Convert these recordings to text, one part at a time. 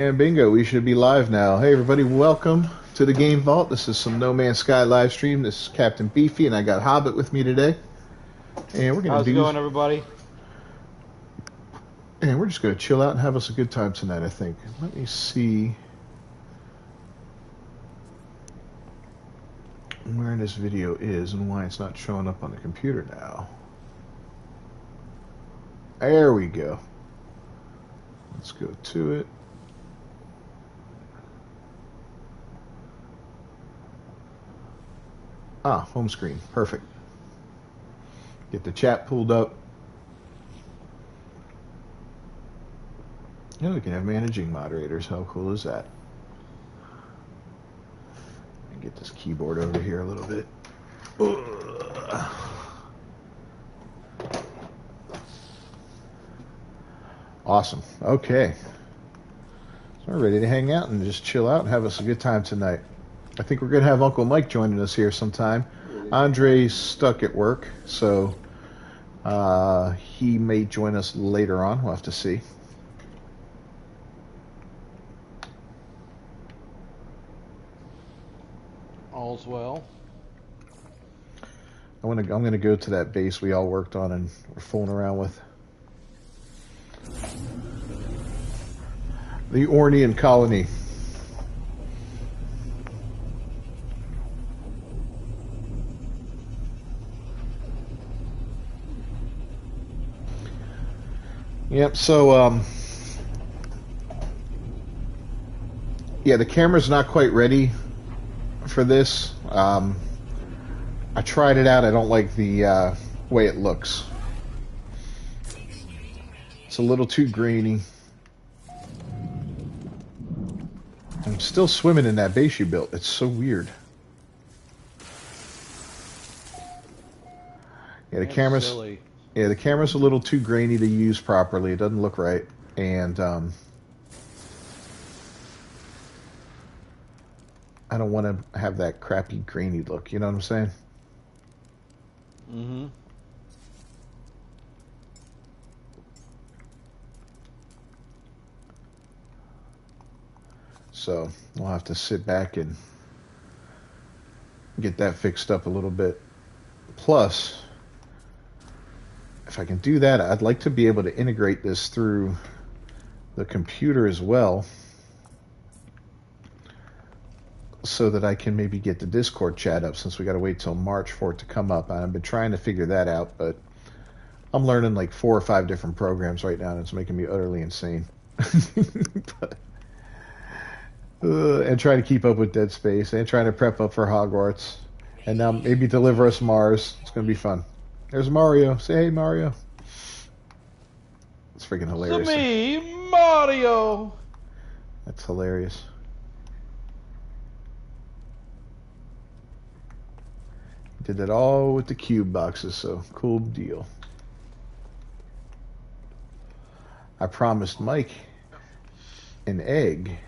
And bingo, we should be live now. Hey everybody, welcome to the Game Vault. This is some No Man's Sky live stream. This is Captain Beefy, and I got Hobbit with me today. And we're How's it going, everybody? And we're just gonna chill out and have us a good time tonight, I think. Let me see where this video is and why it's not showing up on the computer now. There we go. Let's go to it. Ah, home screen. Perfect. Get the chat pulled up. Yeah, we can have managing moderators. How cool is that? And get this keyboard over here a little bit. Ugh. Awesome. Okay. So we're ready to hang out and just chill out and have us a good time tonight. I think we're going to have Uncle Mike joining us here sometime. Andre's stuck at work, so he may join us later on. We'll have to see. All's well. I'm gonna go to that base we all worked on and we're fooling around with. The Ornian colony. Yep, so yeah, the camera's not quite ready for this. I tried it out. I don't like the way it looks. It's a little too grainy. I'm still swimming in that base you built. It's so weird. Yeah, the camera's silly. Yeah, the camera's a little too grainy to use properly. It doesn't look right, and I don't want to have that crappy grainy look. You know what I'm saying? Mm-hmm. So we'll have to sit back and get that fixed up a little bit. Plus, if I can do that, I'd like to be able to integrate this through the computer as well, so that I can maybe get the Discord chat up, since we got to wait till March for it to come up. I've been trying to figure that out, but I'm learning like 4 or 5 different programs right now, and it's making me utterly insane. But, and trying to keep up with Dead Space, and trying to prep up for Hogwarts, and now maybe deliver us Mars. It's going to be fun. There's Mario. Say hey, Mario. It's freaking hilarious. It's me, Mario. That's hilarious. Did that all with the cube boxes, so cool deal. I promised Mike an egg.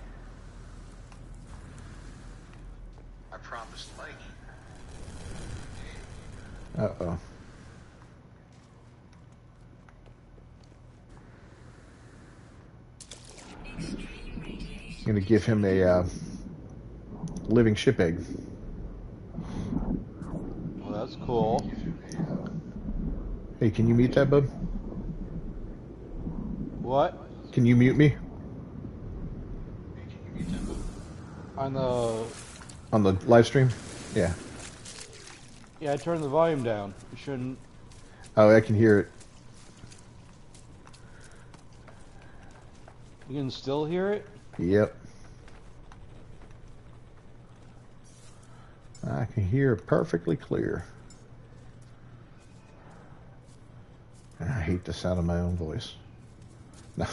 I promised Mike. Uh-oh. I'm going to give him a living ship egg. Well, that's cool. Hey, can you mute that, bub? What? Can you mute me? On the... On the live stream? Yeah. Yeah, I turned the volume down. You shouldn't... Oh, I can hear it. You can still hear it? Yep. I can hear it perfectly clear. And I hate the sound of my own voice. No.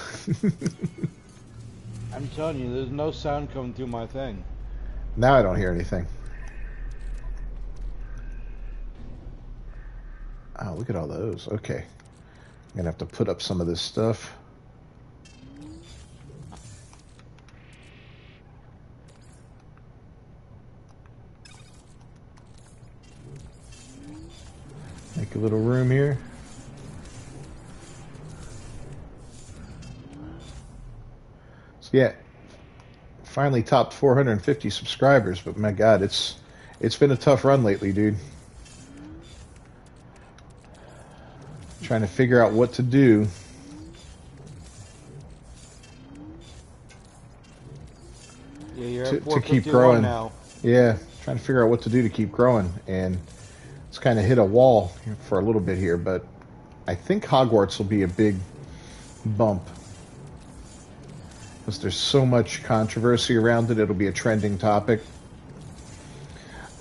I'm telling you, there's no sound coming through my thing. Now I don't hear anything. Oh, look at all those. Okay. I'm going to have to put up some of this stuff. Make a little room here. So yeah, Finally topped 450 subscribers, but my God, it's been a tough run lately, dude. Trying to figure out what to do. Yeah, you're To at keep 451 growing. now. Yeah, trying to figure out what to do to keep growing, and it's kind of hit a wall for a little bit here, but I think Hogwarts will be a big bump because there's so much controversy around it. It'll be a trending topic.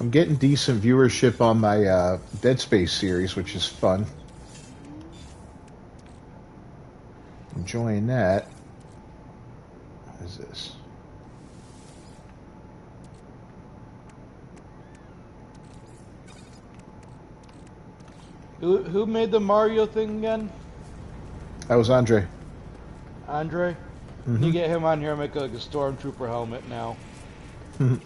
I'm getting decent viewership on my Dead Space series, which is fun. Enjoying that. What is this? Who made the Mario thing again? That was Andre. Andre? Can you get him on here and make like a Stormtrooper helmet now? Yeah,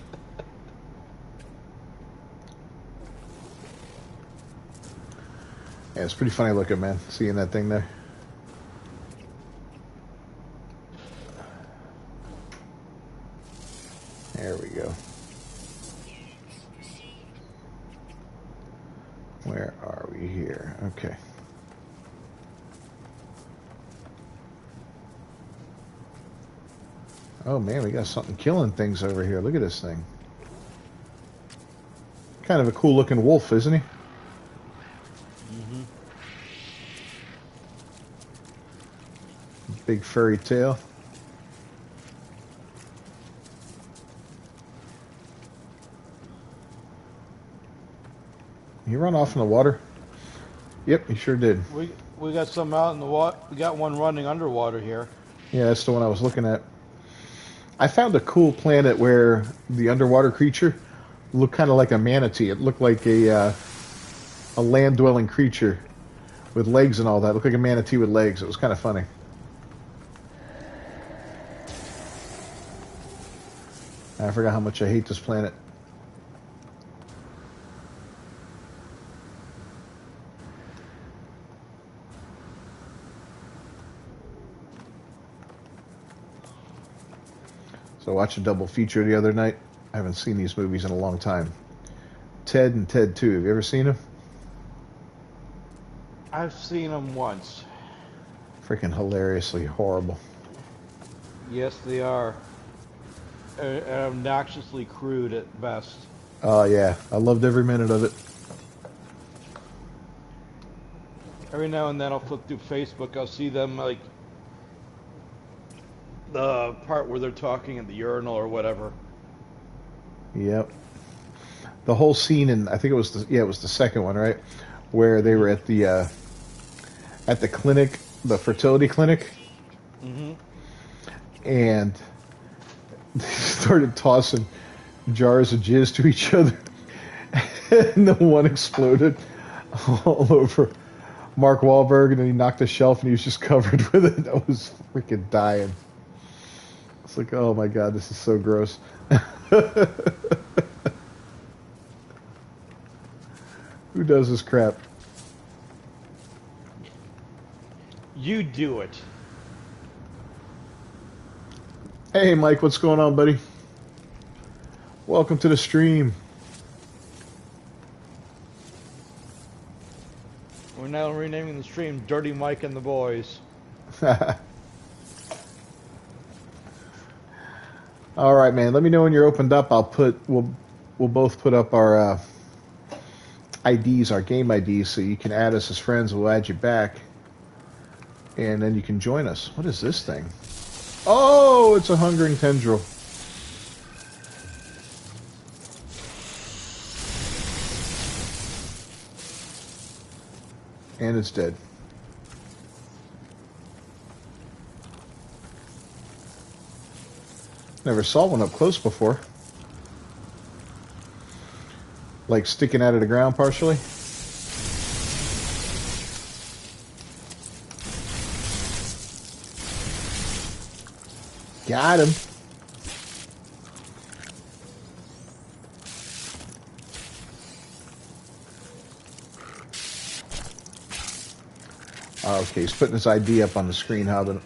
it's pretty funny looking, man, seeing that thing there. There we go. Where are we here? Okay. Oh man, we got something killing things over here. Look at this thing. Kind of a cool looking wolf, isn't he? Mm-hmm. Big furry tail. He run off in the water? Yep, he sure did. We got some out in the water. We got one running underwater here. Yeah, that's the one I was looking at. I found a cool planet where the underwater creature looked kind of like a manatee. It looked like a land-dwelling creature with legs and all that. It looked like a manatee with legs. It was kind of funny. I forgot how much I hate this planet. So I watched a double feature the other night. I haven't seen these movies in a long time. Ted and Ted 2. Have you ever seen them? I've seen them once. Freaking hilariously horrible. Yes, they are. Obnoxiously crude at best. Oh, yeah. I loved every minute of it. Every now and then I'll flip through Facebook. I'll see them like the part where they're talking in the urinal or whatever. Yep. The whole scene in, I think it was it was the second one, right? Where they were at the clinic, the fertility clinic. Mm-hmm. And they started tossing jars of jizz to each other. And the one exploded all over Mark Wahlberg, and then he knocked the shelf and he was just covered with it. I was freaking dying. It's like, oh my God, this is so gross. Who does this crap? You do it. Hey Mike, what's going on, buddy? Welcome to the stream. We're now renaming the stream Dirty Mike and the Boys. All right, man. Let me know when you're opened up. We'll both put up our IDs, our game IDs, so you can add us as friends. We'll add you back, and then you can join us. What is this thing? Oh, it's a hungering tendril. And it's dead. Never saw one up close before. Like sticking out of the ground partially. Got him. Okay, he's putting his ID up on the screen. How the...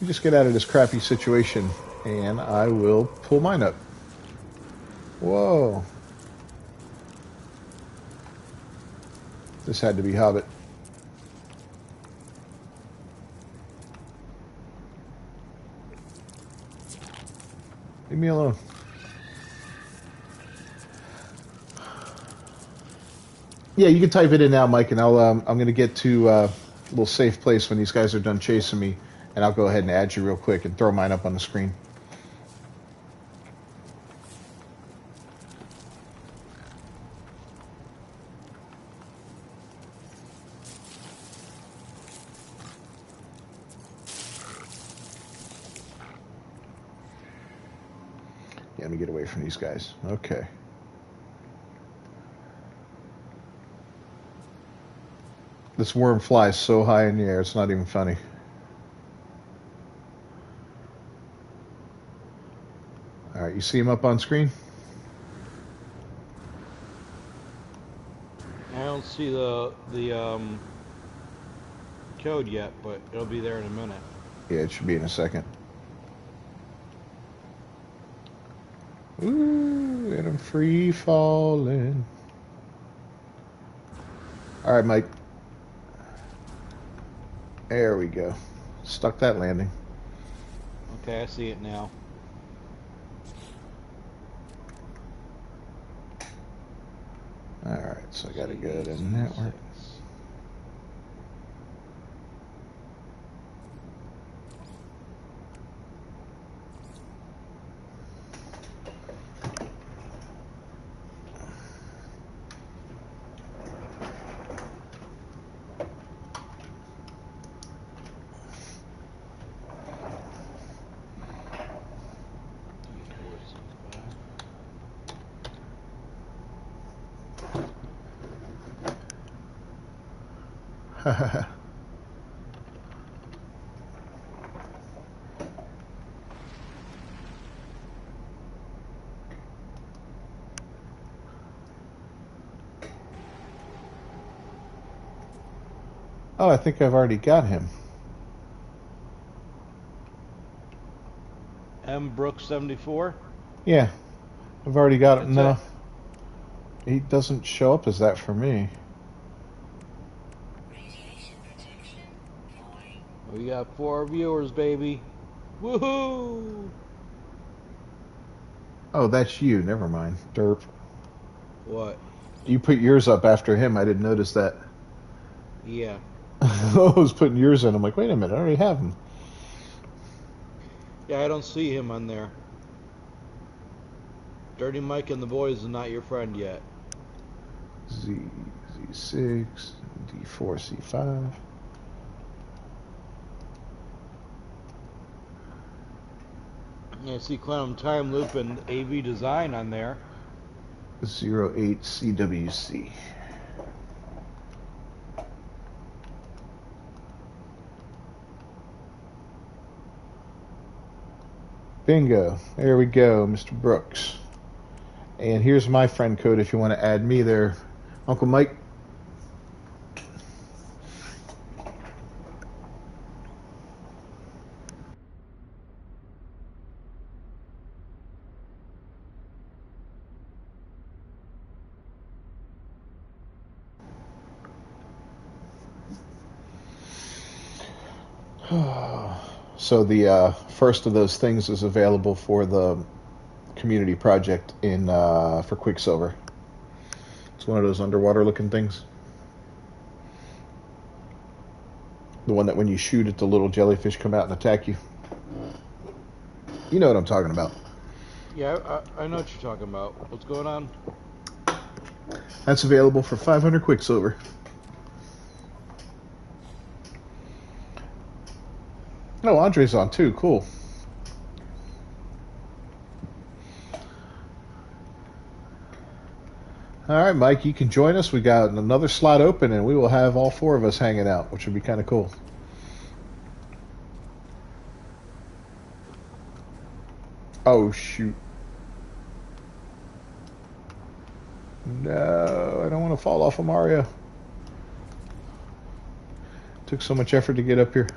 You just get out of this crappy situation, and I will pull mine up. Whoa. This had to be Hobbit. Leave me alone. Yeah, you can type it in now, Mike, and I'm going to get to a little safe place when these guys are done chasing me, and I'll go ahead and add you real quick and throw mine up on the screen. Yeah, let me get away from these guys. Okay. This worm flies so high in the air, it's not even funny. All right, you see him up on screen? I don't see the code yet, but it'll be there in a minute. Yeah, it should be in a second. Ooh, and I'm free falling. All right, Mike. There we go. Stuck that landing. Okay, I see it now. All right, so I got to go to network. Oh, I think I've already got him. M. Brooks 74? Yeah, I've already got him. No, That's he doesn't show up as that for me. We got 4 viewers, baby. Woohoo! Oh, that's you. Never mind. Derp. What? You put yours up after him. I didn't notice that. Yeah. I was putting yours in. I'm like, wait a minute. I already have him. Yeah, I don't see him on there. Dirty Mike and the Boys is not your friend yet. Z6, D4, C5. Yeah, I see Quantum Time Loop and AV Design on there. 08 CWC. Bingo. There we go, Mr. Brooks. And here's my friend code if you want to add me there. Uncle Mike. So the first of those things is available for the community project in for Quicksilver. It's one of those underwater looking things. The one that when you shoot it, the little jellyfish come out and attack you. You know what I'm talking about. Yeah, I know what you're talking about. What's going on? That's available for 500 Quicksilver. No, Andre's on too. Cool. All right, Mike, you can join us. We got another slot open, and we will have all 4 of us hanging out, which would be kind of cool. Oh, shoot. No, I don't want to fall off of Mario. Took so much effort to get up here.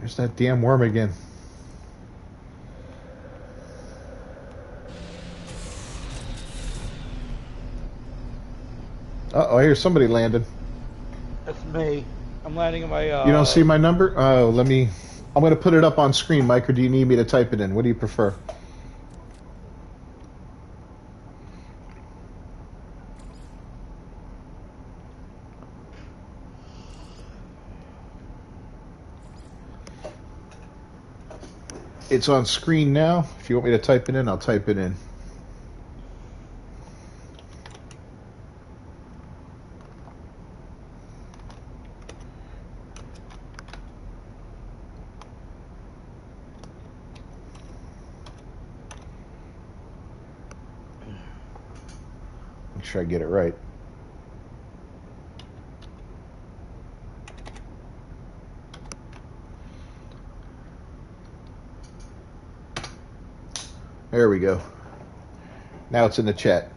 There's that damn worm again. Uh-oh, I hear somebody landed. That's me. I'm landing in my. You don't see my number? Oh, let me... I'm going to put it up on screen, Mike, or do you need me to type it in? What do you prefer? It's on screen now. If you want me to type it in, I'll type it in. Make sure I get it right. There we go. Now it's in the chat.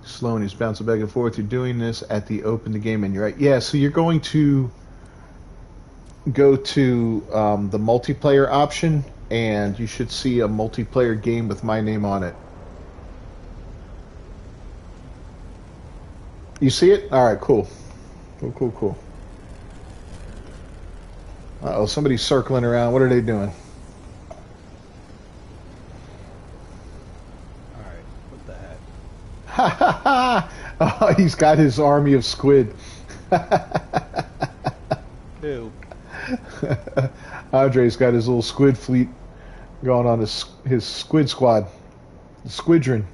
Sloan is bouncing back and forth. You're doing this at the open the game, and you're right. Yeah, so you're going to go to the multiplayer option, and you should see a multiplayer game with my name on it. You see it? All right, cool. Cool. Uh-oh, somebody's circling around. What are they doing? Alright, what the heck? Ha ha ha! Oh, he's got his army of squid. Who? Andre's got his little squid fleet going on his squid squad. The squidron.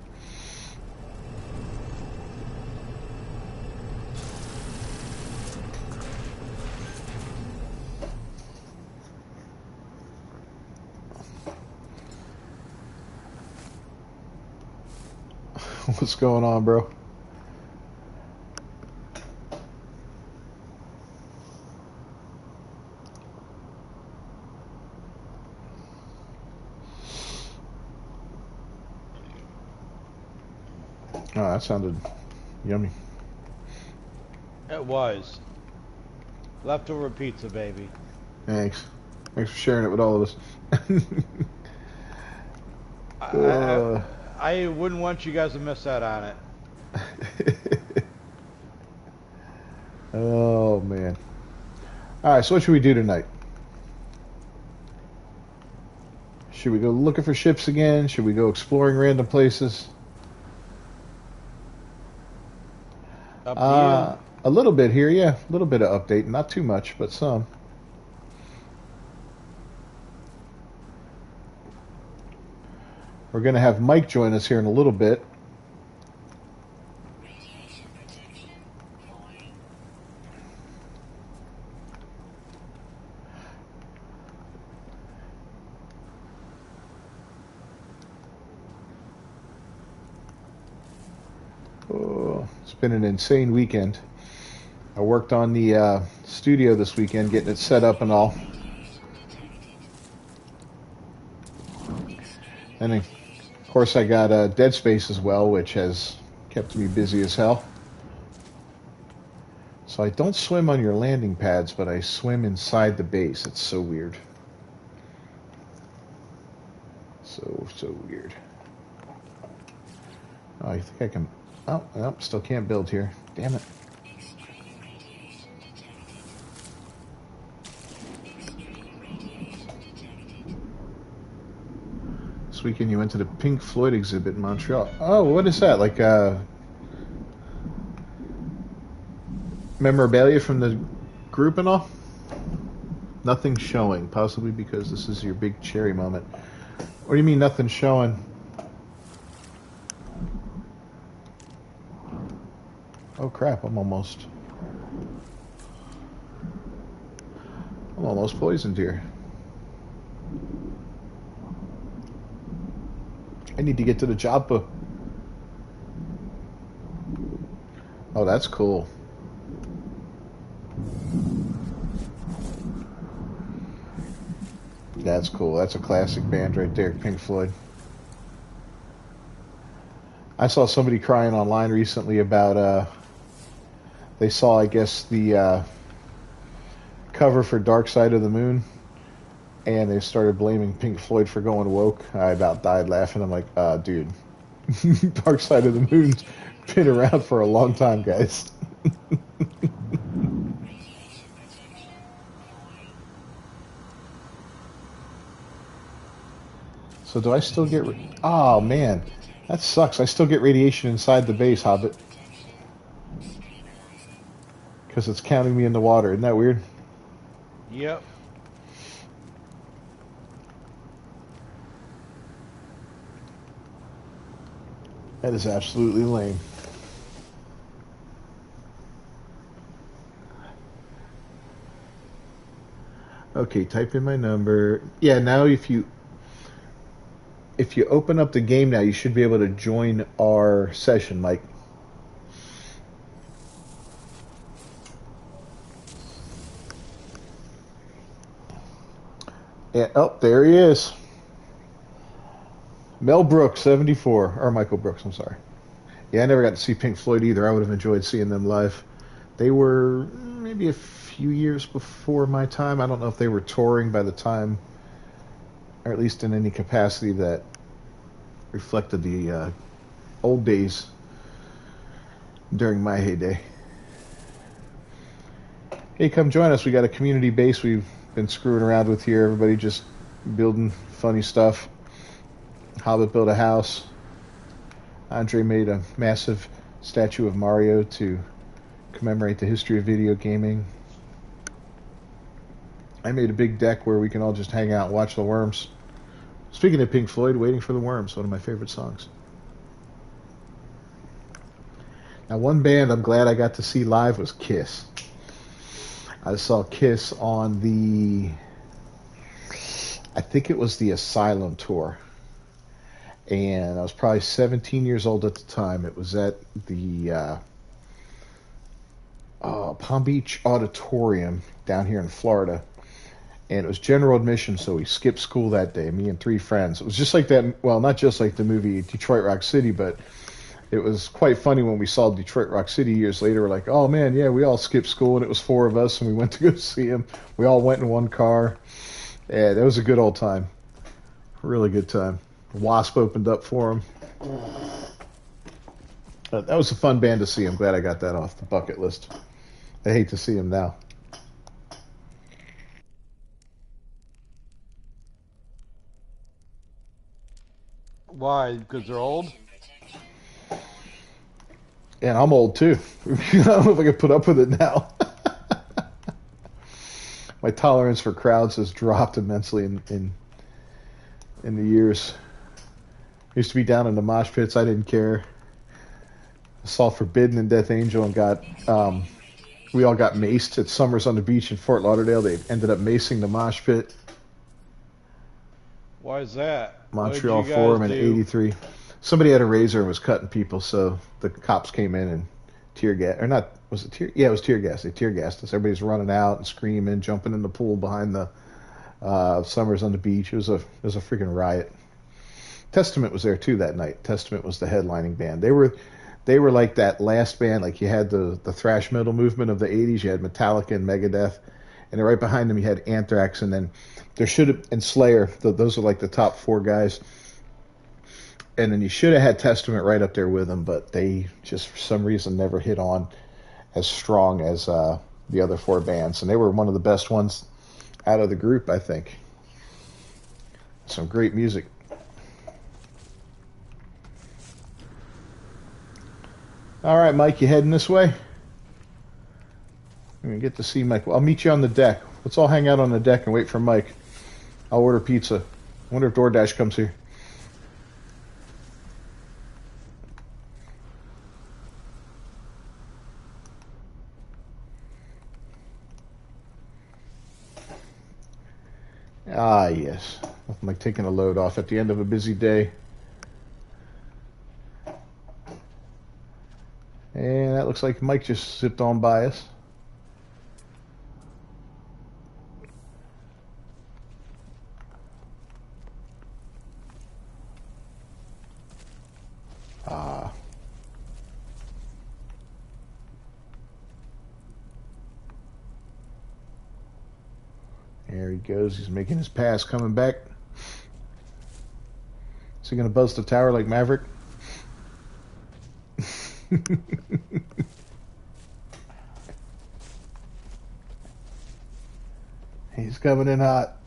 What's going on, bro? Oh, that sounded yummy. It was. Leftover pizza, baby. Thanks. Thanks for sharing it with all of us. I wouldn't want you guys to miss out on it. Oh, man. All right, so what should we do tonight? Should we go looking for ships again? Should we go exploring random places? Up to A little bit here, yeah. A little bit of update. Not too much, but some. We're going to have Mike join us here in a little bit. Radiation protection void. Oh, it's been an insane weekend. I worked on the studio this weekend, getting it set up and all. And then, of course, I got Dead Space as well, which has kept me busy as hell. So I don't swim on your landing pads, but I swim inside the base. It's so weird. So weird. Oh, I think I can... Oh, nope, still can't build here. Damn it. Extreme radiation detected. Extreme radiation detected. This weekend you went to the Pink Floyd exhibit in Montreal. Oh, what is that? Like memorabilia from the group and all? Nothing showing, possibly because this is your big cherry moment. What do you mean nothing showing? Oh crap, I'm almost poisoned here. I need to get to the chopper. Oh, that's cool. That's cool. That's a classic band right there, Pink Floyd. I saw somebody crying online recently about they saw, I guess, the cover for Dark Side of the Moon, and they started blaming Pink Floyd for going woke. I about died laughing. I'm like, dude, Dark Side of the Moon's been around for a long time, guys. So do I still get... Oh, man. That sucks. I still get radiation inside the base, Hobbit. Because it's counting me in the water. Isn't that weird? Yep. That is absolutely lame. Okay, type in my number. Yeah, now if you open up the game now, you should be able to join our session, Mike. Yeah, oh, there he is. Mel Brooks, 74. Or Michael Brooks, I'm sorry. Yeah, I never got to see Pink Floyd either. I would have enjoyed seeing them live. They were maybe a few years before my time. I don't know if they were touring by the time, or at least in any capacity that reflected the old days during my heyday. Hey, come join us. We got a community base we've been screwing around with here. Everybody just building funny stuff. Hobbit built a house. Andre made a massive statue of Mario to commemorate the history of video gaming. I made a big deck where we can all just hang out and watch the worms. Speaking of Pink Floyd, Waiting for the Worms, one of my favorite songs. Now, one band I'm glad I got to see live was Kiss. I saw Kiss on I think it was the Asylum tour. And I was probably 17 years old at the time. It was at the Palm Beach Auditorium down here in Florida. And it was general admission, so we skipped school that day, me and 3 friends. It was just like that, well, not just like the movie Detroit Rock City, but it was quite funny when we saw Detroit Rock City years later. We're like, oh man, yeah, we all skipped school, and it was 4 of us, and we went to go see him. We all went in one car. Yeah, that was a good old time. Really good time. Wasp opened up for him. That was a fun band to see. I'm glad I got that off the bucket list. I hate to see him now. Why? Because they're old? And I'm old too. I don't know if I can put up with it now. My tolerance for crowds has dropped immensely in the years. Used to be down in the mosh pits. I didn't care. I saw Forbidden and Death Angel and got we all got maced at Summers on the Beach in Fort Lauderdale. They ended up macing the mosh pit. Why is that? Montreal What did you Forum guys in do? '83. Somebody had a razor and was cutting people, so the cops came in and tear gas, or not, was it tear? Yeah, it was tear gas. They tear gassed us. Everybody's running out and screaming, jumping in the pool behind the Summers on the Beach. It was a freaking riot. Testament was there too that night. Testament was the headlining band. They were like that last band. Like you had the thrash metal movement of the '80s. You had Metallica and Megadeth, and then right behind them you had Anthrax, and then there should have and Slayer. Those are like the top 4 guys. And then you should have had Testament right up there with them, but they just for some reason never hit on as strong as the other 4 bands, and they were one of the best ones out of the group, I think. Some great music. All right, Mike, you heading this way? I'm gonna get to see Mike. Well, I'll meet you on the deck. Let's all hang out on the deck and wait for Mike. I'll order pizza. I wonder if DoorDash comes here. Ah, yes. Nothing like taking a load off at the end of a busy day. And that looks like Mike just zipped on by us. There he goes. He's making his pass, coming back. Is he going to buzz the tower like Maverick? He's coming in hot.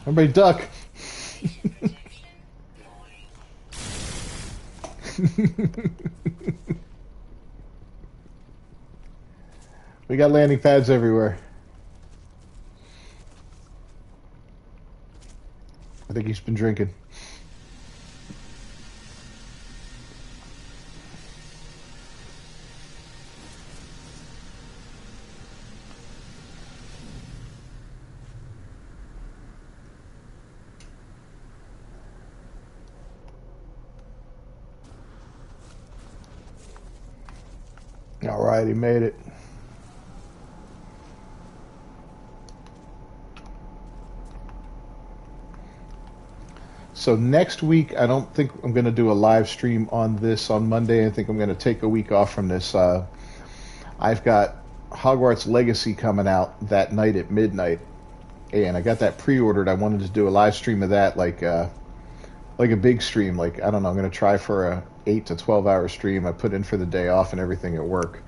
Everybody duck. We got landing pads everywhere. I think he's been drinking. All right, he made it. So next week, I don't think I'm going to do a live stream on this on Monday. I think I'm going to take a week off from this. I've got Hogwarts Legacy coming out that night at midnight, and I got that pre-ordered. I wanted to do a live stream of that, like a big stream. Like, I don't know, I'm going to try for a 8 to 12 hour stream. I put in for the day off and everything at work.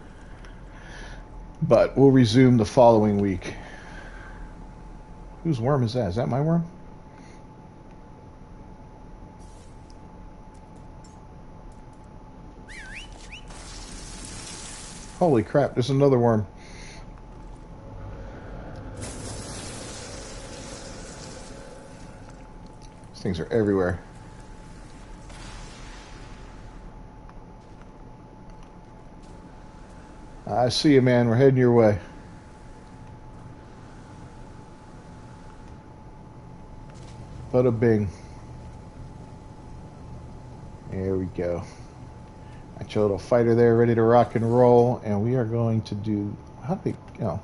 But we'll resume the following week. Whose worm is that? Is that my worm? Holy crap, there's another worm. These things are everywhere. I see you, man. We're heading your way. Bada bing. There we go. Got your little fighter there ready to rock and roll, and we are going to do, how do we, got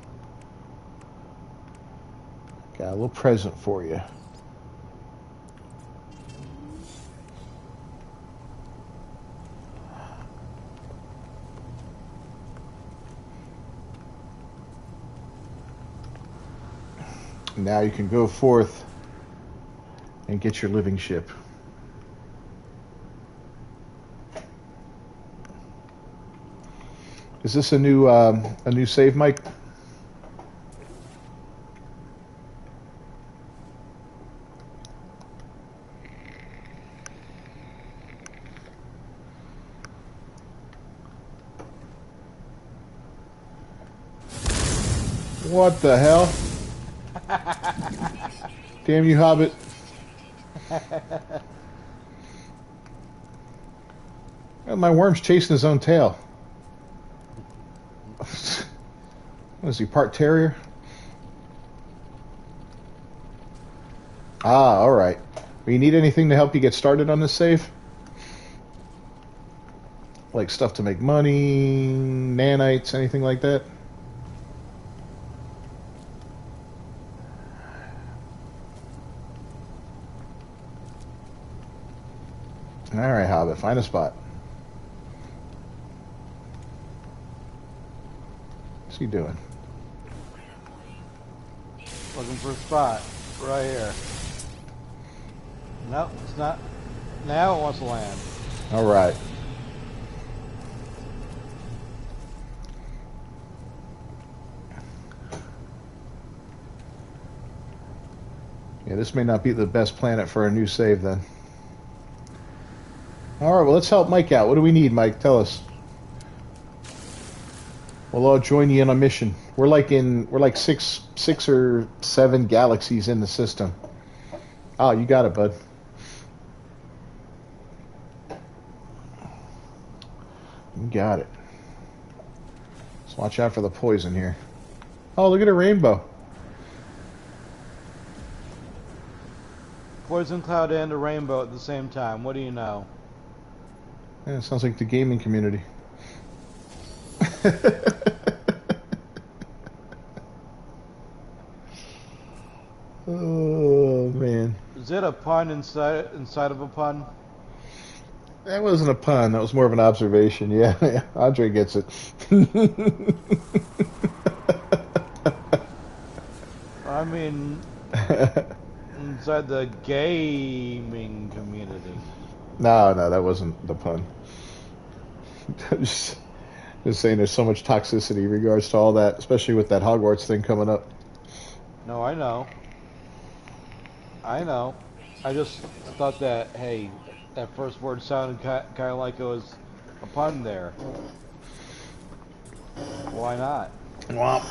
a little present for you. Now you can go forth and get your living ship. Is this a new save, Mike? What the hell? Damn you, Hobbit. Well, my worm's chasing his own tail. What is he, part terrier? Ah, alright. You need anything to help you get started on this save? Like stuff to make money, nanites, anything like that? Alright, Hobbit, find a spot. What's he doing? Looking for a spot. Right here. Nope, it's not. Now it wants to land. Alright. Yeah, this may not be the best planet for a new save then. Alright, well, let's help Mike out. What do we need, Mike? Tell us. We'll all join you in a mission. We're like six or seven galaxies in the system. Oh, you got it, bud. You got it. Just watch out for the poison here. Oh, look at a rainbow. Poison cloud and a rainbow at the same time. What do you know? Yeah, sounds like the gaming community. Oh man. Is it a pun inside of a pun? That wasn't a pun. That was more of an observation. Yeah, yeah. Andre gets it. I mean, inside the gaming community. No, no, that wasn't the pun. just, just saying there's so much toxicity in regards to all that, especially with that Hogwarts thing coming up. No, I know. I know. I just thought that, hey, that first word sounded kind of like it was a pun there. Why not? Womp.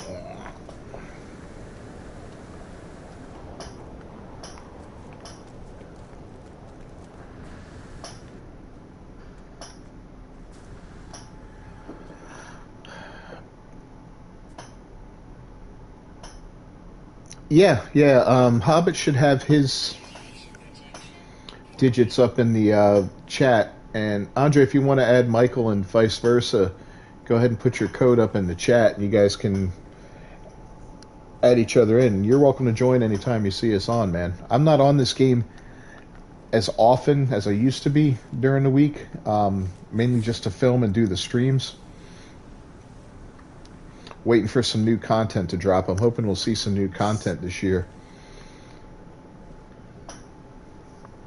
Yeah, yeah. Hobbit should have his digits up in the chat. And Andre, if you want to add Michael and vice versa, go ahead and put your code up in the chat, and you guys can add each other in. You're welcome to join anytime you see us on, man. I'm not on this game as often as I used to be during the week, mainly just to film and do the streams. Waiting for some new content to drop. I'm hoping we'll see some new content this year.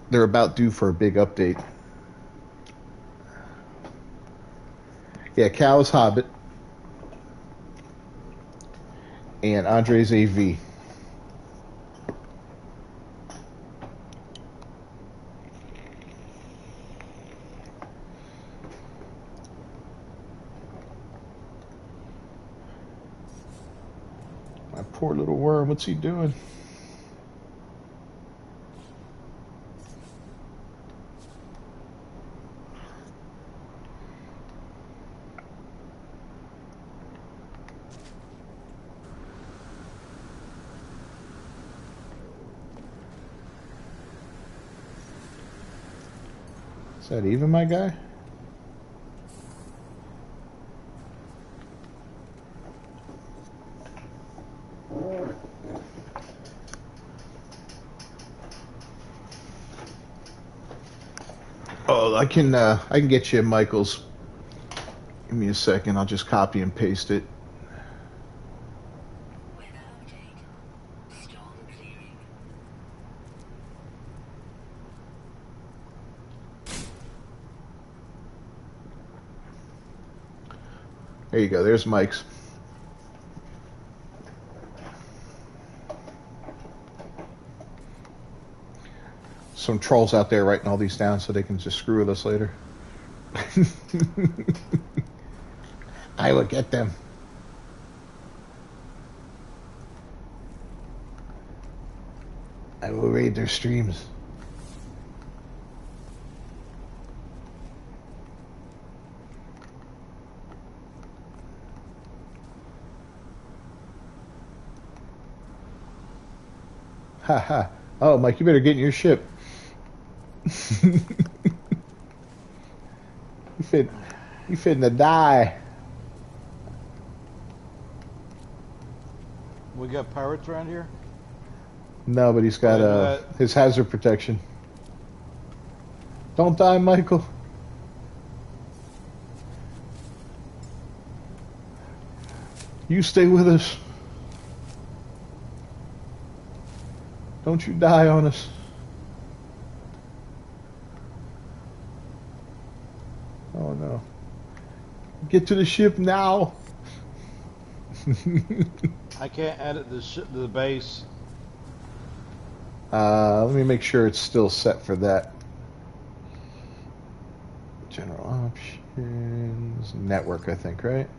They're about due for a big update. Yeah, Cal's Hobbit. And Andre's AV. My poor little worm, what's he doing? Is that even, my guy? Oh, I can get you Michael's. Give me a second. I'll just copy and paste it. Weather update. Storm clearing. There you go. There's Mike's. Some trolls out there writing all these down so they can just screw with us later. I will get them. I will raid their streams. Ha ha. Oh, Mike, you better get in your ship. you fitting to die. We got pirates around here? No, but he's got his hazard protection. Don't die, Michael. You stay with us. Don't you die on us. Oh no. Get to the ship now. I can't edit the base. Let me make sure it's still set for that. General options, network, I think, right?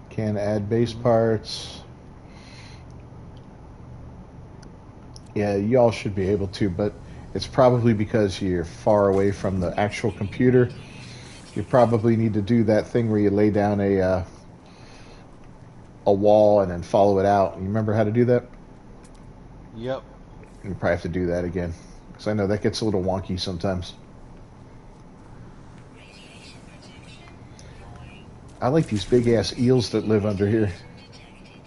Can add base parts. Yeah, y'all should be able to, but it's probably because you're far away from the actual computer. You probably need to do that thing where you lay down a wall and then follow it out. You remember how to do that? Yep. You probably have to do that again, because I know that gets a little wonky sometimes. Radiation protection. Void. I like these big ass eels that live under here. Detected.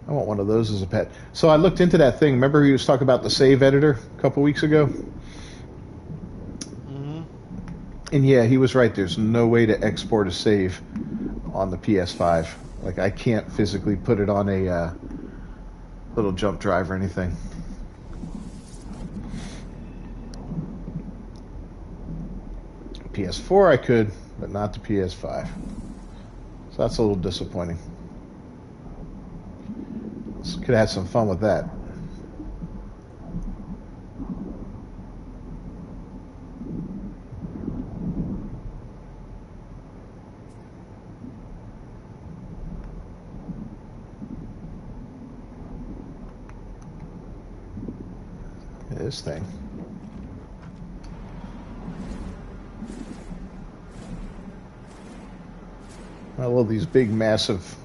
I want want one of those as a pet. So I looked into that thing. Remember he was talking about the save editor a couple weeks ago? Mm-hmm. And yeah, he was right. There's no way to export a save on the PS5. Like, I can't physically put it on a little jump drive or anything. PS4 I could, but not the PS5. So that's a little disappointing. So could have had some fun with that. This thing. I love these big, massive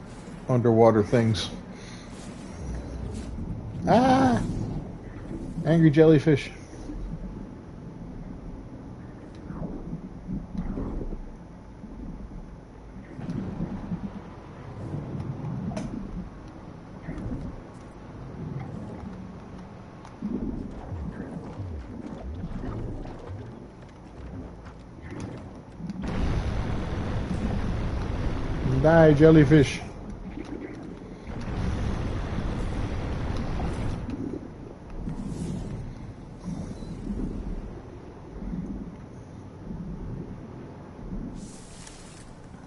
underwater things. Ah! Angry jellyfish. Die, jellyfish.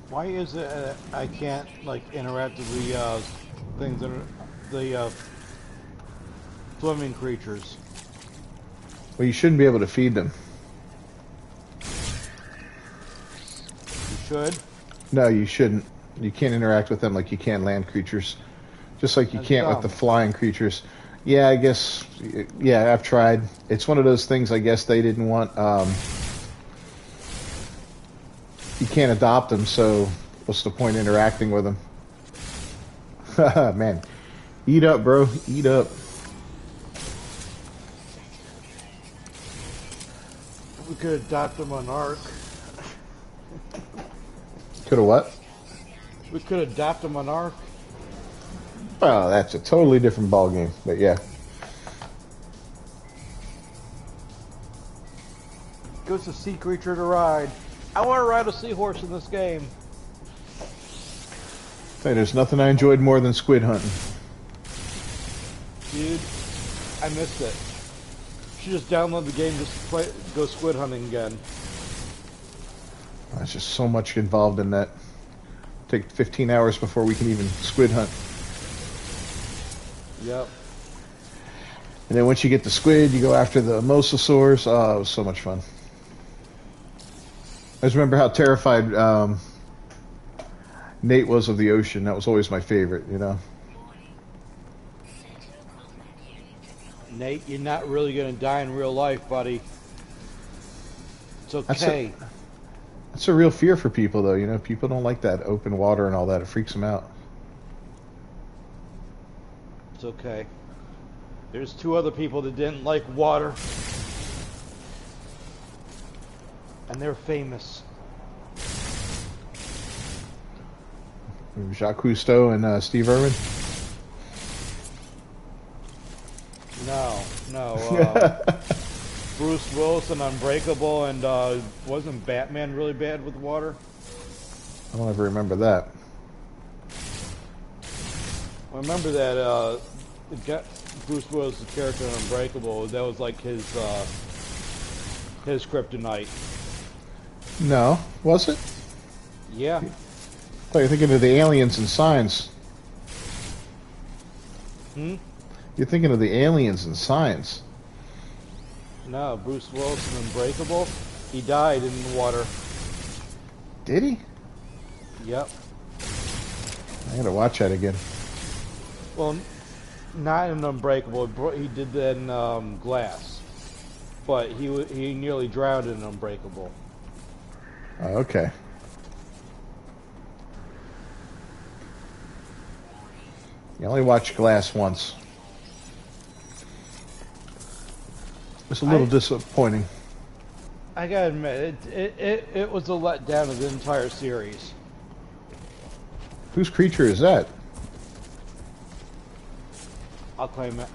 Why is it I can't like interact with the things that are the swimming creatures? Well, you shouldn't be able to feed them. You should. No, you shouldn't. You can't interact with them like you can land creatures. Just like you That's can't dumb. with the flying creatures. Yeah, I guess. Yeah, I've tried. It's one of those things I guess they didn't want. You can't adopt them, so what's the point interacting with them? Man, eat up, bro. Eat up. We could adopt them on Ark. Could have what? We could adopt them on Ark. Well, that's a totally different ball game. But yeah. Gives a sea creature to ride. I want to ride a seahorse in this game. Hey, there's nothing I enjoyed more than squid hunting. Dude, I missed it. Should just download the game, just play, go squid hunting again. There's just so much involved in that. Take 15 hours before we can even squid hunt. Yep. And then once you get the squid, you go after the mosasaurs. Oh, it was so much fun. I just remember how terrified Nate was of the ocean. That was always my favorite, you know. Nate, you're not really going to die in real life, buddy. It's okay. That's a real fear for people, though. You know, people don't like that open water and all that. It freaks them out. It's okay. There's two other people that didn't like water. And they're famous. Jacques Cousteau and Steve Irwin. No. Bruce Willis and Unbreakable, and wasn't Batman really bad with water? I don't ever remember that. I remember that Bruce Willis' character in Unbreakable, that was like his kryptonite. No, was it? Yeah. I thought you were thinking of the aliens and Signs. Hmm? You're thinking of the aliens and Signs. No, Bruce Willis in Unbreakable, he died in the water. Did he? Yep. I gotta watch that again. Well, not in Unbreakable. He did that in Glass, but he nearly drowned in Unbreakable. Oh, okay. You only watched Glass once. It's a little disappointing. I gotta admit, it was a letdown of the entire series. Whose creature is that? I'll claim it.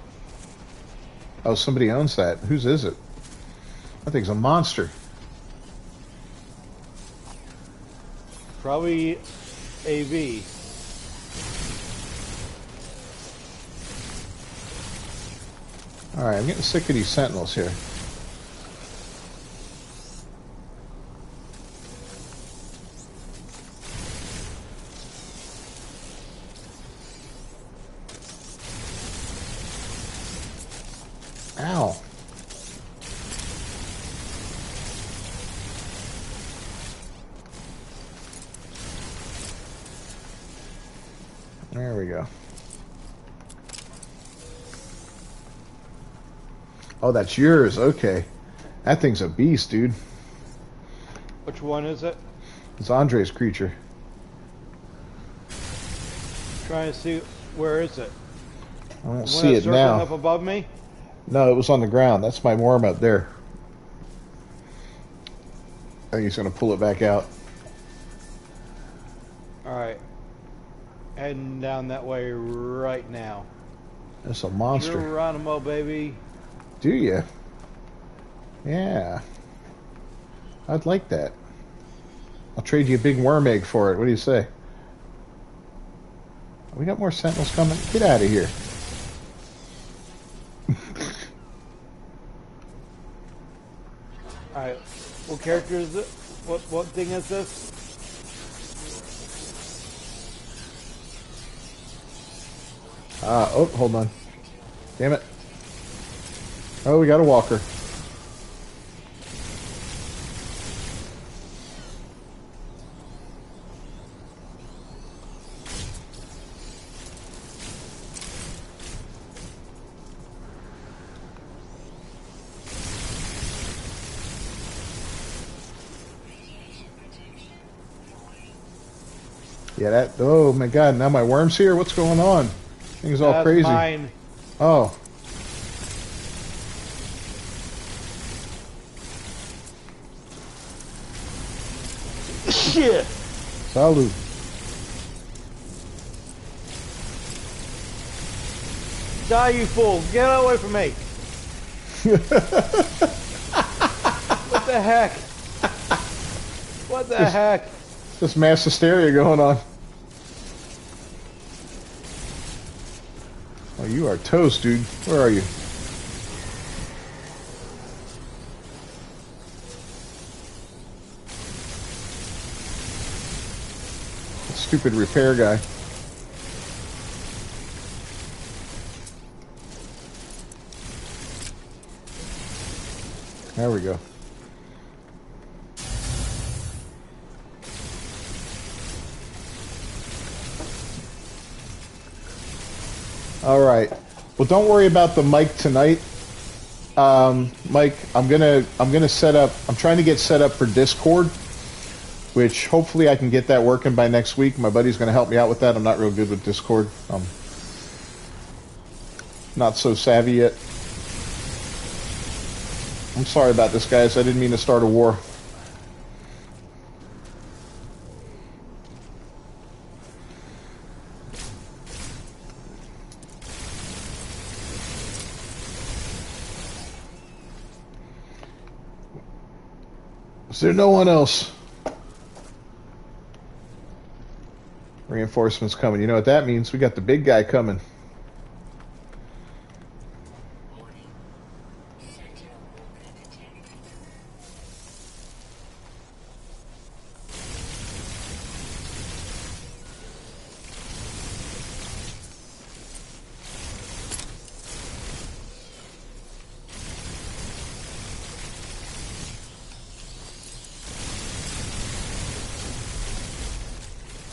Oh, somebody owns that. Whose is it? That thing's a monster. Probably AV. Alright, I'm getting sick of these sentinels here. Ow. There we go. Oh, that's yours. Okay. That thing's a beast, dude. Which one is it? It's Andre's creature. Trying to see, where is it? I don't The see one it that's circling now. up above me? No, it was on the ground. That's my worm up there. I think he's going to pull it back out. Alright. Heading down that way right now. That's a monster. Geronimo, baby. Do you? Yeah. I'd like that. I'll trade you a big worm egg for it. What do you say? We got more sentinels coming. Get out of here. Alright. What character is it? What thing is this? Oh, hold on. Damn it. Oh, we got a walker. Yeah, that. Oh my God! Now my worm's here. What's going on? Things all That's crazy. mine. Oh. Shit! Salud. Die, you fool! Get away from me! What the heck? What the heck? This mass hysteria going on. Oh, you are toast, dude. Where are you? Stupid repair guy. There we go. All right. Well, don't worry about the mic tonight. Mike, I'm gonna set up. I'm trying to get set up for Discord, which hopefully I can get that working by next week. My buddy's gonna help me out with that. I'm not real good with Discord. Not so savvy yet. I'm sorry about this, guys. I didn't mean to start a war. Is there no one else? Reinforcements coming. You know what that means? We got the big guy coming.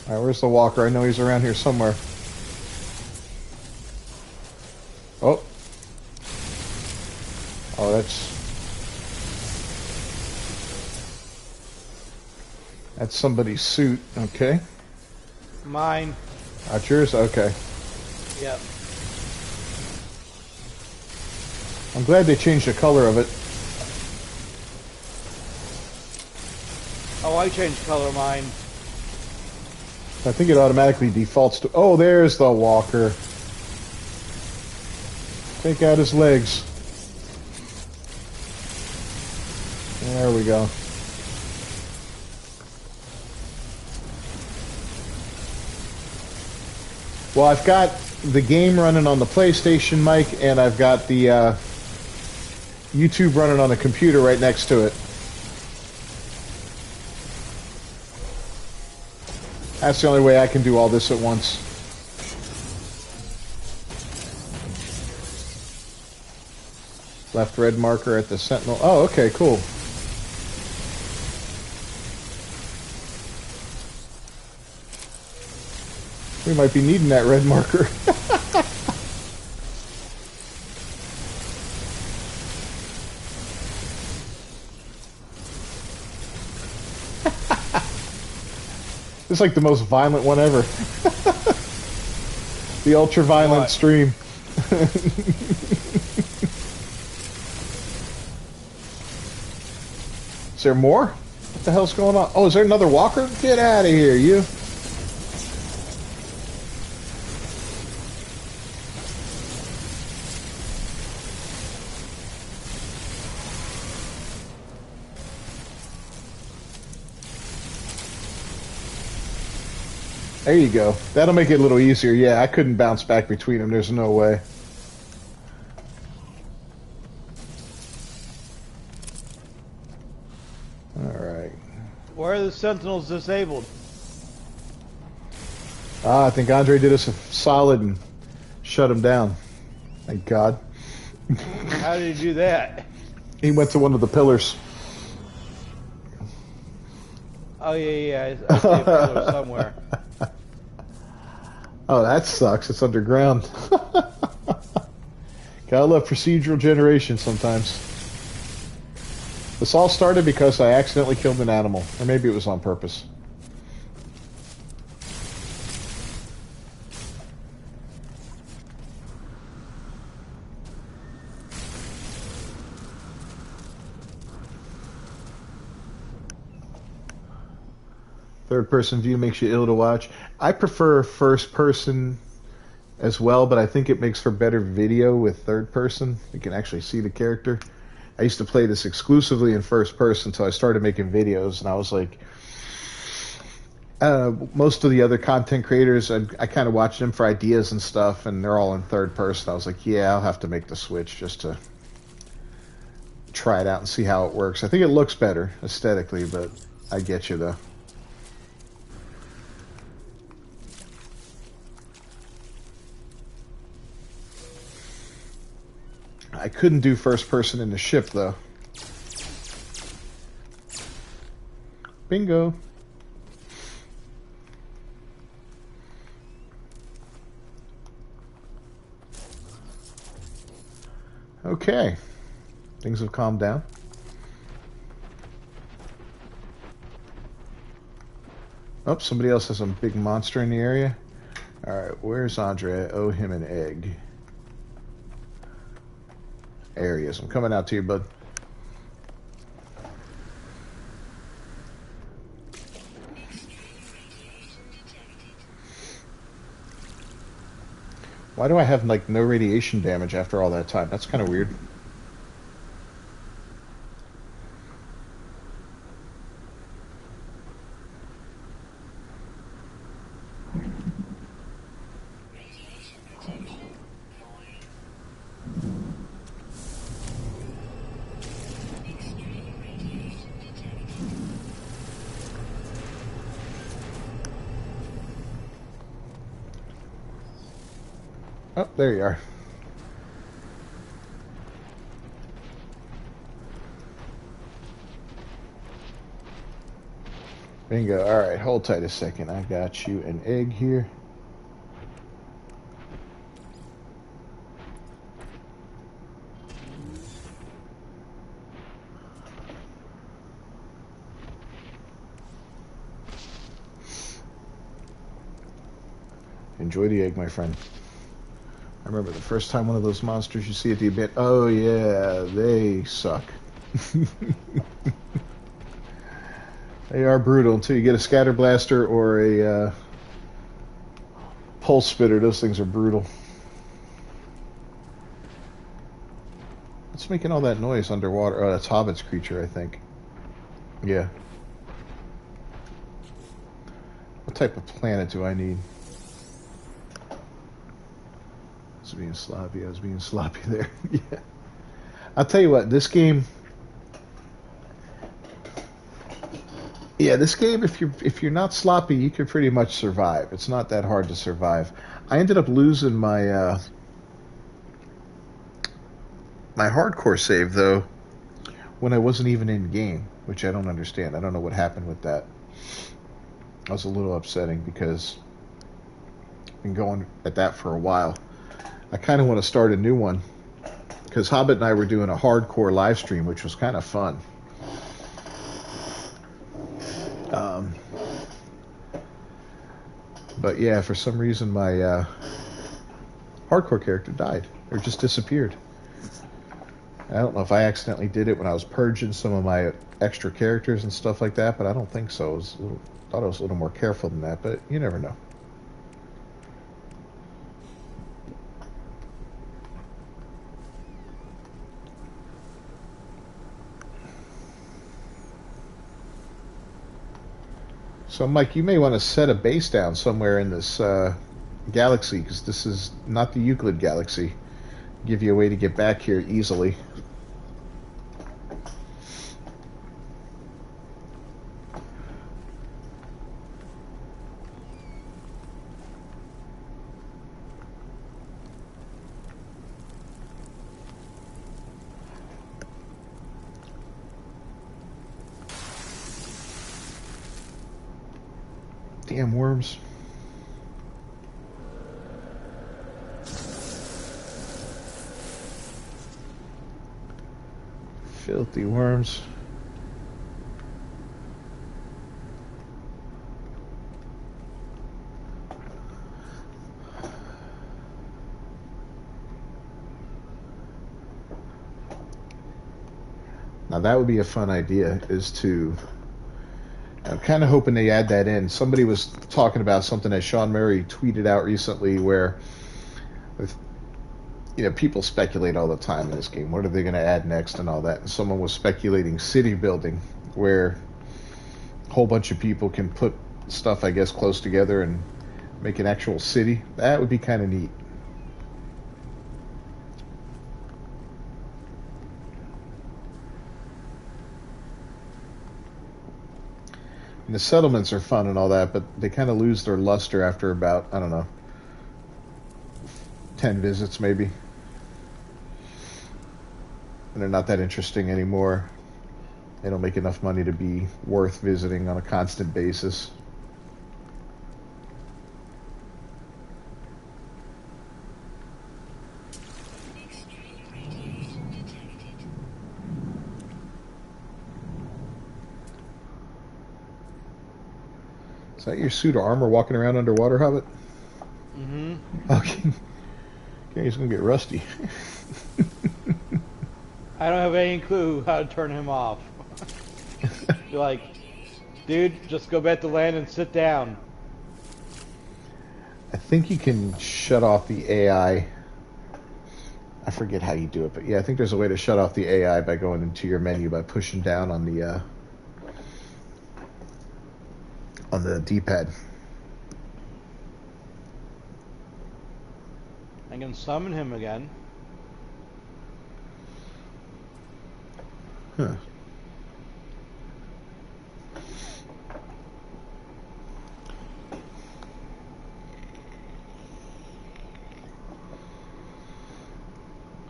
Alright, where's the walker? I know he's around here somewhere. Oh. Oh, that's somebody's suit. Okay. Mine. That's yours? Okay. Yep. I'm glad they changed the color of it. Oh, I changed color of mine. I think it automatically defaults to... Oh, there's the walker. Take out his legs. There we go. Well, I've got the game running on the PlayStation mic, and I've got the YouTube running on the computer right next to it. That's the only way I can do all this at once. Left red marker at the Sentinel. Oh, okay, cool. We might be needing that red marker. It's like the most violent one ever. The ultra-violent stream. Is there more? What the hell's going on? Oh, is there another walker? Get out of here, you. There you go. That'll make it a little easier. Yeah, I couldn't bounce back between them. There's no way. Alright. Why are the Sentinels disabled? I think Andre did us a solid and shut him down. Thank God. How did he do that? He went to one of the pillars. Oh, yeah. I see a pillar somewhere. Oh, that sucks. It's underground. Gotta love procedural generation sometimes. This all started because I accidentally killed an animal. Or maybe it was on purpose. Third person view makes you ill to watch. I prefer first person as well, but I think it makes for better video with third person. You can actually see the character. I used to play this exclusively in first person until I started making videos, and I was like, most of the other content creators, I kind of watch them for ideas and stuff, and they're all in third person. I was like, yeah, I'll have to make the switch just to try it out and see how it works. I think it looks better aesthetically, but I get you though. I couldn't do first person in the ship though. Bingo. Okay. Things have calmed down. Oh, somebody else has a big monster in the area. Alright, where's Andre? I owe him an egg. There he is. I'm coming out to you, bud. Why do I have like no radiation damage after all that time? That's kind of weird. Oh, there you are. Bingo. Alright, hold tight a second. I got you an egg here. Enjoy the egg, my friend. I remember the first time one of those monsters you see at the event. Oh yeah, they suck. They are brutal until you get a scatter blaster or a pulse spitter. Those things are brutal. What's making all that noise underwater? Oh, that's Hobbit's creature, I think. Yeah. What type of planet do I need? I was being sloppy. I was being sloppy there. Yeah. I'll tell you what, this game. Yeah, this game, if you're not sloppy, you can pretty much survive. It's not that hard to survive. I ended up losing my my hardcore save though when I wasn't even in game, which I don't understand. I don't know what happened with that. I was a little upsetting because I've been going at that for a while. I kind of want to start a new one because Hobbit and I were doing a hardcore live stream, which was kind of fun. But yeah, for some reason my hardcore character died or just disappeared. I don't know if I accidentally did it when I was purging some of my extra characters and stuff like that, but I don't think so. Thought I was a little more careful than that, but you never know. So, Mike, you may want to set a base down somewhere in this galaxy, because this is not the Euclid galaxy. Give you a way to get back here easily. Damn worms. Filthy worms. Now that would be a fun idea, is to... I'm kind of hoping they add that in. Somebody was talking about something that Sean Murray tweeted out recently where, people speculate all the time in this game. What are they going to add next and all that? And someone was speculating city building, where a whole bunch of people can put stuff, I guess, close together and make an actual city. That would be kind of neat. And the settlements are fun and all that, but they kind of lose their luster after about, I don't know, 10 visits maybe. And they're not that interesting anymore. They don't make enough money to be worth visiting on a constant basis. Extreme radiation detected. Is that your suit of armor walking around underwater, Hobbit? Mm-hmm. Okay. Okay, he's gonna get rusty. I don't have any clue how to turn him off. You're like, dude, just go back to land and sit down. I think you can shut off the AI. I forget how you do it, but yeah, I think there's a way to shut off the AI by going into your menu by pushing down on the D-pad. I can summon him again. Huh.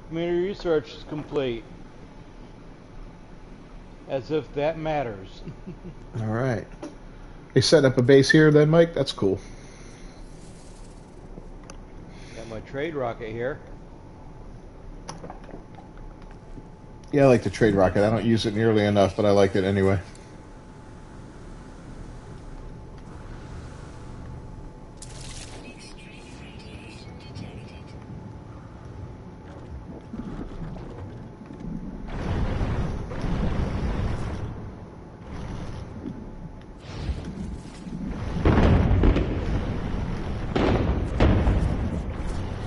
Community research is complete. As if that matters. All right. They set up a base here then, Mike? That's cool. Got my trade rocket here. Yeah, I like the trade rocket. I don't use it nearly enough, but I like it anyway. Extreme radiation detected.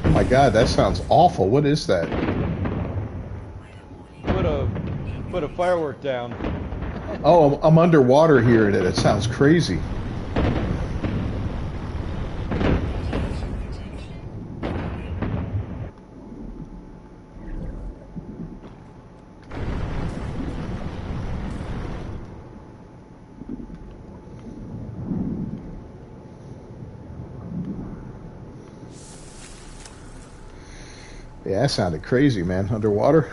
Oh my God, that sounds awful. What is that? put a firework down. Oh, I'm underwater here, and it sounds crazy. Yeah, that sounded crazy, man. Underwater.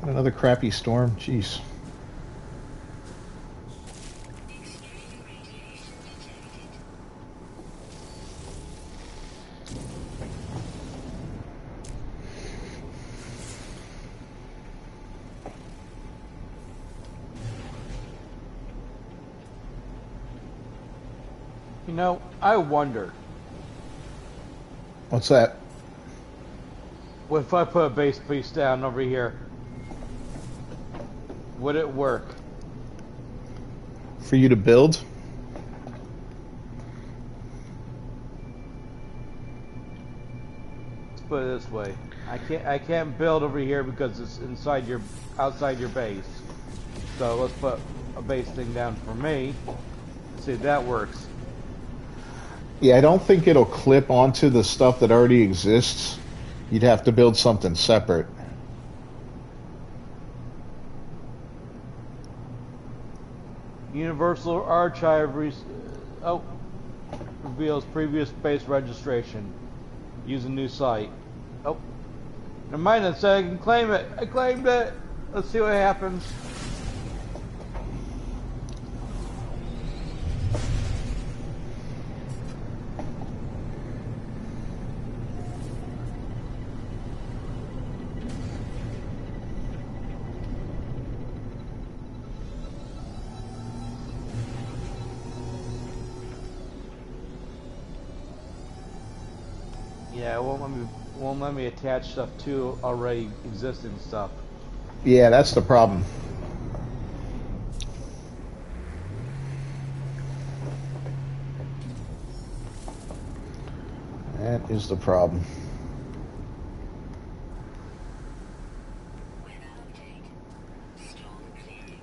Another crappy storm. Jeez. Extreme radiation detected. You know, I wonder, What's that? what if I put a base piece down over here? Would it work? For you to build? Let's put it this way. I can't build over here because it's outside your base. So let's put a base thing down for me. See if that works. Yeah, I don't think it'll clip onto the stuff that already exists. You'd have to build something separate. Universal Archive reveals previous base registration. Use a new site. Oh, never mind. It said I can claim it. I claimed it. Let's see what happens. Yeah, it won't let me attach stuff to already existing stuff. Yeah, that's the problem. That is the problem. Weather update. Storm clearing.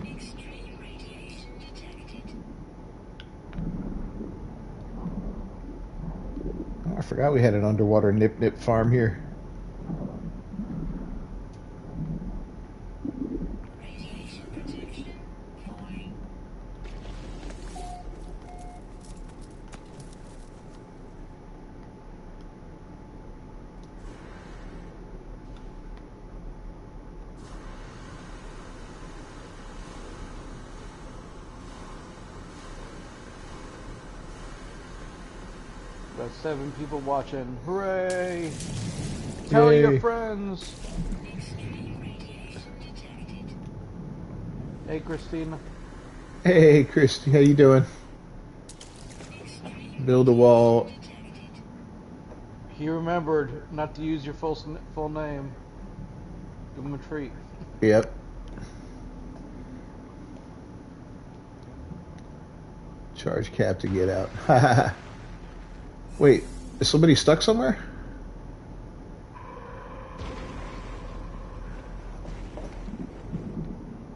Extreme radiation detected. Oh, I forgot we had an underwater nip farm here. Radiation protection falling. Got 7 people watching. Hooray! Tell Yay. your friends. Extreme radiation detected. Hey, Christina. Hey, Christy, how you doing? Extreme Build a wall. detected. He remembered not to use your full name. Give him a treat. Yep. Charge cap to get out. Wait, is somebody stuck somewhere?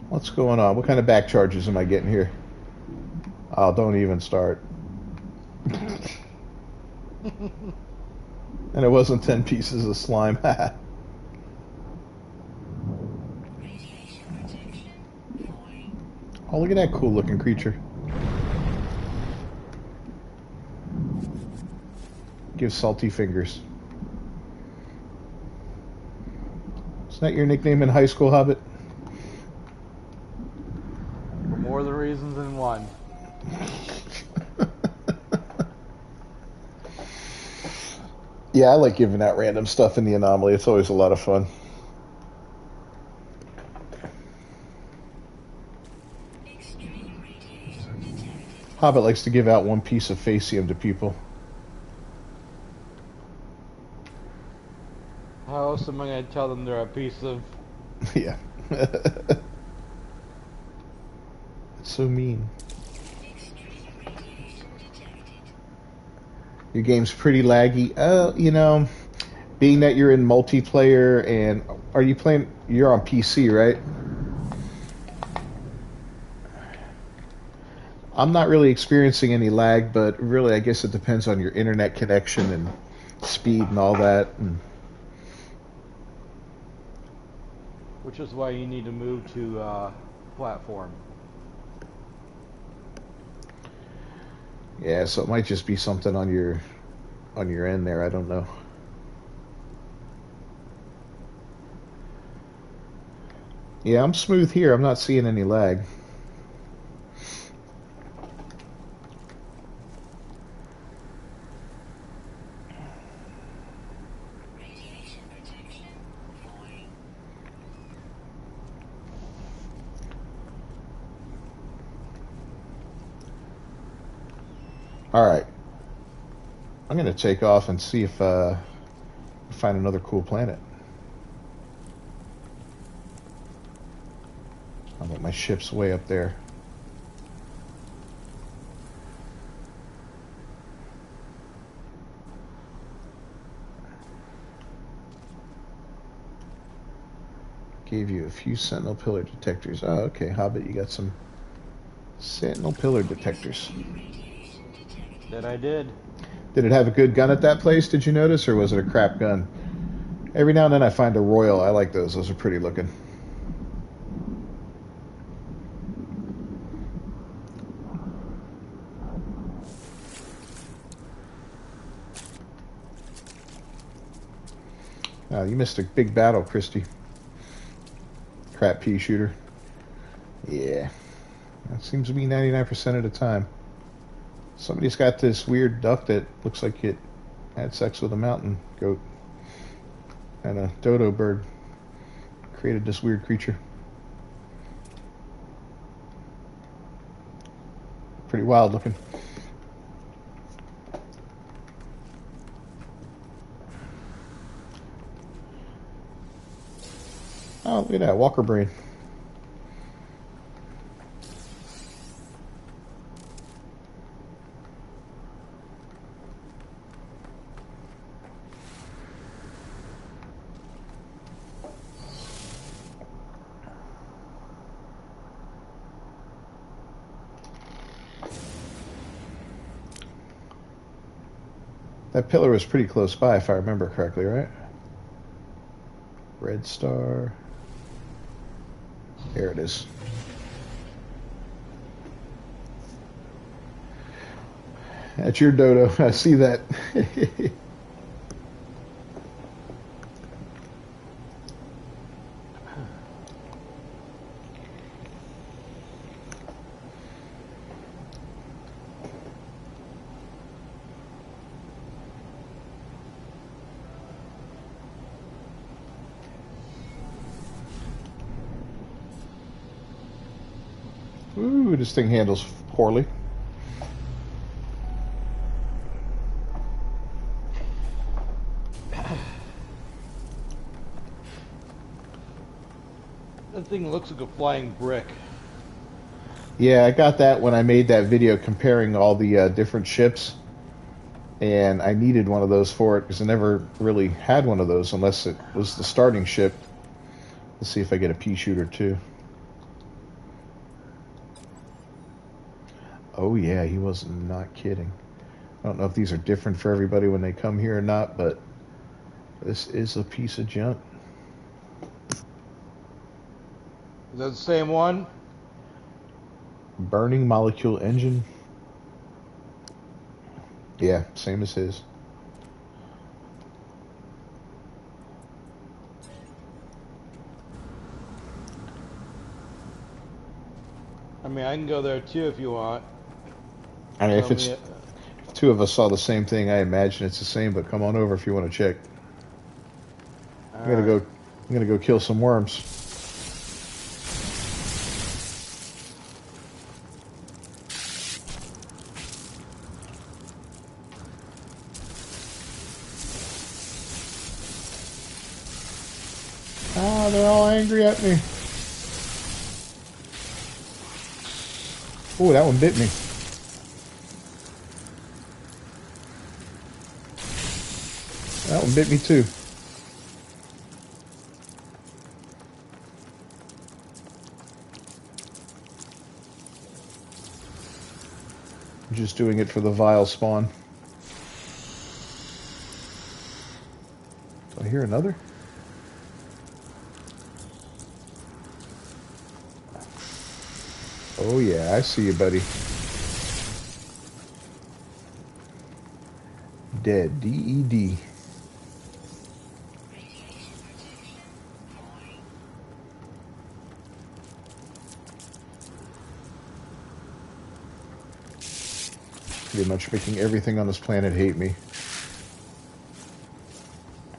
What's going on? What kind of back charges am I getting here? Oh, don't even start. And it wasn't 10 pieces of slime. Radiation protection falling. Oh, look at that cool looking creature. Gives salty fingers. Is that your nickname in high school, Hobbit? For more than reasons than one. Yeah, I like giving out random stuff in the anomaly. It's always a lot of fun. Hobbit likes to give out one piece of facium to people. How else am I going to tell them they're a piece of... Yeah. It's so mean. Extreme radiation detected. Your game's pretty laggy. You know, being that you're in multiplayer and are you playing? You're on PC, right? I'm not really experiencing any lag, but really, I guess it depends on your internet connection and speed and all that. And Which is why you need to move to platform. yeah, so it might just be something on your end there. I don't know. Yeah, I'm smooth here. I'm not seeing any lag. Radiation protection falling. All right. I'm going to take off and see if find another cool planet. I'll get my ship's way up there. Gave you a few sentinel pillar detectors. Oh, okay, Hobbit, you got some sentinel pillar detectors. Radiation detected. That I did. Did it have a good gun at that place, did you notice, or was it a crap gun? Every now and then I find a Royal. I like those. Those are pretty looking. Oh, you missed a big battle, Christy. Crap pea shooter. Yeah. That seems to be 99% of the time. Somebody's got this weird duck that looks like it had sex with a mountain goat and a dodo bird. Created this weird creature. Pretty wild looking. Oh, look at that, Walker Brain. That pillar was pretty close by, if I remember correctly, right? Red star. There it is. That's your dodo. I see that. Ooh, this thing handles poorly. That thing looks like a flying brick. Yeah, I got that when I made that video comparing all the different ships. And I needed one of those for it because I never really had one of those unless it was the starting ship. Let's see if I get a pea shooter too. Oh yeah, he was not kidding. I don't know if these are different for everybody when they come here or not, but this is a piece of junk. Is that the same one? Burning molecule engine. Yeah, same as his. I mean, I can go there too if you want. I mean, if Tell it's me- if two of us saw the same thing, I imagine it's the same. But come on over if you want to check. I'm gonna Alright. go. I'm gonna go kill some worms. Ah, they're all angry at me. Oh, that one bit me. That one bit me too. I'm just doing it for the vile spawn. Do I hear another? Oh yeah, I see you, buddy. Dead. D-E-D. Radiation protection falling. Pretty much making everything on this planet hate me.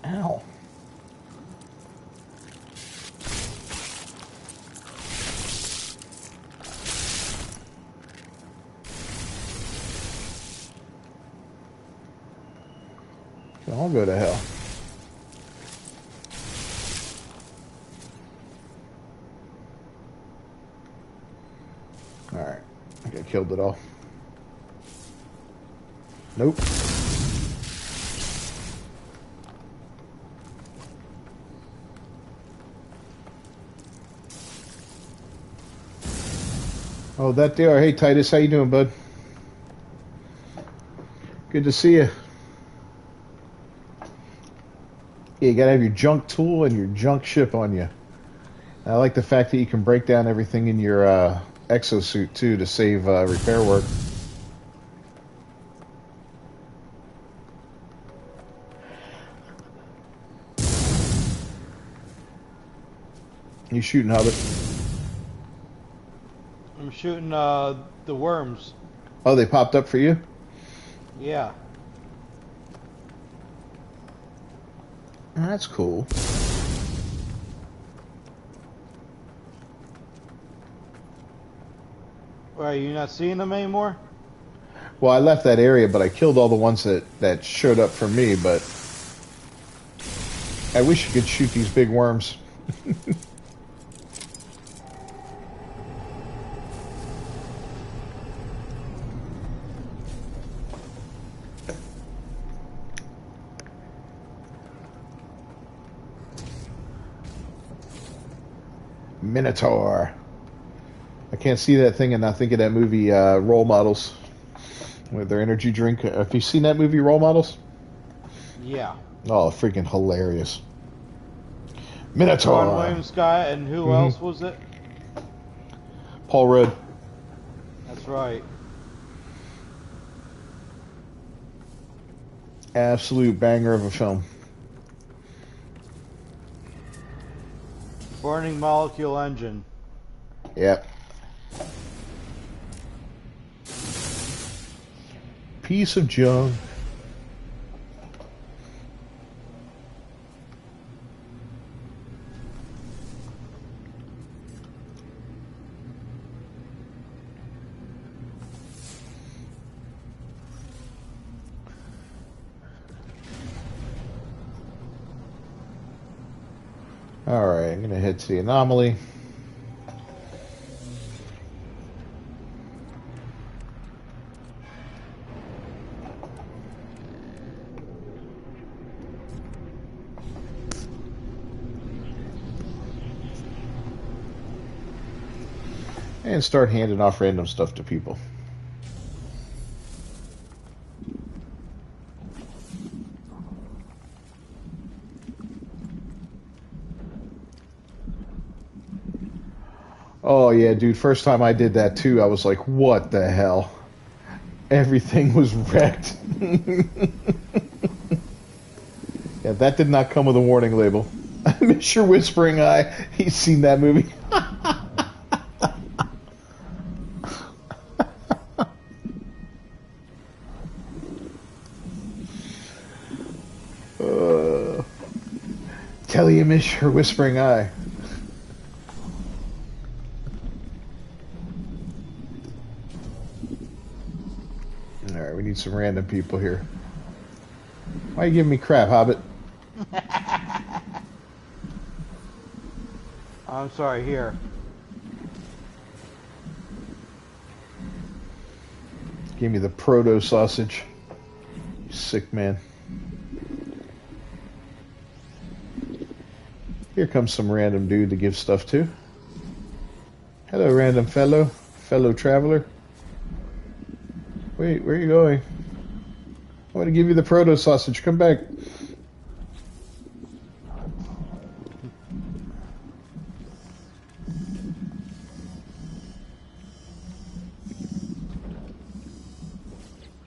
Ow. I'll go to hell. Alright. I think I killed it all. Nope. Oh, that there. Hey, Titus, how you doing, bud? Good to see you. Yeah, you gotta have your junk tool and your junk ship on you. I like the fact that you can break down everything in your exosuit, too, to save repair work. You shooting, Hobbit? I'm shooting the worms. Oh, they popped up for you? Yeah. That's cool. Are you not seeing them anymore? Well, I left that area, but I killed all the ones that showed up for me, but I wish you could shoot these big worms. Minotaur. I can't see that thing and not think of that movie Role Models with their energy drink. Have you seen that movie Role Models? Yeah. Oh, freaking hilarious. Minotaur. John Williams guy, and who else was it? Paul Rudd. That's right. Absolute banger of a film. Burning Molecule Engine. Yep. Piece of junk. Alright, I'm going to head to the anomaly. And start handing off random stuff to people. Oh yeah, dude, first time I did that too, I was like, what the hell? Everything was wrecked. Yeah, that did not come with a warning label. Mr. Whispering Eye, he's seen that movie. Tell you, Mr. Whispering Eye. Alright, we need some random people here. Why are you giving me crap, Hobbit? I'm sorry, here. Give me the proto sausage. You sick man. Here comes some random dude to give stuff to. Hello, random fellow traveler. Wait, where are you going? I want to give you the proto sausage. Come back.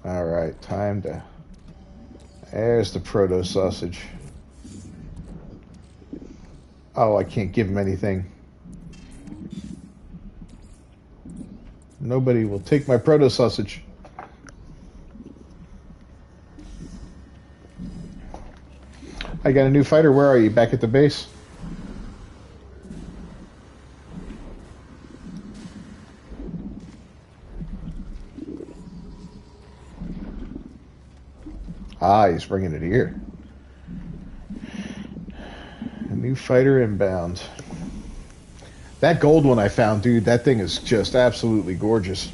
All right, time to. There's the proto sausage. Oh, I can't give him anything. Nobody will take my proto sausage. I got a new fighter. Where are you? Back at the base? Ah, he's bringing it here. A new fighter inbound. That gold one I found, dude, that thing is just absolutely gorgeous.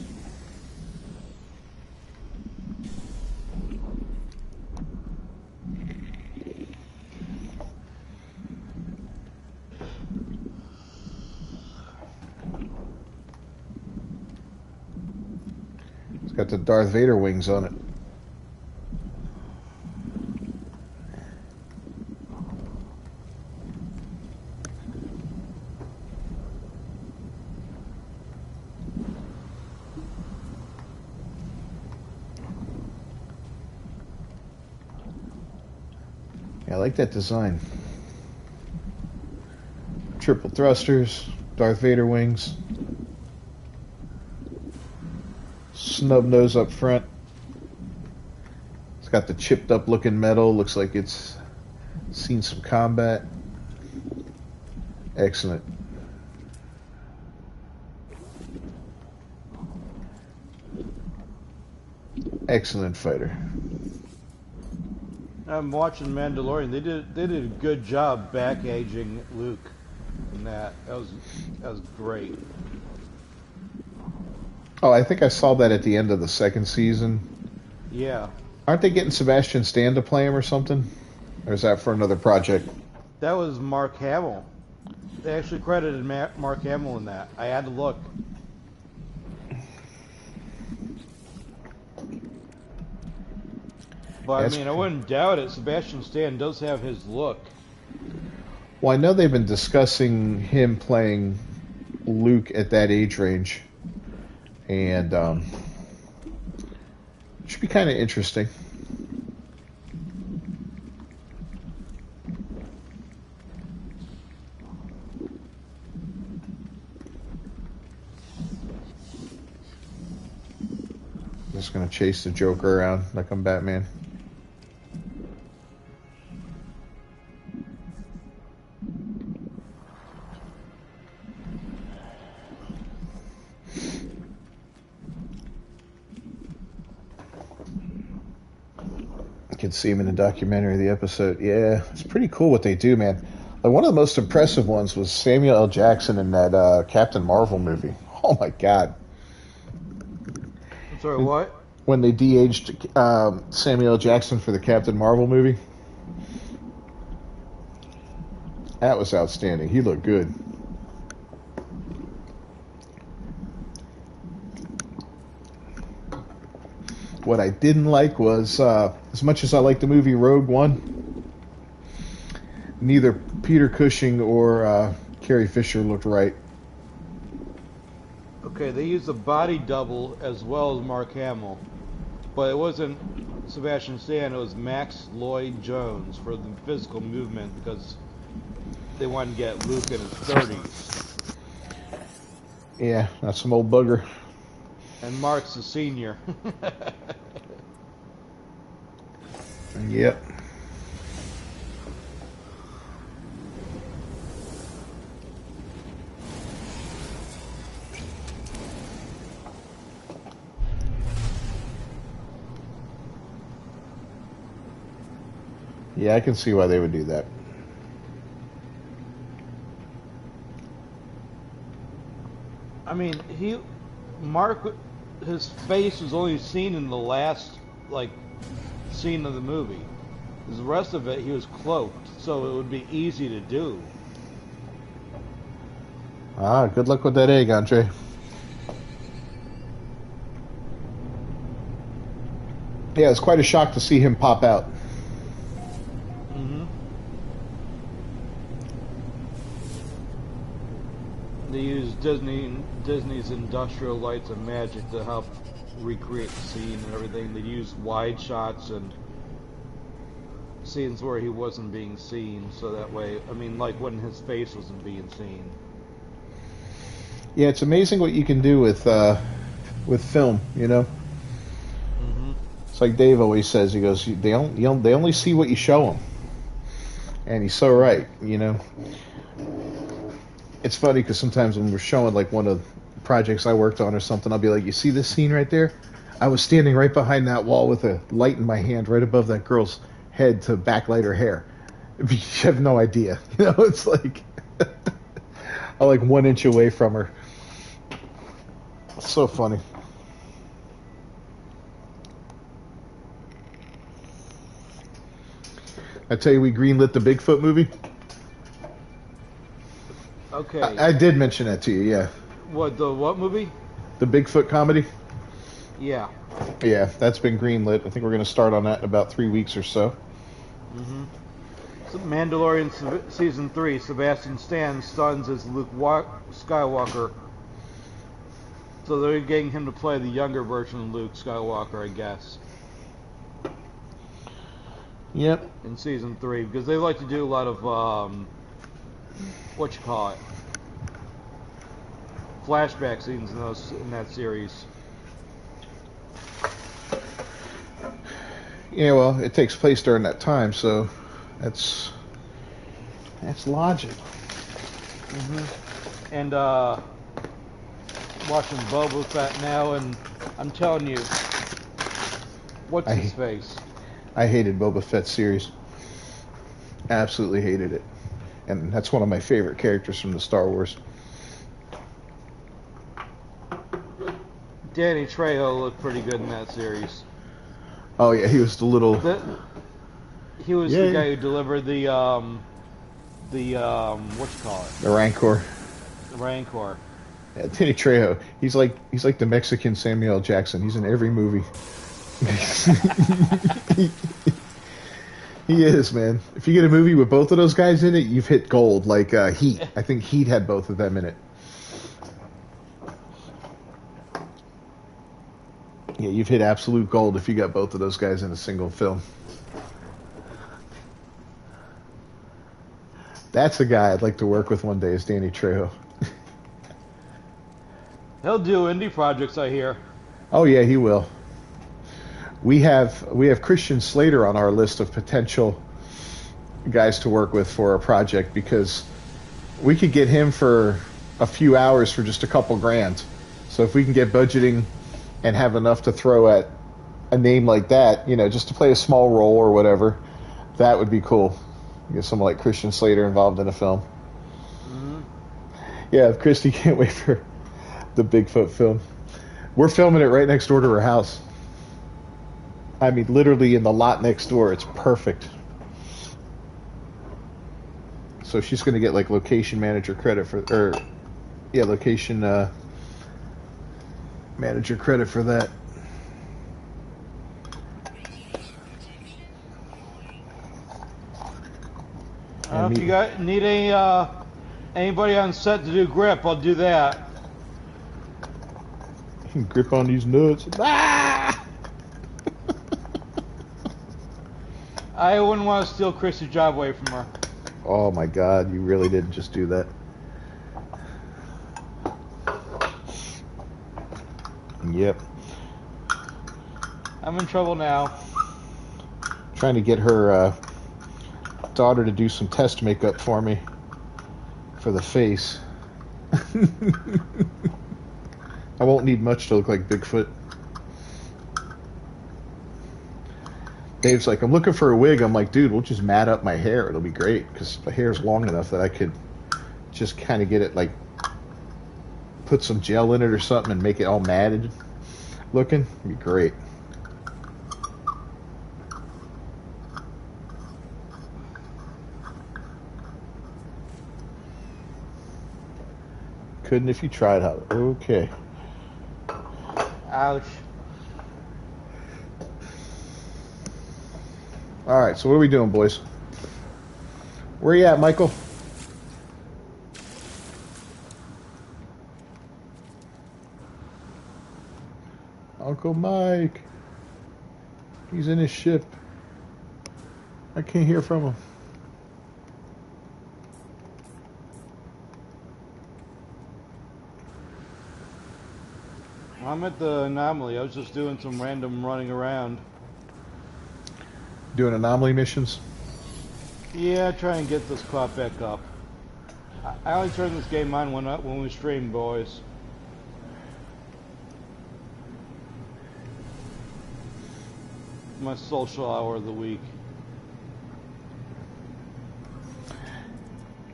It's got the Darth Vader wings on it. I like that design. Triple thrusters, Darth Vader wings, snub nose up front. It's got the chipped up looking metal. Looks like it's seen some combat. Excellent. Excellent fighter. I'm watching Mandalorian. They did a good job back aging Luke in that. That was great. Oh, I think I saw that at the end of the second season. Yeah. Aren't they getting Sebastian Stan to play him or something? Or is that for another project? That was Mark Hamill. They actually credited Mark Hamill in that. I had to look. But I mean, I wouldn't doubt it. Sebastian Stan does have his look. Well, I know they've been discussing him playing Luke at that age range. And it should be kind of interesting. Just going to chase the Joker around like I'm Batman. You can see him in the documentary, the episode. Yeah, it's pretty cool what they do, man. Like one of the most impressive ones was Samuel L. Jackson in that Captain Marvel movie. Oh my God! Sorry, what? When they de-aged Samuel L. Jackson for the Captain Marvel movie, that was outstanding. He looked good. What I didn't like was, as much as I like the movie Rogue One, neither Peter Cushing or Carrie Fisher looked right. Okay, they used a body double as well as Mark Hamill. But it wasn't Sebastian Stan, it was Max Lloyd Jones for the physical movement because they wanted to get Luke in his 30s. Yeah, that's some old bugger. And Mark's a senior. Yep. Yeah, I can see why they would do that. I mean, Mark, his face was only seen in the last like scene of the movie. 'Cause the rest of it, he was cloaked, so it would be easy to do. Ah, good luck with that egg, Andre. Yeah, it's quite a shock to see him pop out. hmm They used Disney's industrial lights and magic to help recreate the scene and everything. They used wide shots and scenes where he wasn't being seen, so that way, I mean, like when his face wasn't being seen. Yeah, it's amazing what you can do with film. You know, hmm it's like Dave always says. He goes, they only see what you show them, and he's so right. You know, it's funny because sometimes when we're showing like one of the projects I worked on or something, I'll be like, "You see this scene right there? I was standing right behind that wall with a light in my hand, right above that girl's head to backlight her hair. You have no idea. You know, it's like I'm like 1 inch away from her. It's so funny. I tell you, we greenlit the Bigfoot movie. Okay. I did mention that to you, yeah. What movie? The Bigfoot comedy. Yeah. Yeah, that's been greenlit. I think we're going to start on that in about 3 weeks or so. hmm So Mandalorian season 3. Sebastian Stan stuns as Luke Skywalker. So they're getting him to play the younger version of Luke Skywalker, I guess, Yep. in season 3, because they like to do a lot of flashback scenes in that series. Yeah, well, it takes place during that time, so that's logic. And watching Boba Fett now, and I'm telling you, what's his face? I hated Boba Fett's series. Absolutely hated it. And that's one of my favorite characters from the Star Wars. Danny Trejo looked pretty good in that series. Oh yeah, he was the little. He was Yeah. the guy who delivered the The Rancor. The Rancor. Yeah, Danny Trejo. He's like the Mexican Samuel L. Jackson. He's in every movie. He is, man. If you get a movie with both of those guys in it, you've hit gold. Like Heat. I think Heat had both of them in it. Yeah, you've hit absolute gold if you got both of those guys in a single film. That's a guy I'd like to work with one day, is Danny Trejo. He'll do indie projects, I hear. Oh yeah, he will. We have Christian Slater on our list of potential guys to work with for a project, because we could get him for a few hours for just a couple grand. So if we can get budgeting and have enough to throw at a name like that, you know, just to play a small role or whatever, that would be cool. Get someone like Christian Slater involved in a film. Mm-hmm. Yeah, Christy can't wait for the Bigfoot film. We're filming it right next door to her house. I mean, literally in the lot next door. It's perfect. So she's going to get like location manager credit for, location manager credit for that. If you need anybody on set to do grip, I'll do that. Grip on these nuts. Ah! I wouldn't want to steal Chrissy's job away from her. Oh my God, you really did just do that. Yep. I'm in trouble now. Trying to get her daughter to do some test makeup for me for the face. I won't need much to look like Bigfoot. Dave's like, I'm looking for a wig. I'm like, dude, we'll just mat up my hair. It'll be great, because my hair's long enough that I could just kind of get it like put some gel in it or something and make it all matted looking. It'd be great. Couldn't if you tried hard. Okay. Ouch. All right, so what are we doing, boys? Where you at, Michael? Uncle Mike. He's in his ship. I can't hear from him. I'm at the anomaly. I was just doing some random running around. Doing anomaly missions? Yeah, try and get this caught back up. I only turn this game on when we stream, boys. My social hour of the week.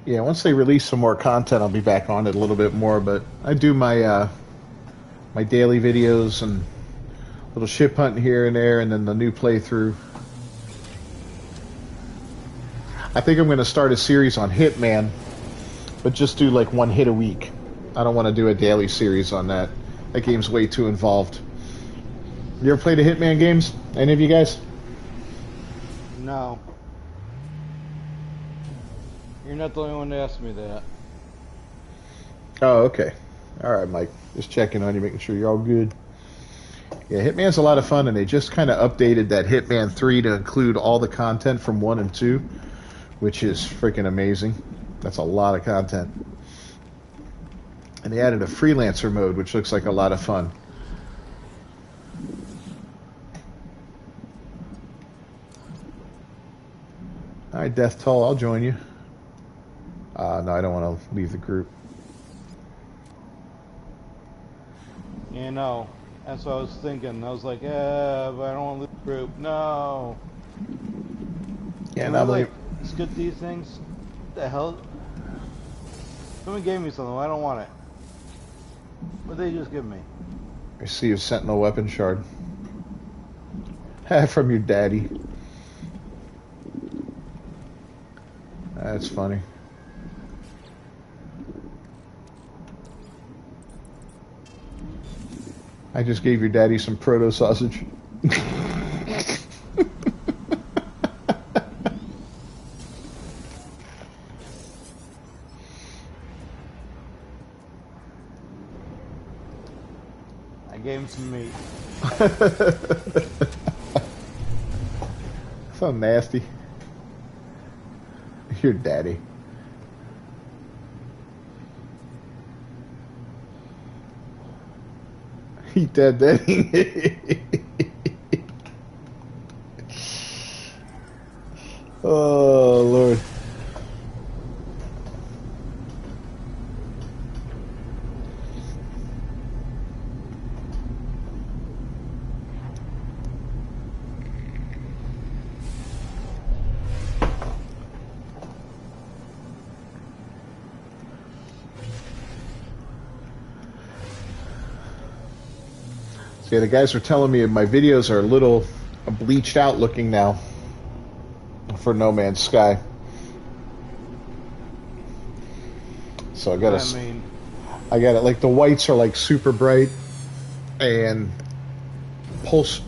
Yeah, once they release some more content, I'll be back on it a little bit more. But I do my my daily videos and little ship hunting here and there, and then the new playthrough. I think I'm going to start a series on Hitman, but just do like one hit a week. I don't want to do a daily series on that. That game's way too involved. You ever played the Hitman games? Any of you guys? No. You're not the only one to ask me that. Oh, okay. All right, Mike. Just checking on you, making sure you're all good. Yeah, Hitman's a lot of fun, and they just kind of updated that Hitman 3 to include all the content from 1 and 2, which is freaking amazing. That's a lot of content. And they added a freelancer mode, which looks like a lot of fun. All right, Death Toll, I'll join you. No, I don't want to leave the group. You know, that's what I was thinking. I was like, but I don't want to leave the group. No. Yeah, Can not we, only... like, skip these things? What the hell? Someone gave me something. I don't want it. What did they just give me? I see a Sentinel weapon shard. From your daddy. That's funny. I just gave your daddy some proto sausage. I gave him some meat. So nasty. Your daddy. Eat that, daddy. Oh, Lord. Yeah, the guys are telling me my videos are a little bleached out looking now for No Man's Sky. So I got it. Like the whites are like super bright, and pulse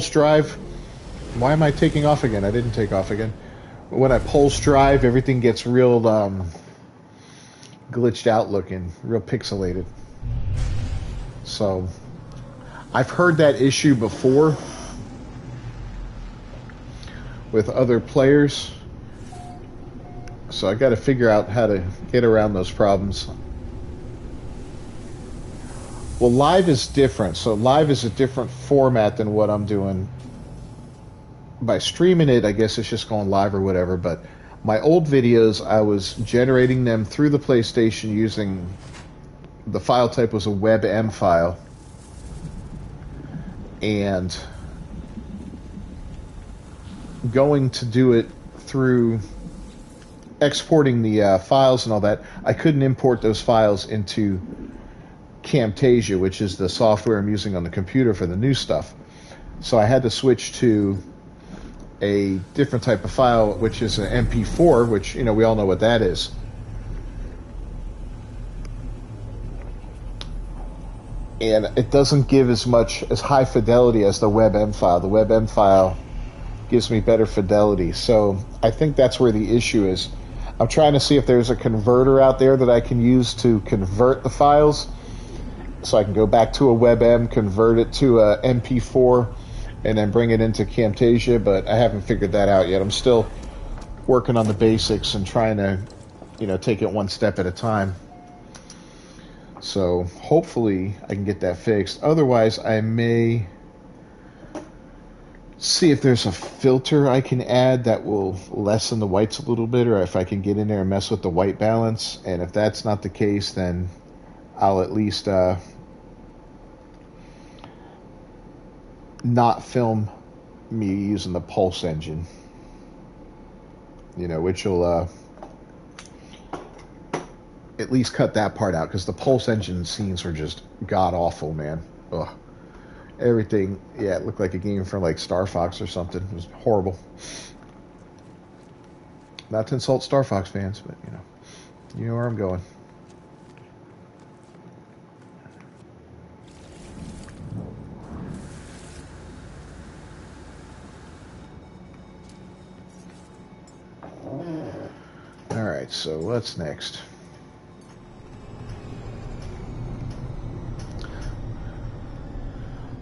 drive. Why am I taking off again? I didn't take off again. When I pulse drive, everything gets real glitched out looking, real pixelated. So I've heard that issue before with other players, so I got to figure out how to get around those problems. Well, live is different. So live is a different format than what I'm doing. By streaming it, I guess it's just going live or whatever, but my old videos, I was generating them through the PlayStation using, the file type was a WebM file. And going to do it through exporting the files and all that, I couldn't import those files into Camtasia, which is the software I'm using on the computer for the new stuff. So I had to switch to a different type of file, which is an MP4, which, you know, we all know what that is. And it doesn't give as high fidelity as the WebM file. The WebM file gives me better fidelity. So I think that's where the issue is. I'm trying to see if there's a converter out there that I can use to convert the files, so I can go back to a WebM, convert it to a MP4, and then bring it into Camtasia, but I haven't figured that out yet. I'm still working on the basics and trying to, you know, take it one step at a time. So hopefully I can get that fixed. Otherwise, I may see if there's a filter I can add that will lessen the whites a little bit, or if I can get in there and mess with the white balance. And if that's not the case, then I'll at least not film me using the Pulse engine, you know, which will at least cut that part out, because the Pulse engine scenes were just god awful, man. Ugh. Everything, yeah, it looked like a game from like Star Fox or something. It was horrible. Not to insult Star Fox fans, but you know where I'm going. All right, so what's next?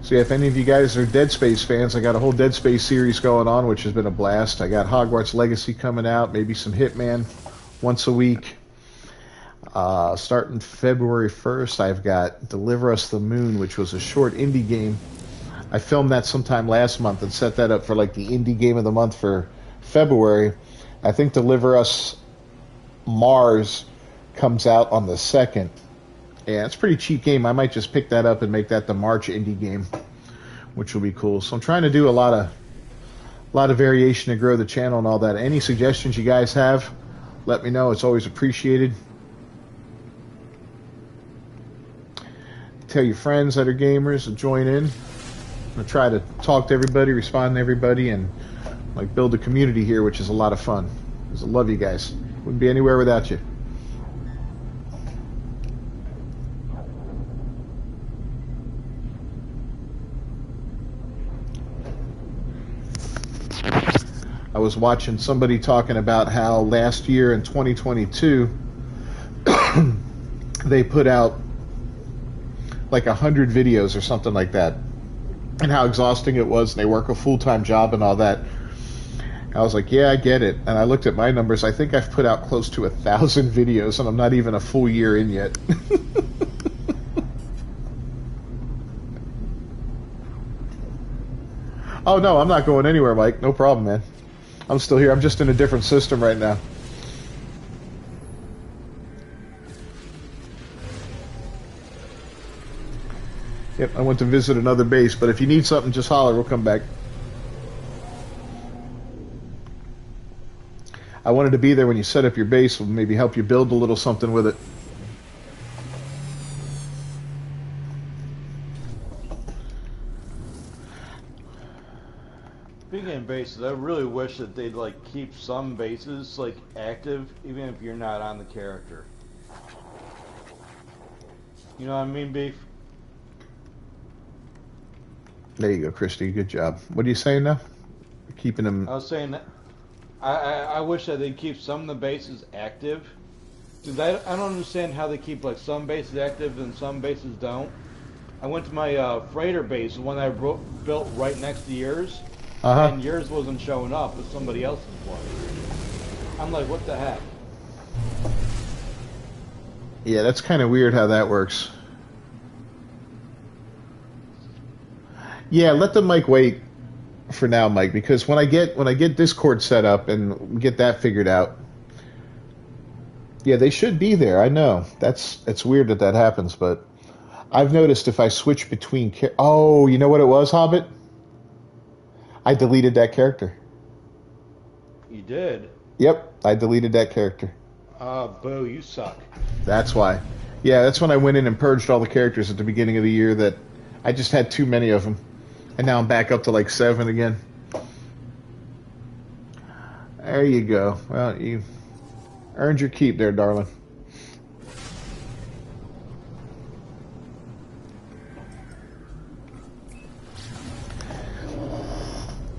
So yeah, if any of you guys are Dead Space fans, I got a whole Dead Space series going on, which has been a blast. I got Hogwarts Legacy coming out, maybe some Hitman once a week. Starting February 1st, I've got Deliver Us the Moon, which was a short indie game. I filmed that sometime last month and set that up for like the indie game of the month for February. I think Deliver Us Mars comes out on the 2nd. Yeah, it's a pretty cheap game. I might just pick that up and make that the March indie game, which will be cool. So I'm trying to do a lot of variation to grow the channel and all that. Any suggestions you guys have, let me know. It's always appreciated. Tell your friends that are gamers to join in. I'm gonna try to talk to everybody, respond to everybody, and like build a community here, which is a lot of fun. Because I love you guys. Wouldn't be anywhere without you. I was watching somebody talking about how last year in 2022 they put out like 100 videos or something like that, and how exhausting it was, and they work a full-time job and all that. I was like, yeah, I get it. And I looked at my numbers. I think I've put out close to 1,000 videos, and I'm not even a full year in yet. Oh no, I'm not going anywhere, Mike. No problem, man. I'm still here. I'm just in a different system right now. Yep, I went to visit another base, but if you need something, just holler. We'll come back. I wanted to be there when you set up your base, and maybe help you build a little something with it. Speaking of bases, I really wish that they'd like keep some bases like active, even if you're not on the character. You know what I mean, Beef? There you go, Christy. Good job. What are you saying now? Keeping them. I was saying that I wish that they'd keep some of the bases active. Because I don't understand how they keep like some bases active and some bases don't. I went to my freighter base, the one I built right next to yours. And yours wasn't showing up, but somebody else's was. I'm like, what the heck? Yeah, that's kind of weird how that works. Yeah, let the mic wait for now, Mike, because when I get Discord set up and get that figured out, yeah, they should be there. I know it's weird that happens, but I've noticed if I switch between oh, you know what it was, Hobbit? I deleted that character. You did? Yep, I deleted that character. Boo, you suck. That's why. Yeah, that's when I went in and purged all the characters at the beginning of the year that I just had too many of them. And now I'm back up to like 7 again. There you go. Well, you earned your keep there, darling.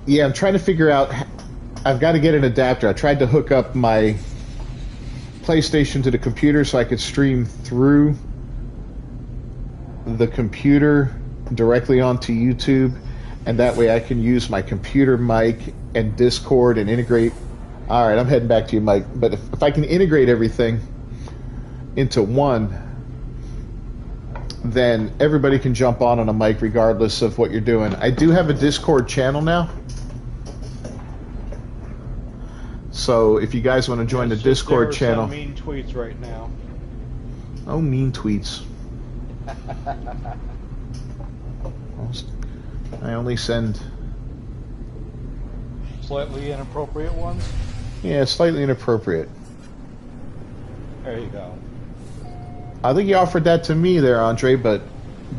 Yeah, I'm trying to figure out. I've got to get an adapter. I tried to hook up my PlayStation to the computer so I could stream through the computer directly onto YouTube, and that way I can use my computer mic and Discord and integrate. All right, I'm heading back to you, Mike. But if I can integrate everything into one, then everybody can jump on a mic regardless of what you're doing. I do have a Discord channel now. So if you guys want to join the Discord channel. Mean tweets right now. Oh, mean tweets. I only send slightly inappropriate ones. Yeah, slightly inappropriate. There you go. I think you offered that to me there, Andre, but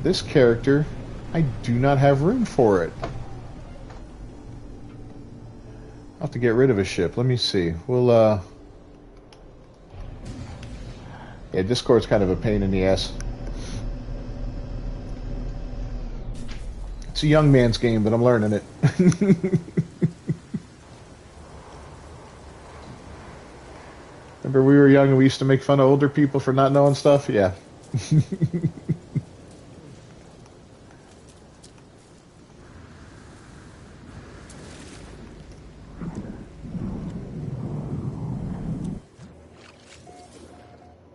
this character, I do not have room for it. I'll have to get rid of a ship. Let me see. We'll, yeah, Discord's kind of a pain in the ass. It's a young man's game, but I'm learning it. Remember we were young and we used to make fun of older people for not knowing stuff? Yeah.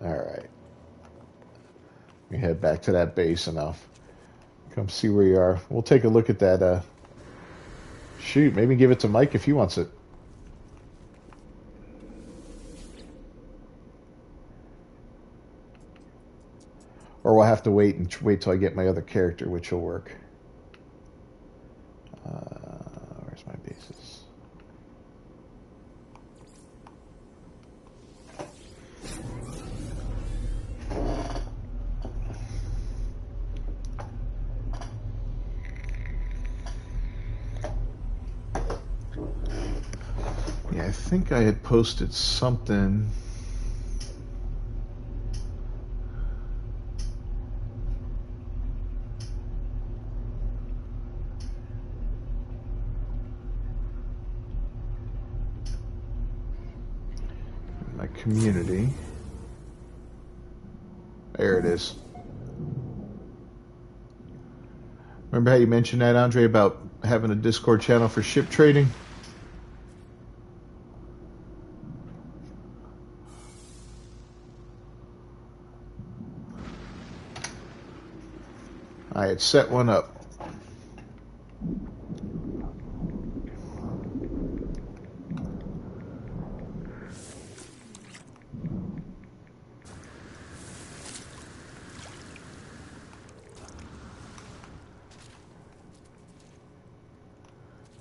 Alright. We head back to that base and I'll come see where you are. We'll take a look at that. Shoot, maybe give it to Mike if he wants it. Or we'll have to wait till I get my other character, which will work. Where's my bases? Yeah, I think I had posted something. Community. There it is. Remember how you mentioned that, Andre, about having a Discord channel for ship trading? I had set one up.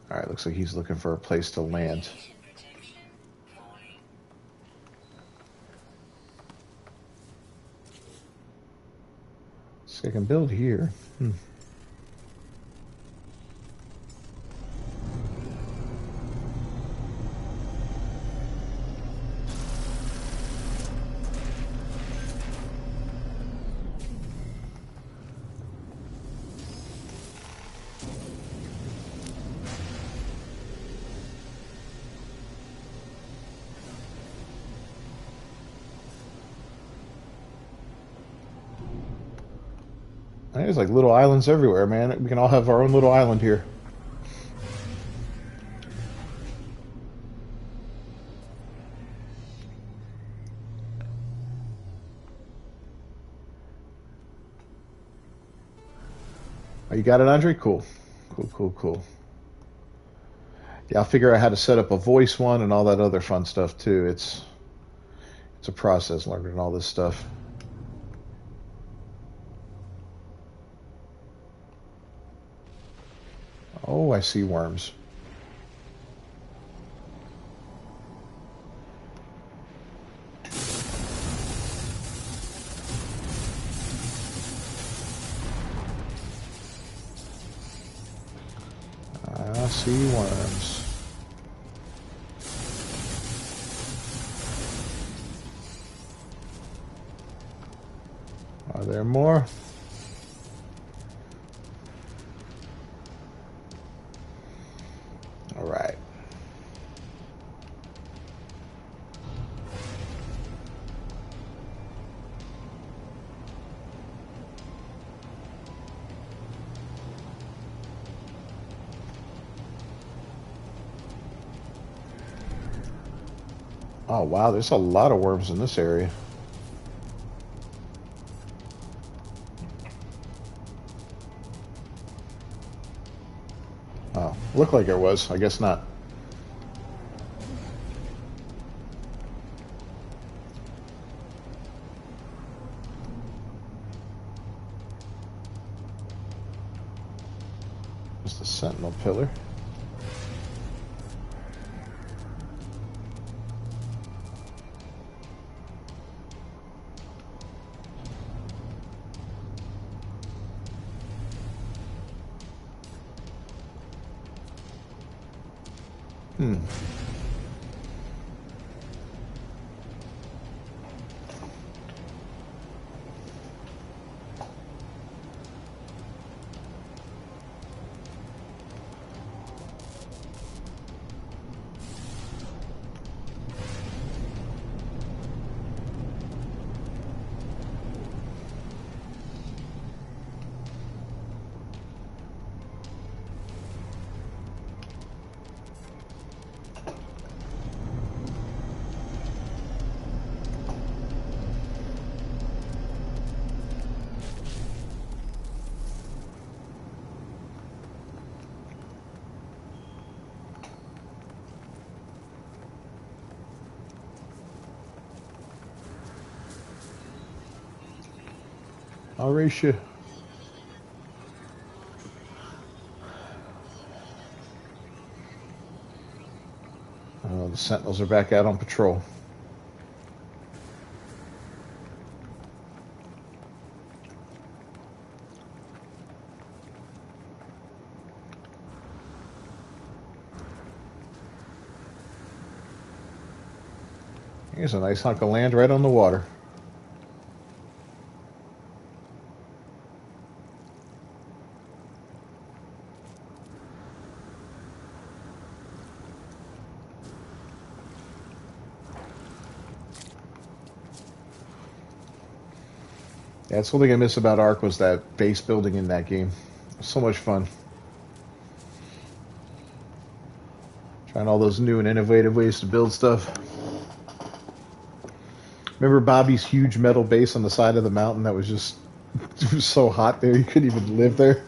Alright, looks like he's looking for a place to land. See, I can build here. There's like little islands everywhere, man. We can all have our own little island here. Oh, you got it, Andre? Cool. Cool. Yeah, I'll figure out how to set up a voice one and all that other fun stuff too. It's a process learning all this stuff. Oh, I see worms. see worms. Are there more? All right. Oh wow, there's a lot of worms in this area. Oh, looked like there was. I guess not. Just a sentinel pillar. Hmm. I'll race you. Oh, the sentinels are back out on patrol. Here's a nice hunk of land right on the water. Yeah, that's the only thing I miss about Ark was that base building in that game. It was so much fun. Trying all those new and innovative ways to build stuff. Remember Bobby's huge metal base on the side of the mountain that was just it was so hot there you couldn't even live there?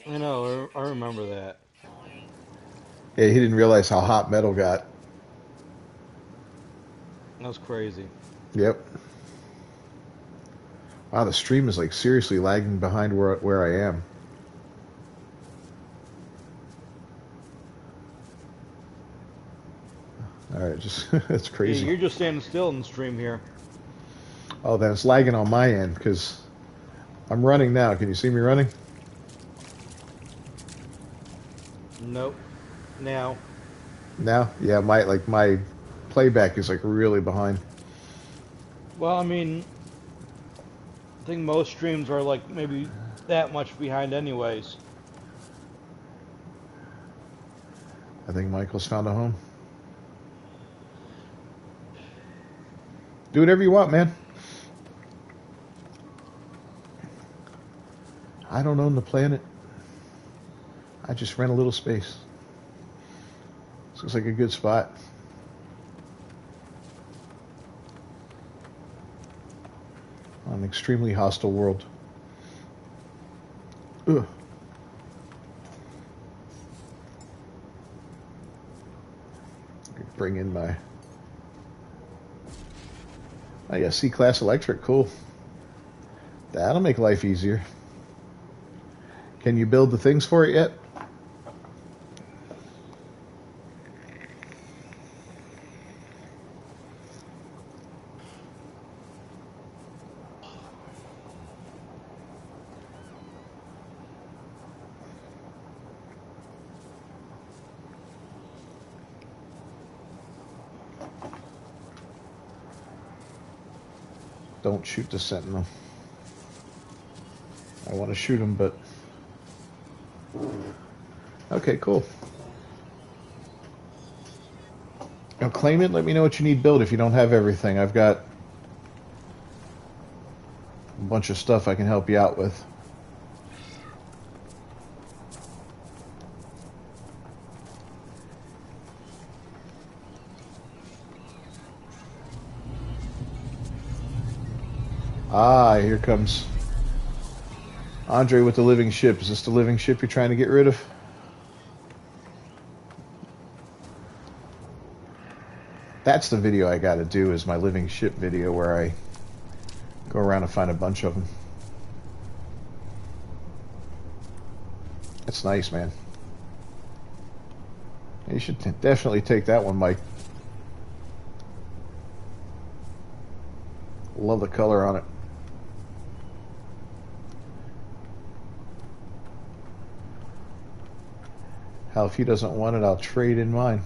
I know. I remember that. Yeah, he didn't realize how hot metal got. That was crazy. Yep. Wow, the stream is like seriously lagging behind where I am. All right, just that's Yeah, crazy. you're just standing still in the stream here. Oh, then it's lagging on my end because I'm running now. Can you see me running? Nope. Now. Now? Yeah, my playback is like really behind. Well, I mean, I think most streams are like maybe that much behind anyways. I think Michael's found a home. Do whatever you want, man. I don't own the planet. I just rent a little space. This looks like a good spot. On an extremely hostile world. Ugh. Bring in my... Oh yeah, C-Class Electric, cool. That'll make life easier. Can you build the things for it yet? Don't shoot the sentinel. I want to shoot him, but... Okay, cool. Now claim it. Let me know what you need built if you don't have everything. I've got a bunch of stuff I can help you out with. Ah, here comes Andre with the living ship. Is this the living ship you're trying to get rid of? That's the video I got to do, is my living ship video where I go around and find a bunch of them. That's nice, man. You should definitely take that one, Mike. Love the color on it. Hell, if he doesn't want it, I'll trade in mine.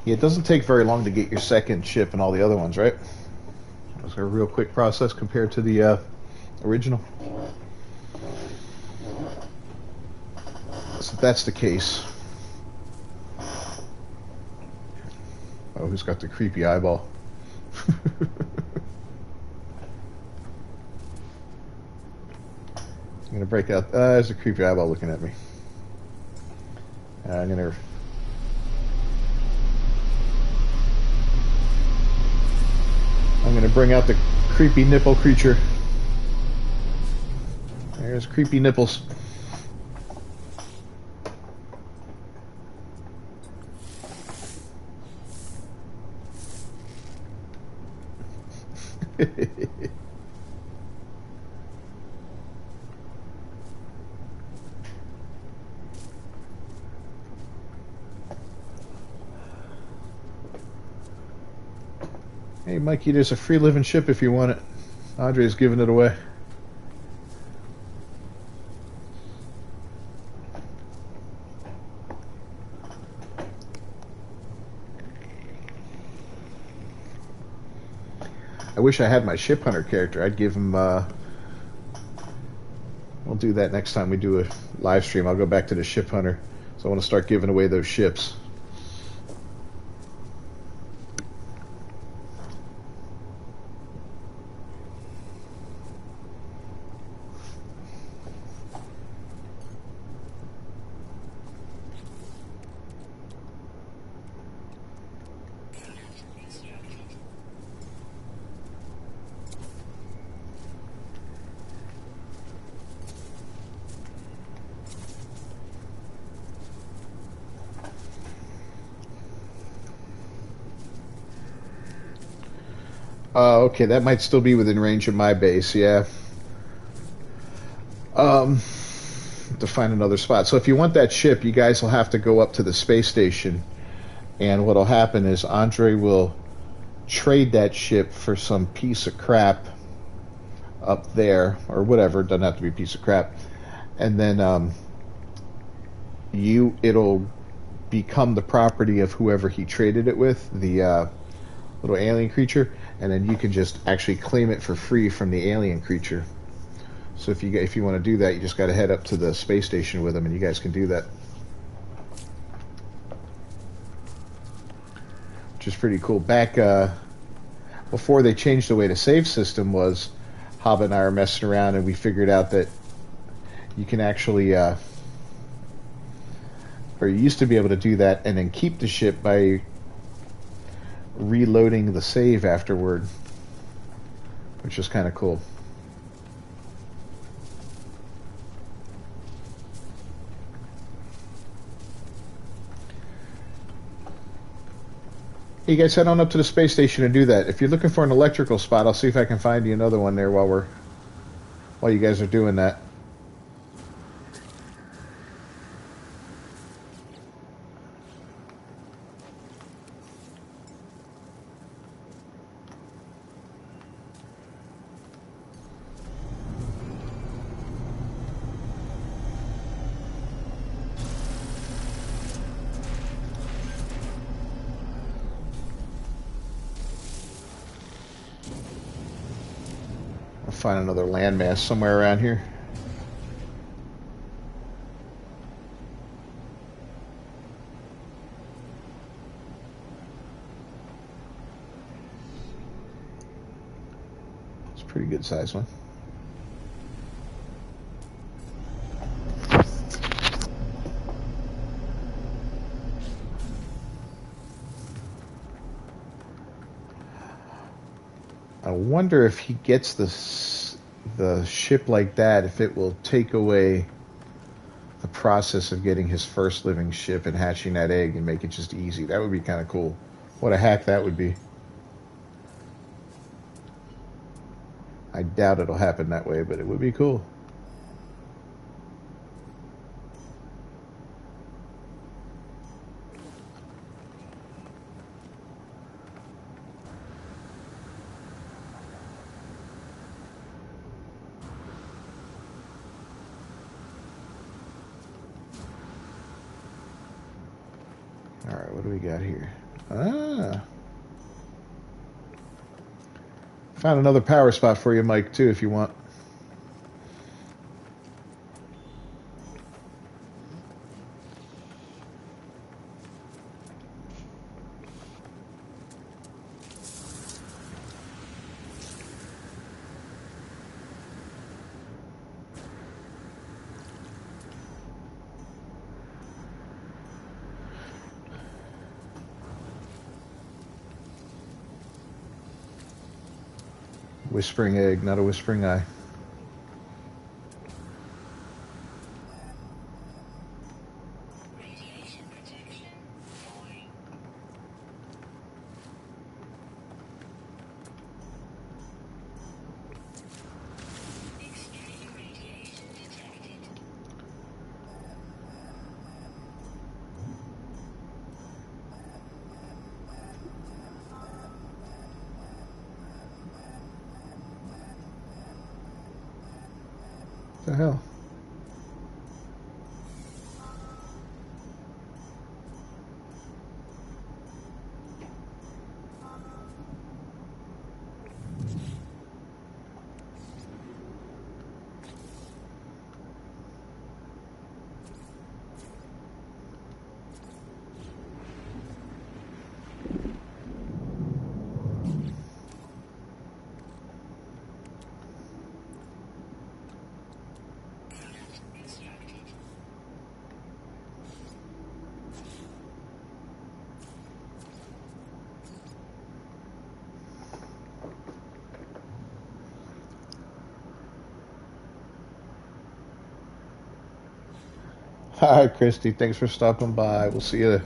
Yeah, it doesn't take very long to get your second ship and all the other ones, right? It's a real quick process compared to the original. So if that's the case. Oh, who's got the creepy eyeball? I'm gonna break out. There's a creepy eyeball looking at me. I'm gonna bring out the creepy nipple creature. There's creepy nipples. Hey, Mikey, there's a free living ship if you want it. Andre's giving it away. I wish I had my ship hunter character. I'd give him, we'll do that next time we do a live stream. I'll go back to the ship hunter. So I want to start giving away those ships. Okay, that might still be within range of my base, yeah. To find another spot. So if you want that ship, you guys will have to go up to the space station. And what'll happen is Andre will trade that ship for some piece of crap up there, or whatever. It doesn't have to be a piece of crap. And then it'll become the property of whoever he traded it with, the little alien creature, and then you can just actually claim it for free from the alien creature. So if you want to do that, you just got to head up to the space station with him, and you guys can do that, which is pretty cool. Back before they changed the way the save system was, Hobbit and I were messing around, and we figured out that you can actually, or you used to be able to do that, and then keep the ship by reloading the save afterward, which is kind of cool. You guys head on up to the space station and do that. If you're looking for an electrical spot, I'll see if I can find you another one there while you guys are doing that. Find another landmass somewhere around here. It's a pretty good size one. I wonder if he gets the ship like that, if it will take away the process of getting his first living ship and hatching that egg and make it just easy. That would be kind of cool. What a hack that would be. I doubt it'll happen that way, but it would be cool. All right, what do we got here? Found another power spot for you, Mike, too, if you want. Whispering egg, not a whispering eye. Radiation protection. Going. Extreme radiation detected. What the hell? Product extracted. Hi, Christy. Thanks for stopping by. We'll see you.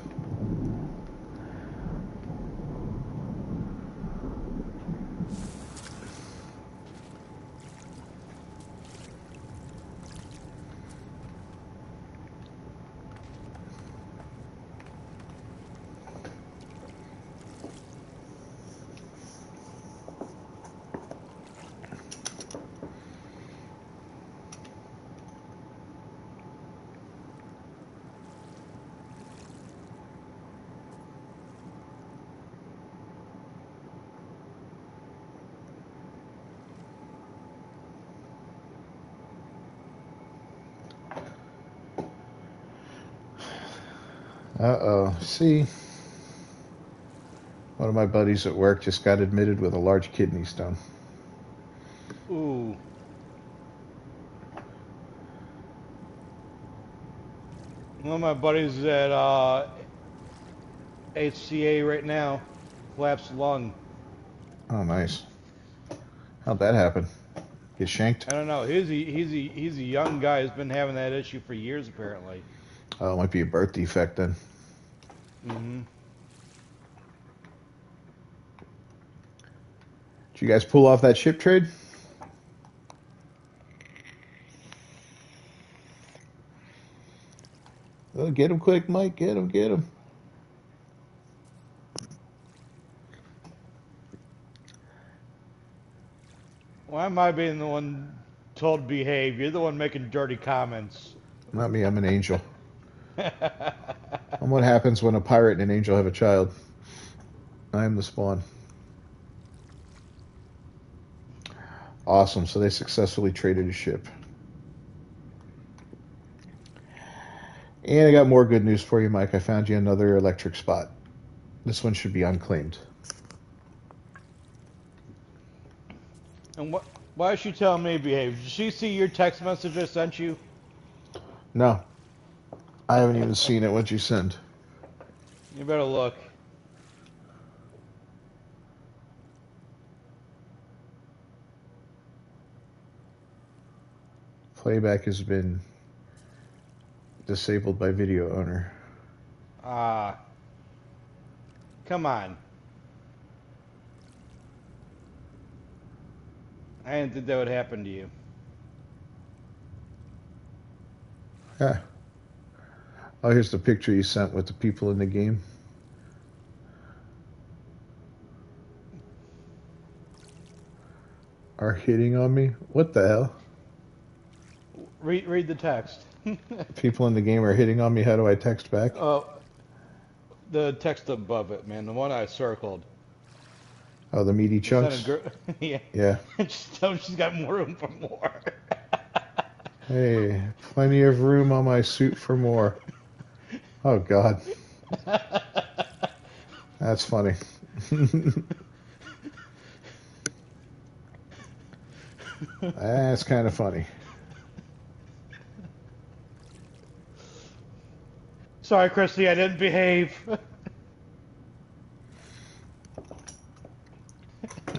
Uh-oh. See? One of my buddies at work just got admitted with a large kidney stone. Ooh. One of my buddies at HCA right now, collapsed lung. Oh, nice. How'd that happen? Get shanked? I don't know. He's a young guy who's been having that issue for years apparently. Oh, it might be a birth defect then. Mm-hmm. Did you guys pull off that ship trade? Oh, get him quick, Mike. Get him, get him. Why am I being the one told to behave? You're the one making dirty comments. Not me, I'm an angel. And what happens when a pirate and an angel have a child? I am the spawn. Awesome. So they successfully traded a ship. And I got more good news for you, Mike. I found you another electric spot. This one should be unclaimed. And why is she telling me to behave? Did she see your text message I sent you? No, I haven't even seen it. What'd you send? You better look. Playback has been disabled by video owner. Come on. I didn't think that would happen to you. Yeah. Oh, here's the picture you sent with the people in the game. Are hitting on me? What the hell? Read the text. People in the game are hitting on me. How do I text back? Oh, the text above it, man. The one I circled. Oh, the meaty chunks? Yeah. Yeah. Just tell her she's got more room for more. Hey, plenty of room on my suit for more. Oh, God. That's funny. That's kind of funny. Sorry, Christy, I didn't behave.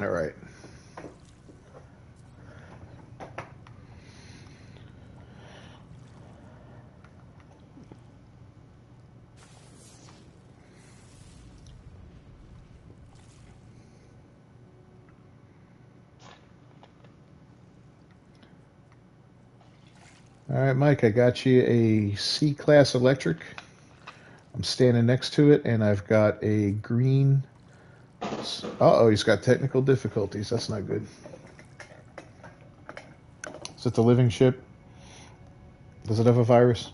All right. All right, Mike, I got you a C-Class electric. I'm standing next to it, and I've got a green... Uh-oh, he's got technical difficulties. That's not good. Is it the living ship? Does it have a virus?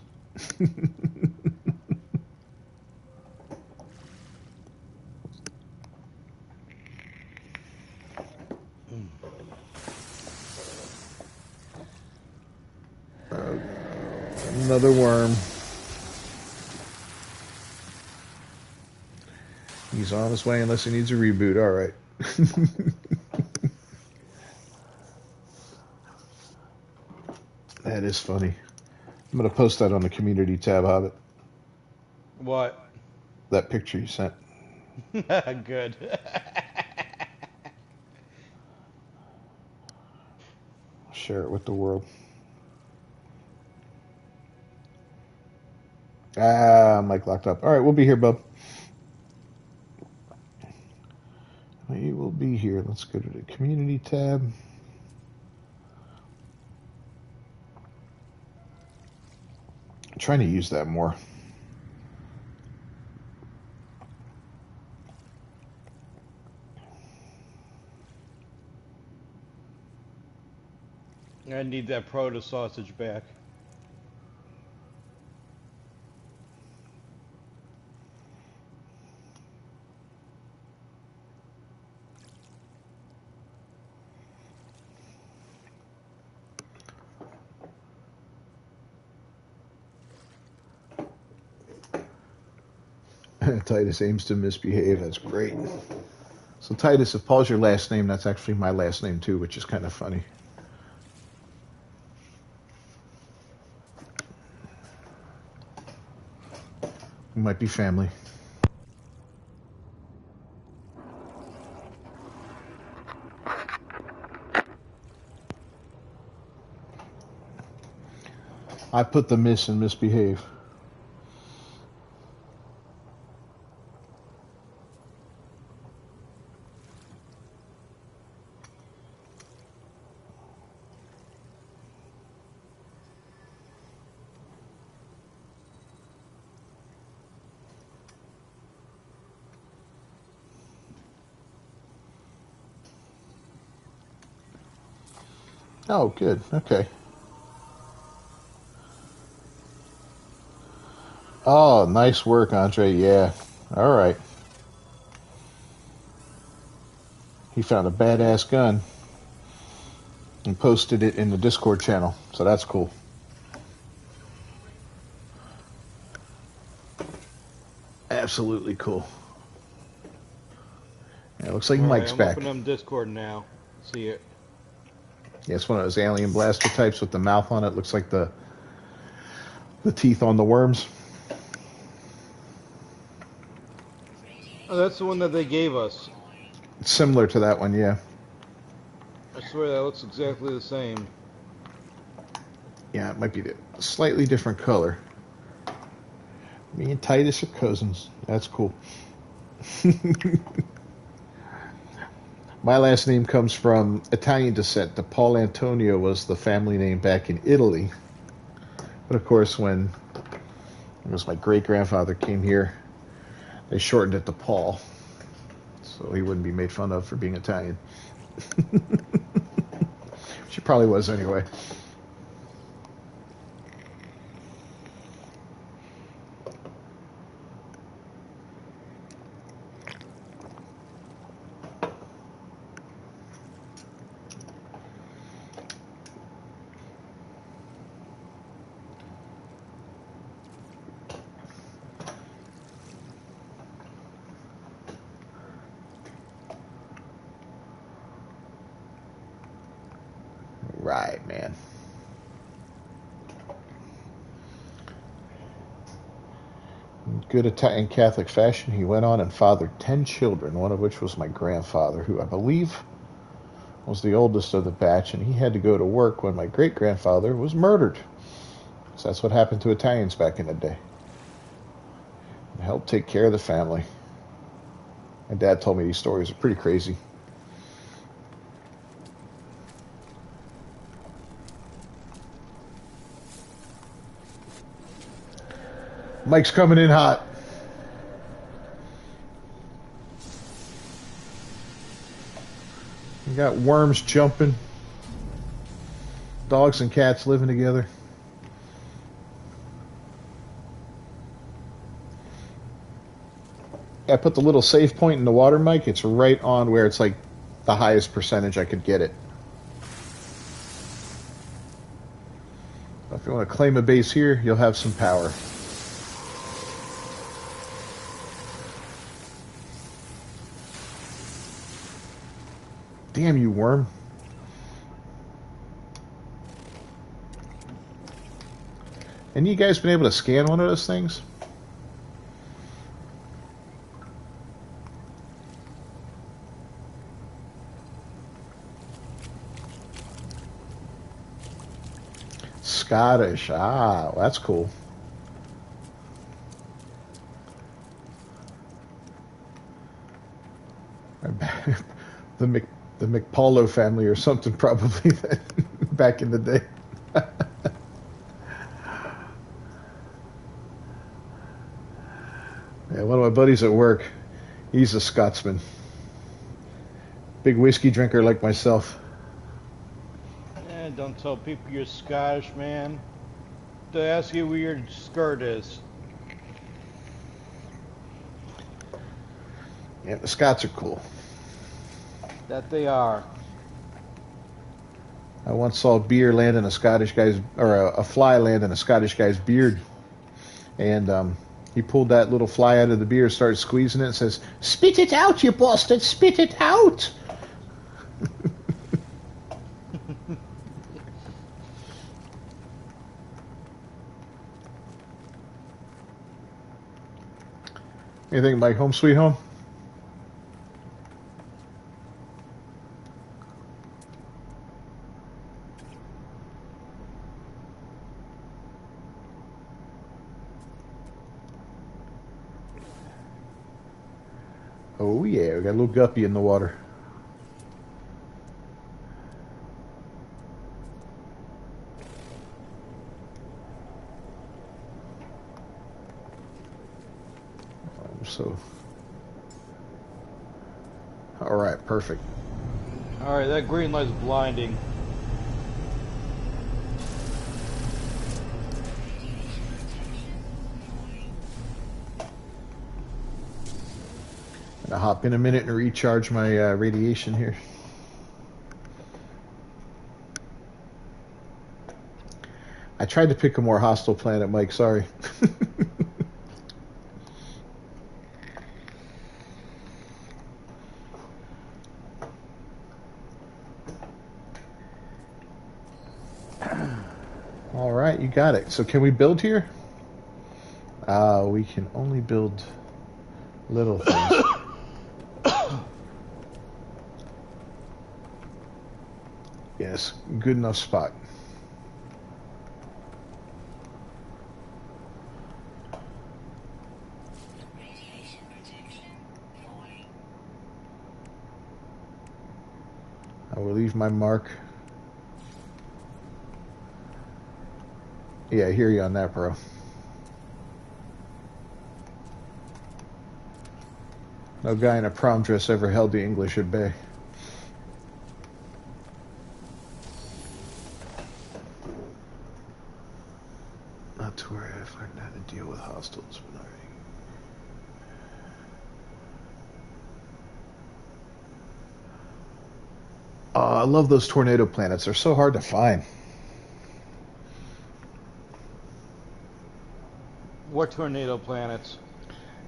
Another worm. He's on his way unless he needs a reboot. All right. That is funny. I'm going to post that on the community tab, Hobbit. What? That picture you sent. Good. Share it with the world. Mike locked up. All right, we'll be here, bub. We will be here. Let's go to the community tab. I'm trying to use that more. I need that proto sausage back. Titus aims to misbehave. That's great. So Titus, if Paul's your last name, that's actually my last name too, which is kind of funny. We might be family. I put the miss in misbehave. Oh, good. Okay. Oh, nice work, Andre. Yeah. All right. He found a badass gun. and posted it in the Discord channel. So that's cool. Absolutely cool. Yeah, it looks like All right, Mike's I'm back. opening up Discord now. See it. Yeah, it's one of those alien blaster types with the mouth on it. Looks like the teeth on the worms. Oh, that's the one that they gave us. It's similar to that one, yeah. I swear that looks exactly the same. Yeah, it might be a slightly different color. Me and Titus are cousins. That's cool. My last name comes from Italian descent. The Paul Antonio was the family name back in Italy. But of course, when it was my great-grandfather came here, they shortened it to Paul. So he wouldn't be made fun of for being Italian. She probably was anyway. Right, man. In good Italian Catholic fashion, he went on and fathered 10 children, one of which was my grandfather, who I believe was the oldest of the batch, and he had to go to work when my great-grandfather was murdered. So that's what happened to Italians back in the day. They helped take care of the family. My dad told me these stories are pretty crazy. Mike's coming in hot. You got worms jumping. Dogs and cats living together. I put the little save point in the water, Mike. It's right on where it's like the highest percentage I could get it. If you want to claim a base here, you'll have some power. Damn you, worm. And you guys been able to scan one of those things? Scottish. Ah, well, that's cool. The McPaulo family or something probably back in the day. Yeah, one of my buddies at work, he's a Scotsman. Big whiskey drinker like myself. Don't tell people you're Scottish, man. They ask you where your skirt is. Yeah, the Scots are cool. That they are. I once saw a beer land in a Scottish guy's, or a fly land in a Scottish guy's beard, and he pulled that little fly out of the beer, started squeezing it, and says, "Spit it out, you bastard! Spit it out!" You think Mike, home sweet home? Oh yeah, we got a little guppy in the water. So, all right, perfect. All right, that green light's blinding. Gonna hop in a minute and recharge my radiation here. I tried to pick a more hostile planet, Mike. Sorry. All right, you got it. So can we build here? We can only build little things. Yes, good enough spot. Radiation protection falling. I will leave my mark. Yeah, I hear you on that, bro. No guy in a prom dress ever held the English at bay. Not to worry, I find how to deal with hostiles. But I love those tornado planets. They're so hard to find. What tornado planets?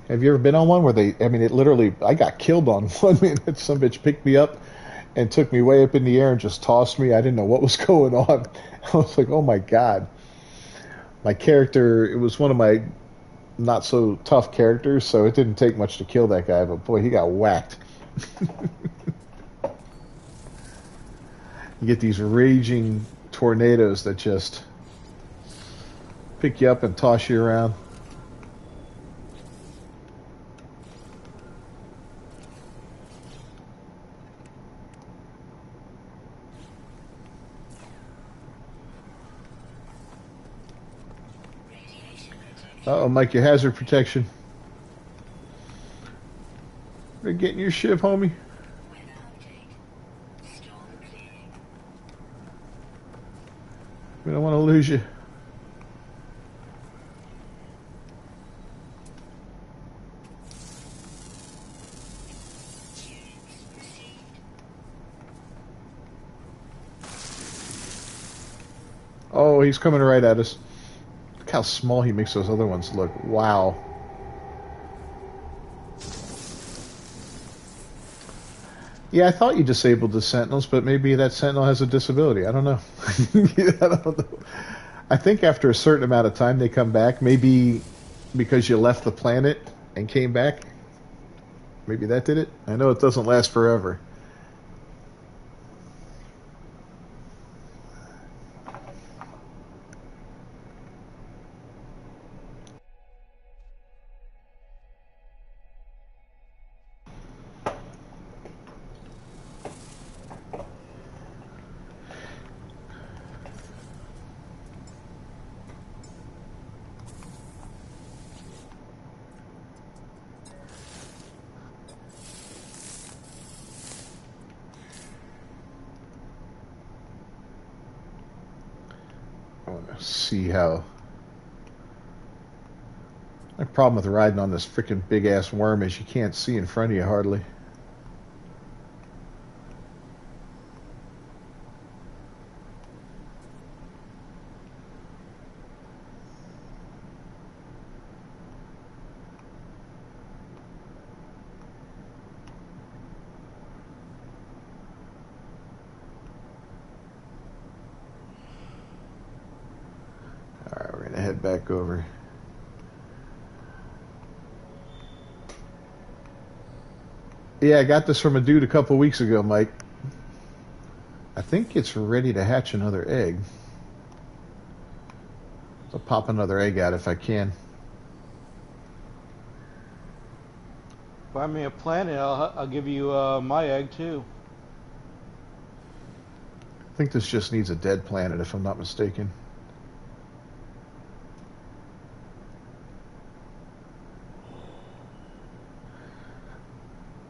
Have you ever been on one where they, I mean, it literally, I got killed on one. I mean, some bitch picked me up and took me way up in the air and just tossed me. I didn't know what was going on. I was like, oh my God. My character, it was one of my not so tough characters, so it didn't take much to kill that guy, but boy, he got whacked. You get these raging tornadoes that just pick you up and toss you around. Radiation protection. Uh-oh, Mike, your hazard protection. They're getting your ship, homie. Weather update. Storm clearing. We don't want to lose you. Units received. Oh, he's coming right at us. Look how small he makes those other ones look. Wow. Yeah, I thought you disabled the Sentinels, but maybe that Sentinel has a disability. I don't know. I don't know. I think after a certain amount of time they come back. Maybe because you left the planet and came back. Maybe that did it. I know it doesn't last forever. I want to see how. My problem with riding on this freaking big ass worm is you can't see in front of you hardly. Alright, we're gonna head back over. Yeah, I got this from a dude a couple weeks ago, Mike. I think it's ready to hatch another egg. I'll pop another egg out if I can. Find me a planet, I'll give you my egg too. I think this just needs a dead planet, if I'm not mistaken.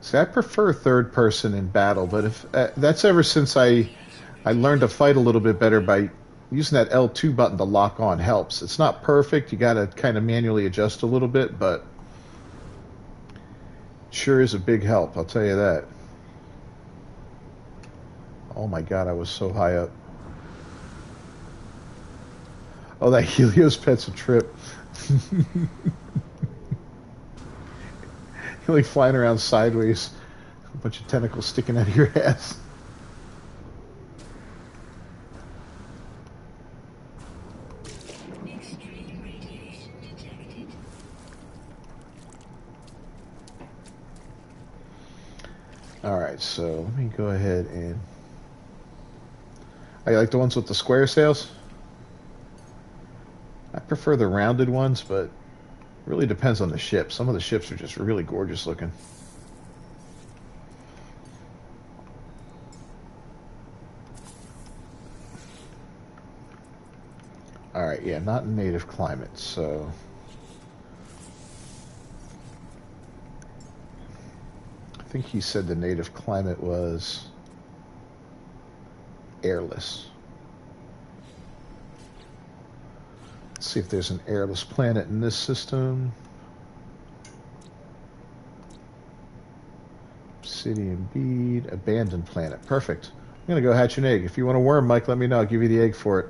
See, I prefer third person in battle, but if that's ever since I learned to fight a little bit better by using that L2 button to lock on helps. It's not perfect. You got to kind of manually adjust a little bit, but it sure is a big help, I'll tell you that. Oh my God, I was so high up. Oh, that Helios pet's a trip. You're like flying around sideways, a bunch of tentacles sticking out of your ass. Extreme radiation detected. All right, so let me go ahead and. I like the ones with the square sails. I prefer the rounded ones, but it really depends on the ship. Some of the ships are just really gorgeous looking. All right, yeah, not in native climate, so. I think he said the native climate was airless. Let's see if there's an airless planet in this system. Obsidian bead, abandoned planet. Perfect. I'm gonna go hatch an egg. If you want a worm, Mike, let me know. I'll give you the egg for it.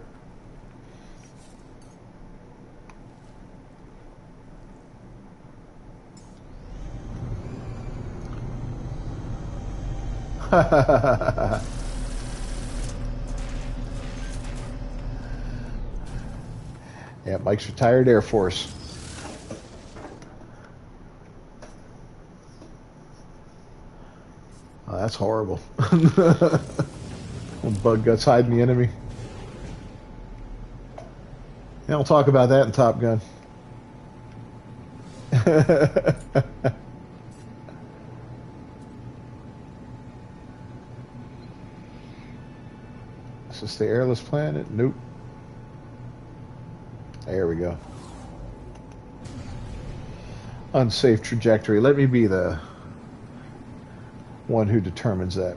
Yeah, Mike's retired Air Force. Oh, that's horrible. Bug guts hiding the enemy. Yeah, we'll talk about that in Top Gun. Is this the airless planet? Nope. There we go. Unsafe trajectory. Let me be the one who determines that.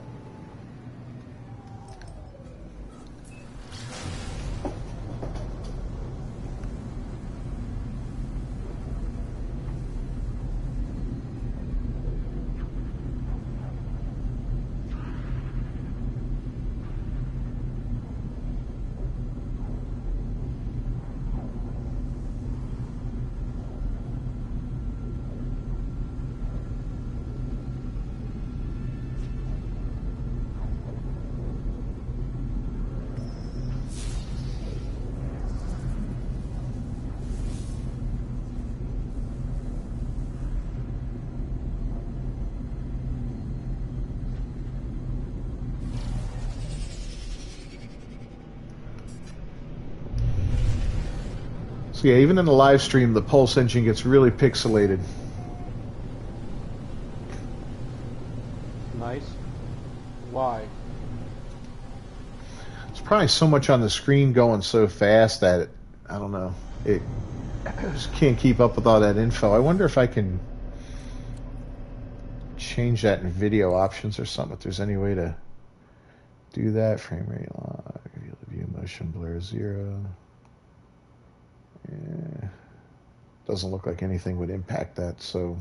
So yeah, even in the live stream, the pulse engine gets really pixelated. Nice. Why? It's probably so much on the screen going so fast that I don't know. It just can't keep up with all that info. I wonder if I can change that in video options or something. If there's any way to do that. Frame rate log, view motion blur 0. Yeah. Doesn't look like anything would impact that, so.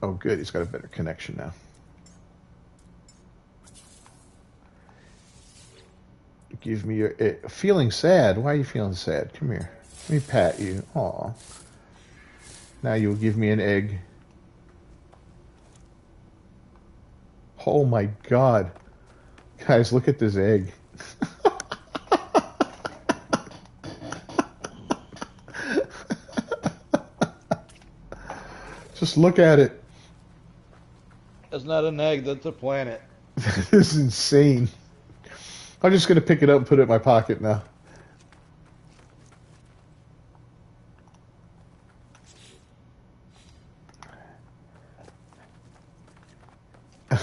Oh, good. He's got a better connection now. Give me your... feeling sad? Why are you feeling sad? Come here. Let me pat you. Aw. Now you'll give me an egg. Oh my god. Guys, look at this egg. Just look at it. That's not an egg, that's a planet. This is insane. I'm just going to pick it up and put it in my pocket now.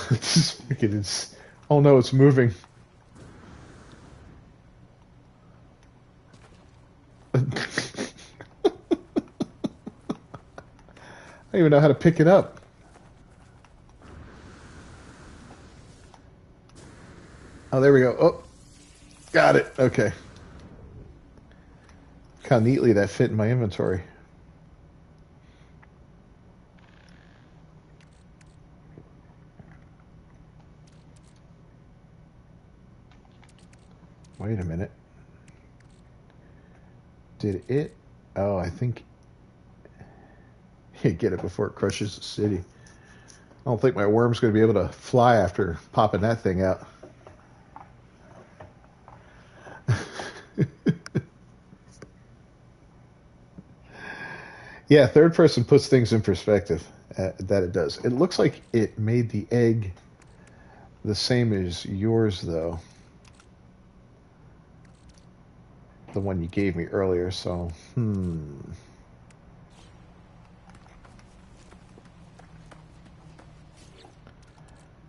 This is freaking... Oh no, it's moving. I don't even know how to pick it up. Oh, there we go. Oh, got it. Okay. Look how neatly that fit in my inventory. Wait a minute. Did it? Oh, I think. Get it before it crushes the city. I don't think my worm's going to be able to fly after popping that thing out. Yeah, third person puts things in perspective. That it does. It looks like it made the egg the same as yours, though. The one you gave me earlier, so, I'm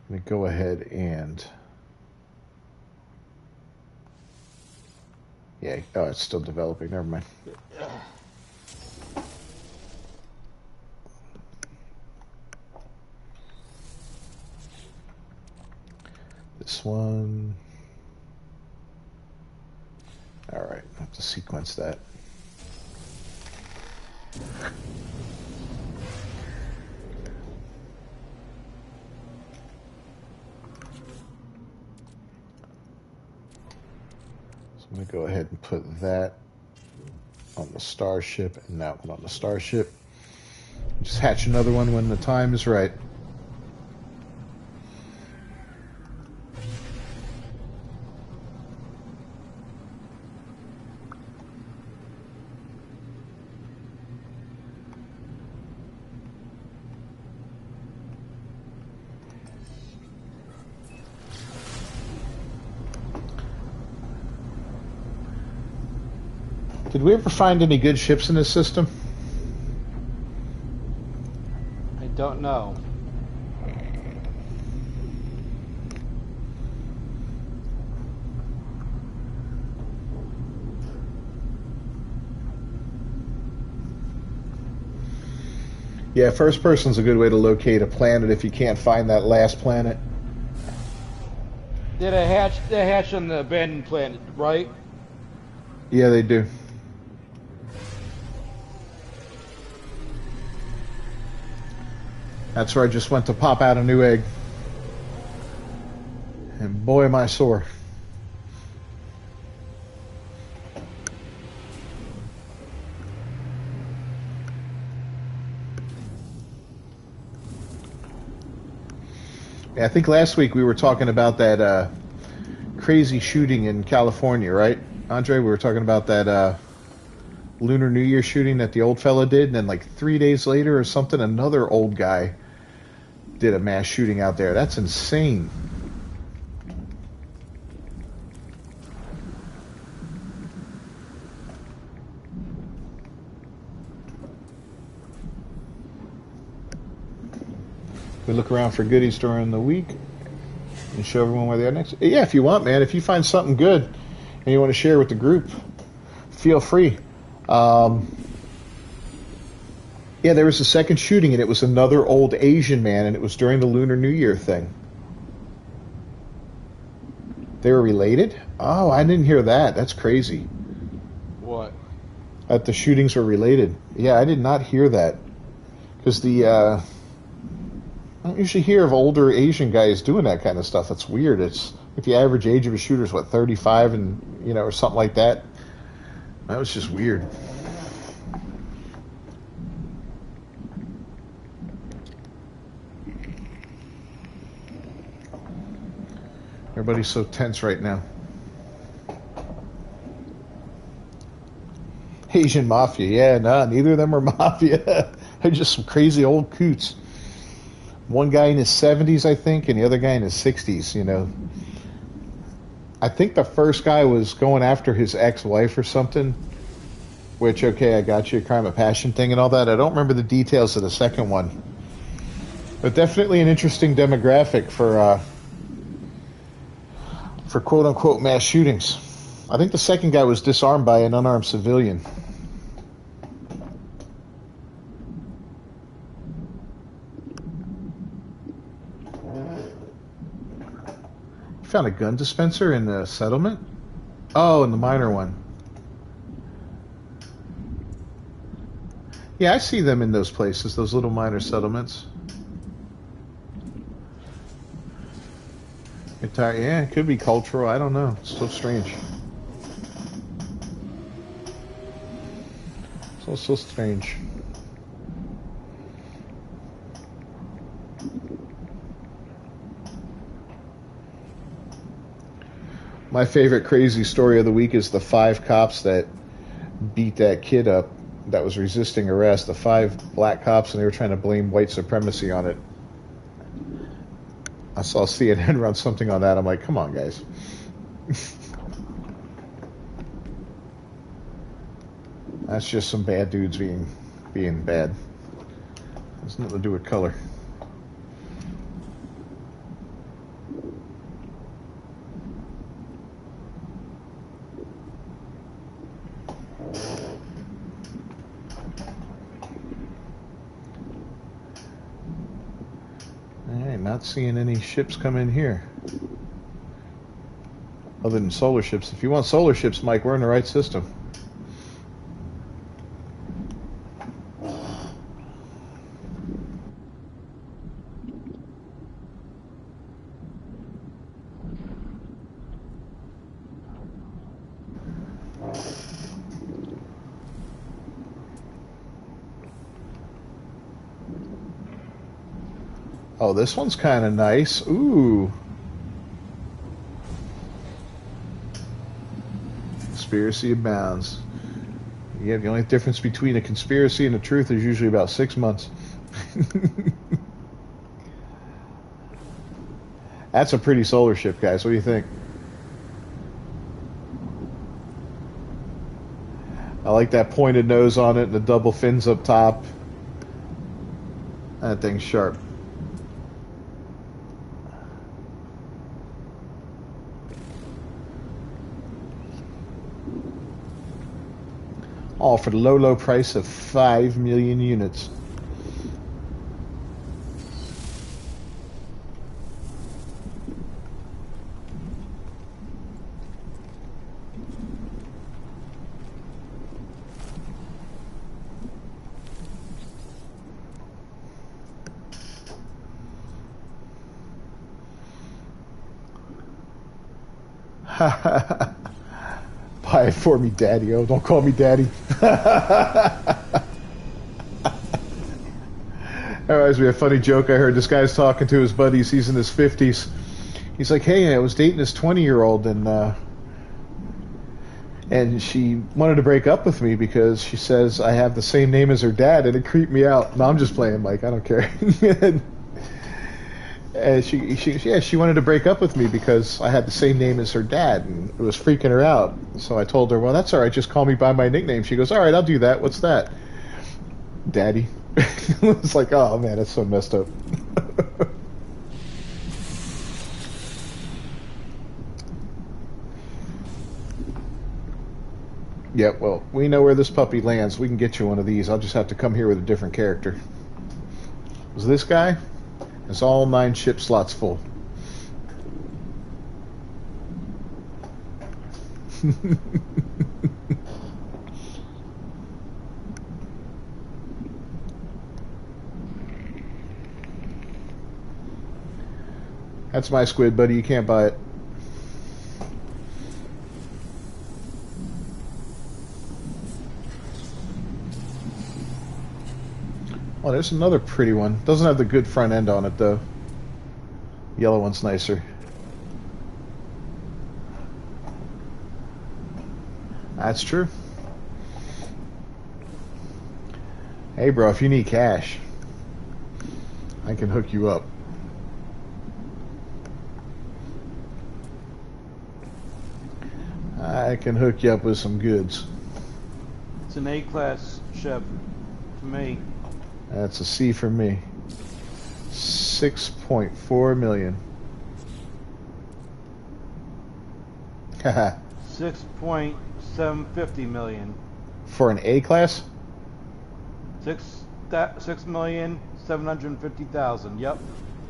going to go ahead and... Yeah, oh, it's still developing. Never mind. This one. All right, I have to sequence that. So I'm going to go ahead and put that on the starship and that one on the starship. Just hatch another one when the time is right. Did we ever find any good ships in this system? I don't know. Yeah, first person's a good way to locate a planet if you can't find that last planet. They hatch on the abandoned planet, right? Yeah, they do. That's where I just went to pop out a new egg. And boy, am I sore. Yeah, I think last week we were talking about that crazy shooting in California, right, Andre? We were talking about that Lunar New Year shooting that the old fella did, and then like 3 days later or something, another old guy did a mass shooting out there. That's insane. We look around for goodies during the week and show everyone where they are next. Yeah, if you want, man. If you find something good and you want to share with the group, feel free. Yeah, there was a second shooting, and it was another old Asian man, and it was during the Lunar New Year thing. They were related? Oh, I didn't hear that. That's crazy. What? That the shootings were related. Yeah, I did not hear that. Because I don't usually hear of older Asian guys doing that kind of stuff. That's weird. It's like the average age of a shooter is, what, 35 and, or something like that. That was just weird. Everybody's so tense right now. Asian mafia, yeah, no, neither of them are mafia. They're just some crazy old coots. One guy in his 70s, I think, and the other guy in his 60s, I think the first guy was going after his ex-wife or something, which, okay, I got you, a crime of passion thing and all that. I don't remember the details of the second one. But definitely an interesting demographic for quote-unquote mass shootings. I think the second guy was disarmed by an unarmed civilian. You found a gun dispenser in the settlement? Oh, in the minor one. Yeah, I see them in those places, those little minor settlements. Yeah, it could be cultural. I don't know. It's so strange. So strange. My favorite crazy story of the week is the 5 cops that beat that kid up that was resisting arrest. The 5 black cops, and they were trying to blame white supremacy on it. I saw CNN run something on that. I'm like, come on, guys. That's just some bad dudes being bad. Has nothing to do with color. Alright, not seeing any ships come in here. Other than solar ships. If you want solar ships, Mike, we're in the right system. Oh, this one's kind of nice. Ooh. Conspiracy abounds. Yeah, the only difference between a conspiracy and the truth is usually about 6 months. That's a pretty solar ship, guys. What do you think? I like that pointed nose on it and the double fins up top. That thing's sharp. All for the low, low price of 5 million units. Buy it for me, Daddy. Oh, don't call me Daddy. That reminds me of a funny joke I heard. This guy's talking to his buddies. He's in his 50s. He's like, hey, I was dating this 20-year-old, and she wanted to break up with me because she says I have the same name as her dad, and it creeped me out. No, I'm just playing, Mike. I don't care. And she wanted to break up with me because I had the same name as her dad, and it was freaking her out. So I told her, well, that's all right. Just call me by my nickname. She goes, all right, I'll do that. What's that? Daddy. It's like, oh, man, that's so messed up. Yeah, well, we know where this puppy lands. We can get you one of these. I'll just have to come here with a different character. Was this guy? It's all 9 ship slots full. That's my squid, buddy. You can't buy it. Oh, there's another pretty one. Doesn't have the good front end on it, though. Yellow one's nicer. That's true. Hey, bro, if you need cash, I can hook you up. I can hook you up with some goods. It's an A-class ship to me. That's a C for me. 6.4 million. Haha. 6.750 million. For an A class? 6,750,000. Yep.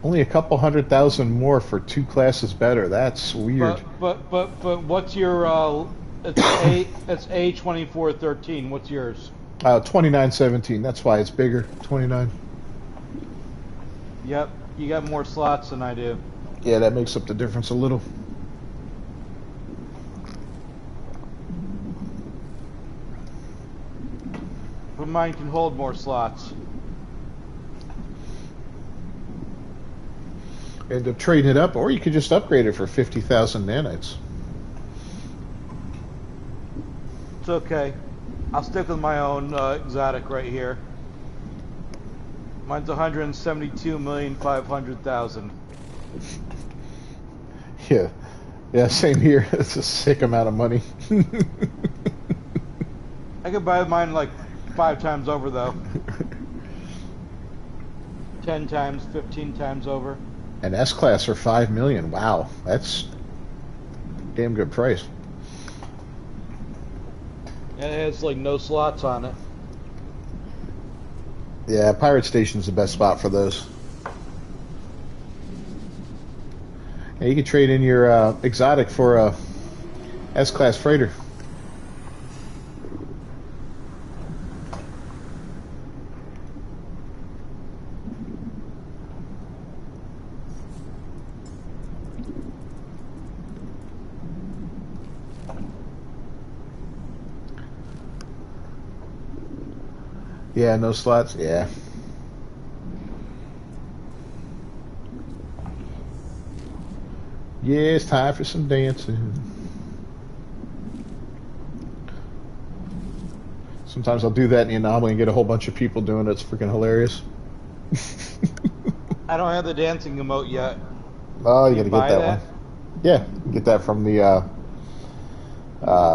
Only a couple 100,000 more for 2 classes better. That's weird. But what's your it's A2413. What's yours? 2917. That's why it's bigger. 29. Yep. You got more slots than I do. Yeah, that makes up the difference a little. mine can hold more slots. End up trading it up, or you could just upgrade it for 50,000 nanites. It's okay. I'll stick with my own exotic right here. Mine's 172,500,000. Yeah. Yeah, same here. It's a sick amount of money. I could buy mine like 5 times over though. 10 times, 15 times over. An S-Class for 5 million. Wow. That's a damn good price. And it has like no slots on it. Yeah, Pirate Station's the best spot for those. Yeah, you could trade in your exotic for a S-Class freighter. Yeah, no slots. Yeah. Yeah, it's time for some dancing. Sometimes I'll do that in the anomaly and get a whole bunch of people doing it. It's freaking hilarious. I don't have the dancing emote yet. Oh, you Can gotta buy get that one. Yeah, you get that from the,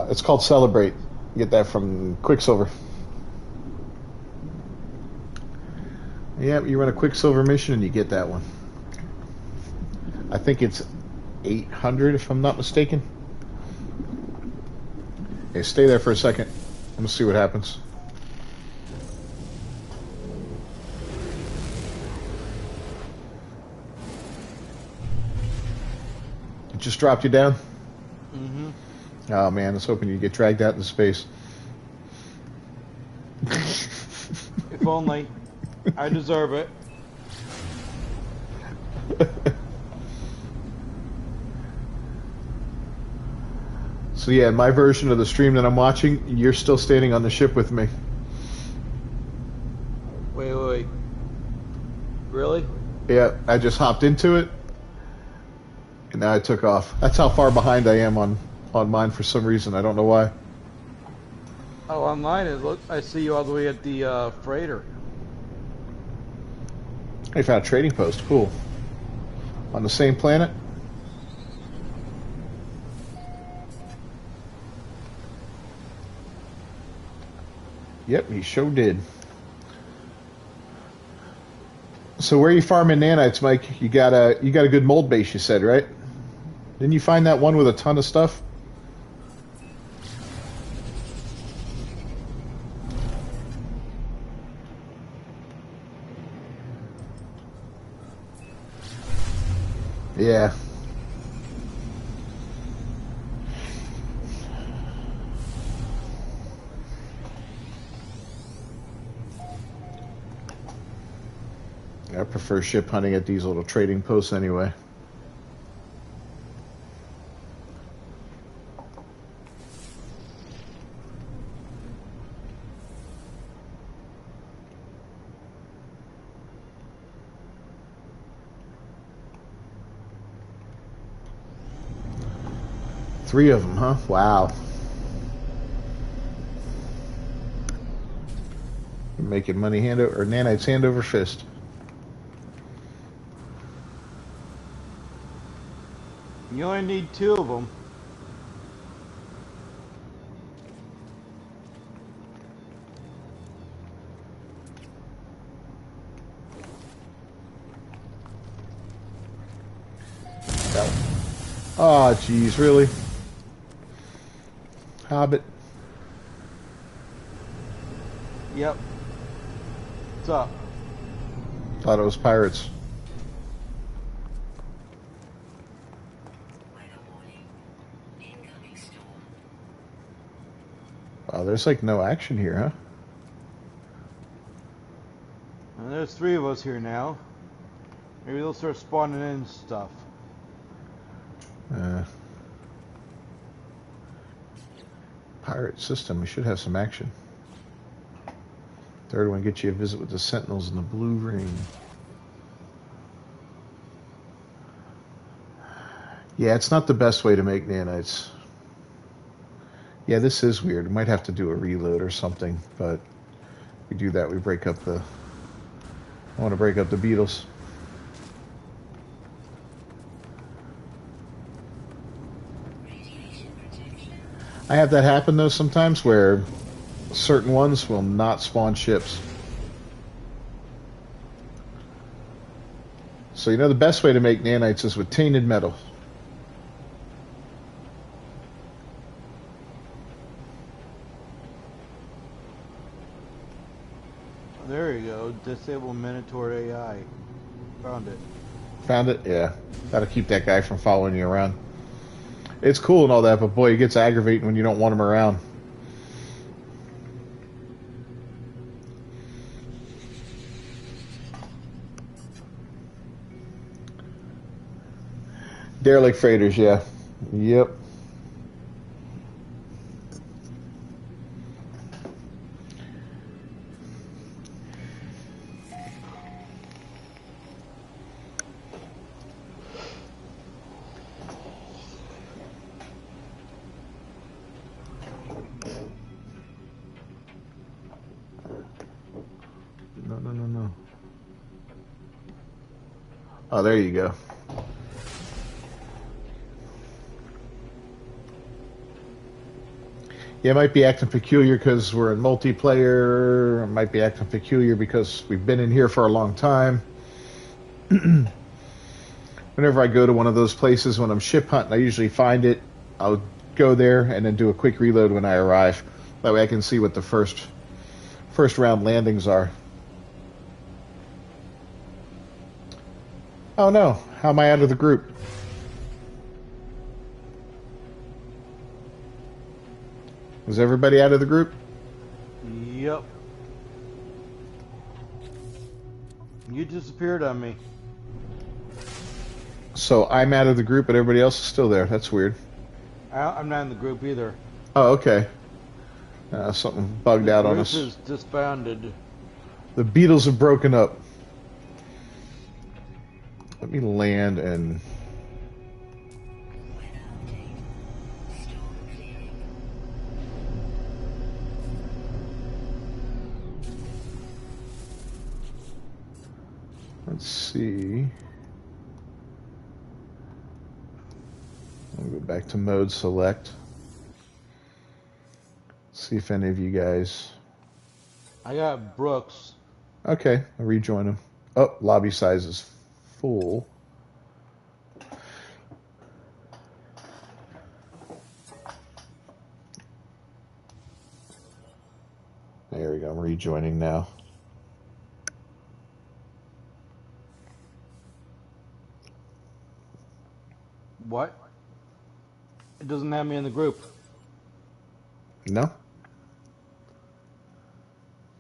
it's called Celebrate. You get that from Quicksilver. Yeah, you run a Quicksilver mission and you get that one. I think it's 800 if I'm not mistaken. Okay, stay there for a second. I'm gonna see what happens. It just dropped you down? Mm-hmm. Oh man, I was hoping you'd get dragged out into space. If only. I deserve it. So yeah, in my version of the stream that I'm watching, you're still standing on the ship with me. Wait. Really? Yeah, I just hopped into it, and now I took off. That's how far behind I am on mine for some reason. I don't know why. Oh, online it look. I see you all the way at the freighter. I found a trading post. Cool. On the same planet? Yep, he sure did. So where are you farming nanites, Mike? You got a good mold base, you said, right? Didn't you find that one with a ton of stuff? Yeah. I prefer ship hunting at these little trading posts anyway. Three of them, huh? Wow. You're making money hand over, or nanites hand over fist. You only need 2 of them. Oh, jeez, really? Hobbit. Yep. What's up? Thought it was pirates. Weather warning. Incoming storm. Wow, there's like no action here, huh? And there's 3 of us here now. Maybe they'll start spawning in stuff. Pirate system. We should have some action. Third one gets you a visit with the Sentinels in the Blue Ring. Yeah, it's not the best way to make nanites. Yeah, this is weird. We might have to do a reload or something, but if we do that, we break up the... I want to break up the beetles. Radiation protection. I have that happen, though, sometimes where certain ones will not spawn ships. So, you know, the best way to make nanites is with tainted metal. There you go. Disable Minotaur AI. Found it. Found it? Yeah. That'll keep that guy from following you around. It's cool and all that, but boy, it gets aggravating when you don't want him around. Derelict freighters, yeah. Yep. No. Oh, there you go. Yeah, it might be acting peculiar because we're in multiplayer. It might be acting peculiar because we've been in here for a long time. Whenever I go to one of those places when I'm ship hunting, I usually find it. I'll go there and then do a quick reload when I arrive. That way I can see what the first round landings are. Oh no, how am I out of the group? Was everybody out of the group? Yep. You disappeared on me. So I'm out of the group, but everybody else is still there. That's weird. I'm not in the group either. Oh, okay. Something bugged out on The us. group is disbanded. The beetles have broken up. Let me land and... Storm clearing. Let's see. I'll go back to mode select. See if any of you guys... I got Brooks. Okay, I'll rejoin them. Oh, lobby size is full. There we go, I'm rejoining now. What? It doesn't have me in the group. No?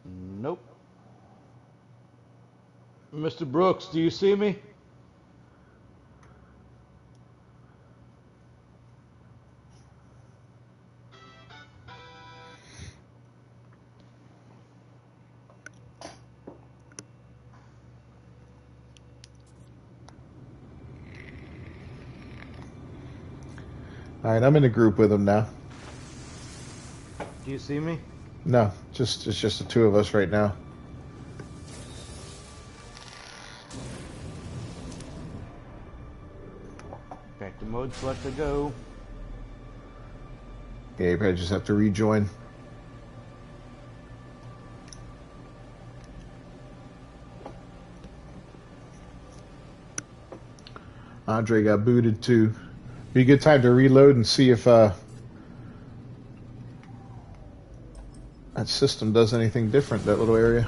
Nope. Mr. Brooks, do you see me? Alright, I'm in a group with them now. Do you see me? No, it's just the two of us right now. Back to mode select to go. Yeah, you probably just have to rejoin. Andre got booted too. Be a good time to reload and see if that system does anything different, that little area.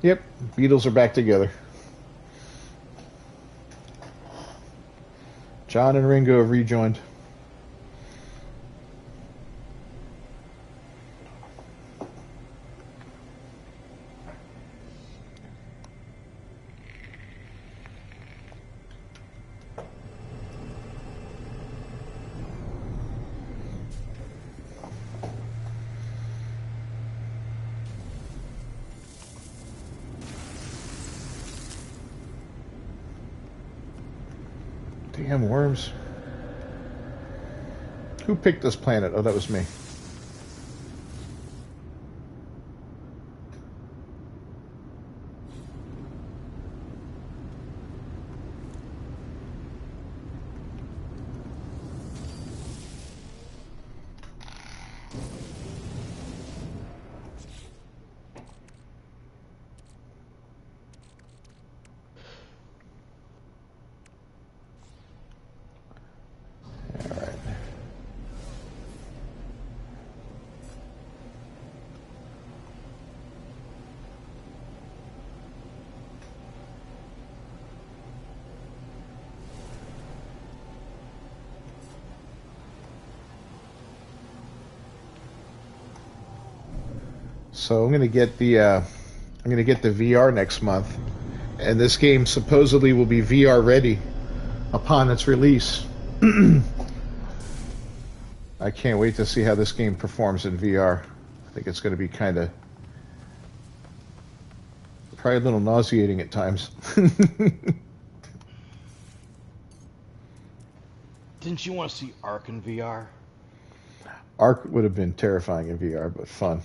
Yep, beetles are back together. John and Ringo have rejoined. Damn worms. Who picked this planet? Oh, that was me. So I'm gonna get the VR next month, and this game supposedly will be VR ready upon its release. I can't wait to see how this game performs in VR. I think it's going to be probably a little nauseating at times. Didn't you want to see Ark in VR? Ark would have been terrifying in VR, but fun.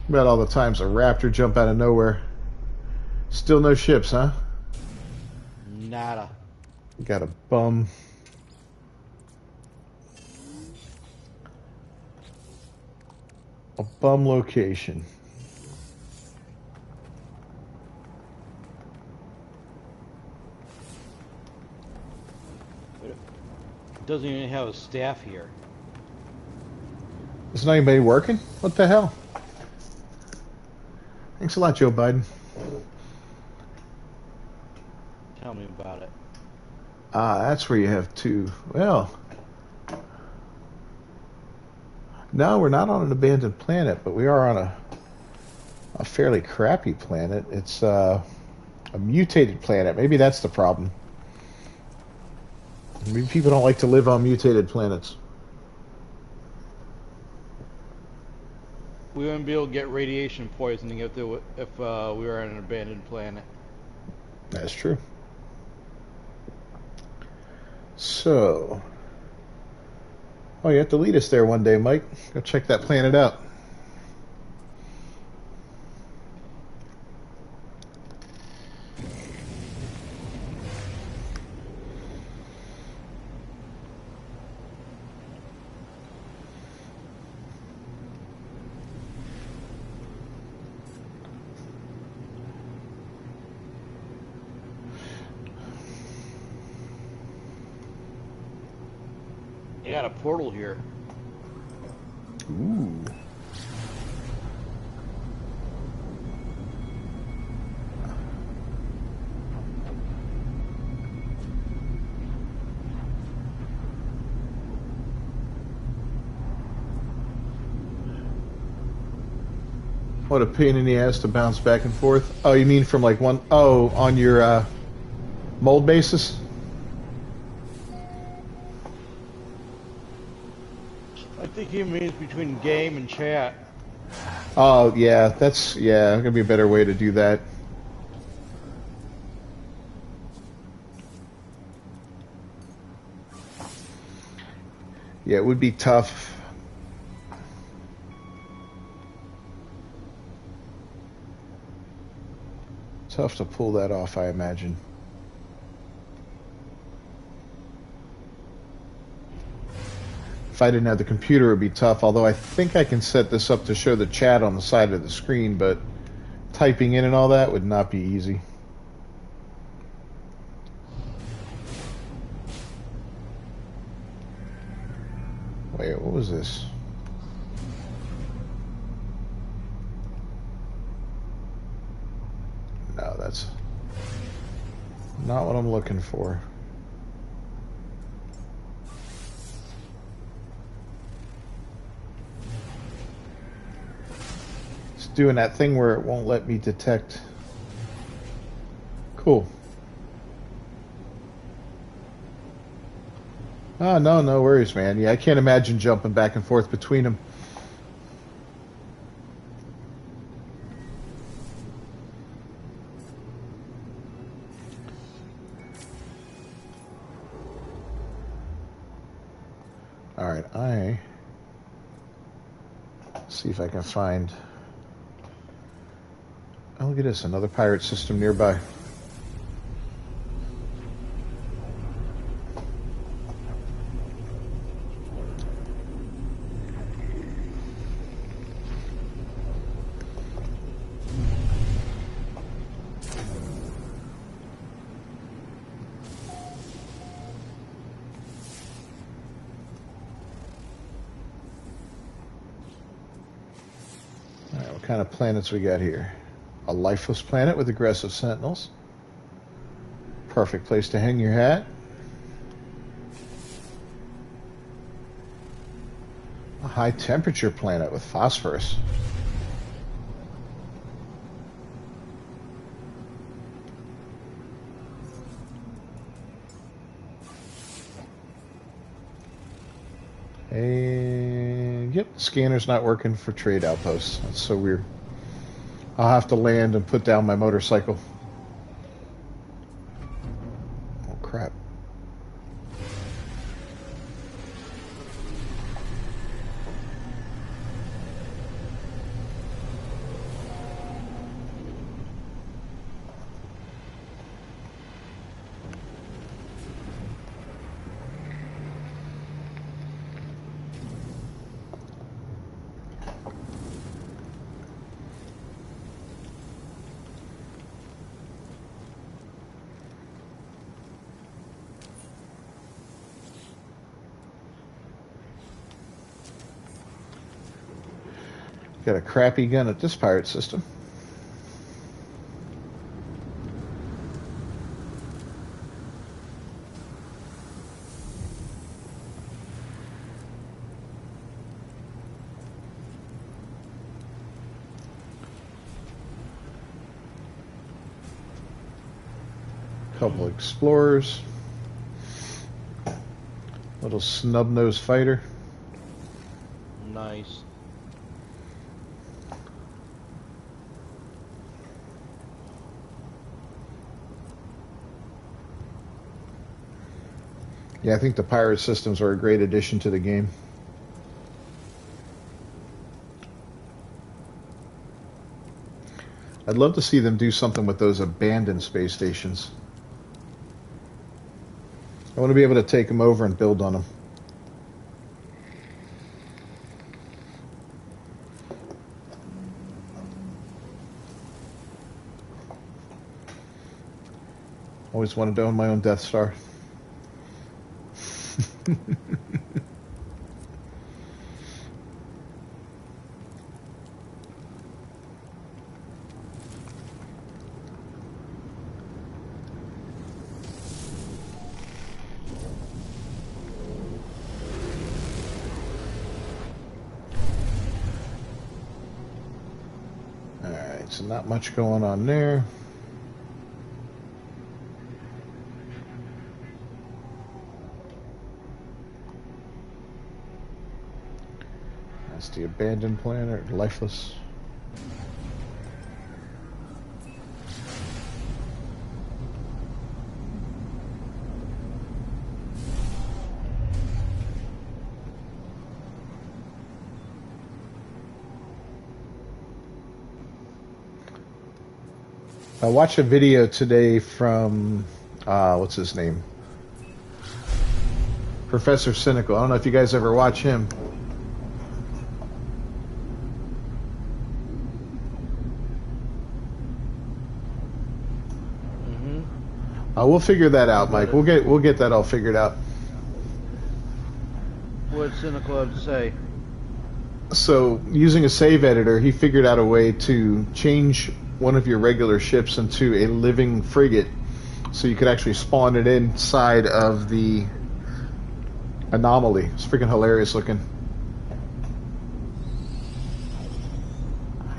About all the times a raptor jump out of nowhere. Still no ships, huh? Nada. Got a bum. A bum location. It doesn't even have a staff here. Isn't anybody working? What the hell? Thanks a lot, Joe Biden. Tell me about it. That's where you have two. Well, no, we're not on an abandoned planet, but we are on a fairly crappy planet. It's a mutated planet. Maybe that's the problem. Maybe people don't like to live on mutated planets. We wouldn't be able to get radiation poisoning if we were on an abandoned planet. That's true. So, you have to lead us there one day, Mike. Go check that planet out. You got a portal here. Ooh. What a pain in the ass to bounce back and forth. Oh, you mean from like one? Oh, on your mold basis? I think he means between game and chat. Oh, yeah, that's gonna be a better way to do that. Yeah, it would be tough. Tough to pull that off, I imagine. If I didn't have the computer, it would be tough, although I think I can set this up to show the chat on the side of the screen, but typing in and all that would not be easy. Wait, what was this? No, that's not what I'm looking for. It's doing that thing where it won't let me detect. Cool. Oh, no worries, man. Yeah, I can't imagine jumping back and forth between them. Alright, see if I can find... Oh, look at this, another pirate system nearby. Alright, what kind of planets we got here? A lifeless planet with aggressive sentinels. Perfect place to hang your hat. A high temperature planet with phosphorus. And yep, the scanner's not working for trade outposts. That's so weird. I'll have to land and put down my motorcycle. Oh, crap. Got a crappy gun at this pirate system. Couple explorers. Little snub-nosed fighter. Nice. Yeah, I think the pirate systems are a great addition to the game. I'd love to see them do something with those abandoned space stations. I want to be able to take them over and build on them. Always wanted to own my own Death Star. Alright, so not much going on there. That's the abandoned planet, lifeless. I watched a video today from, what's his name? Professor Cynical. I don't know if you guys ever watch him. We'll figure that out, Mike. We'll get that all figured out. What's Cynical have to say? So, using a save editor, he figured out a way to change one of your regular ships into a living frigate, so you could actually spawn it inside of the anomaly. It's freaking hilarious looking.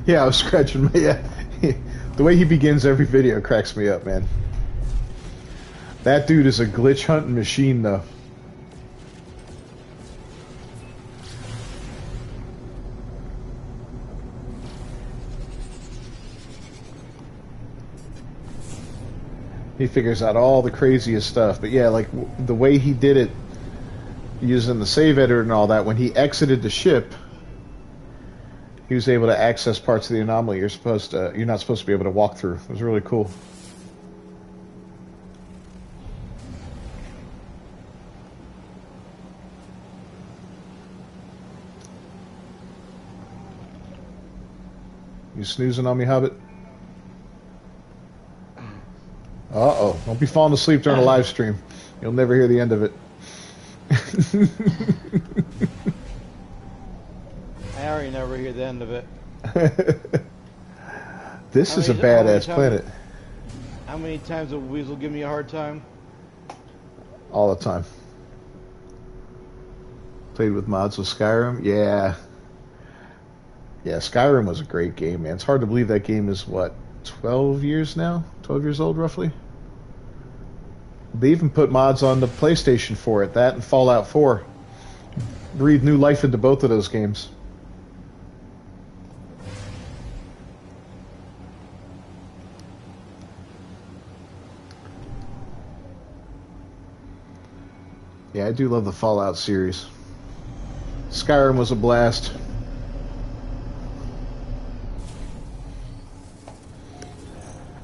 Yeah, I was scratching my... Yeah. The way he begins every video cracks me up, man. That dude is a glitch hunting machine, though. He figures out all the craziest stuff. But yeah, like the way he did it, using the save editor and all that, when he exited the ship, he was able to access parts of the anomaly you're not supposed to be able to walk through. It was really cool. You snoozing on me, Hobbit? Uh-oh. Don't be falling asleep during a live stream. You'll never hear the end of it. I already never hear the end of it. This is a badass planet. How many times will Weasel give me a hard time? All the time. Played with mods with Skyrim? Yeah. Yeah, Skyrim was a great game, man. It's hard to believe that game is, what, 12 years now? 12 years old, roughly? They even put mods on the PlayStation for it. That and Fallout 4. Breathed new life into both of those games. Yeah, I do love the Fallout series. Skyrim was a blast.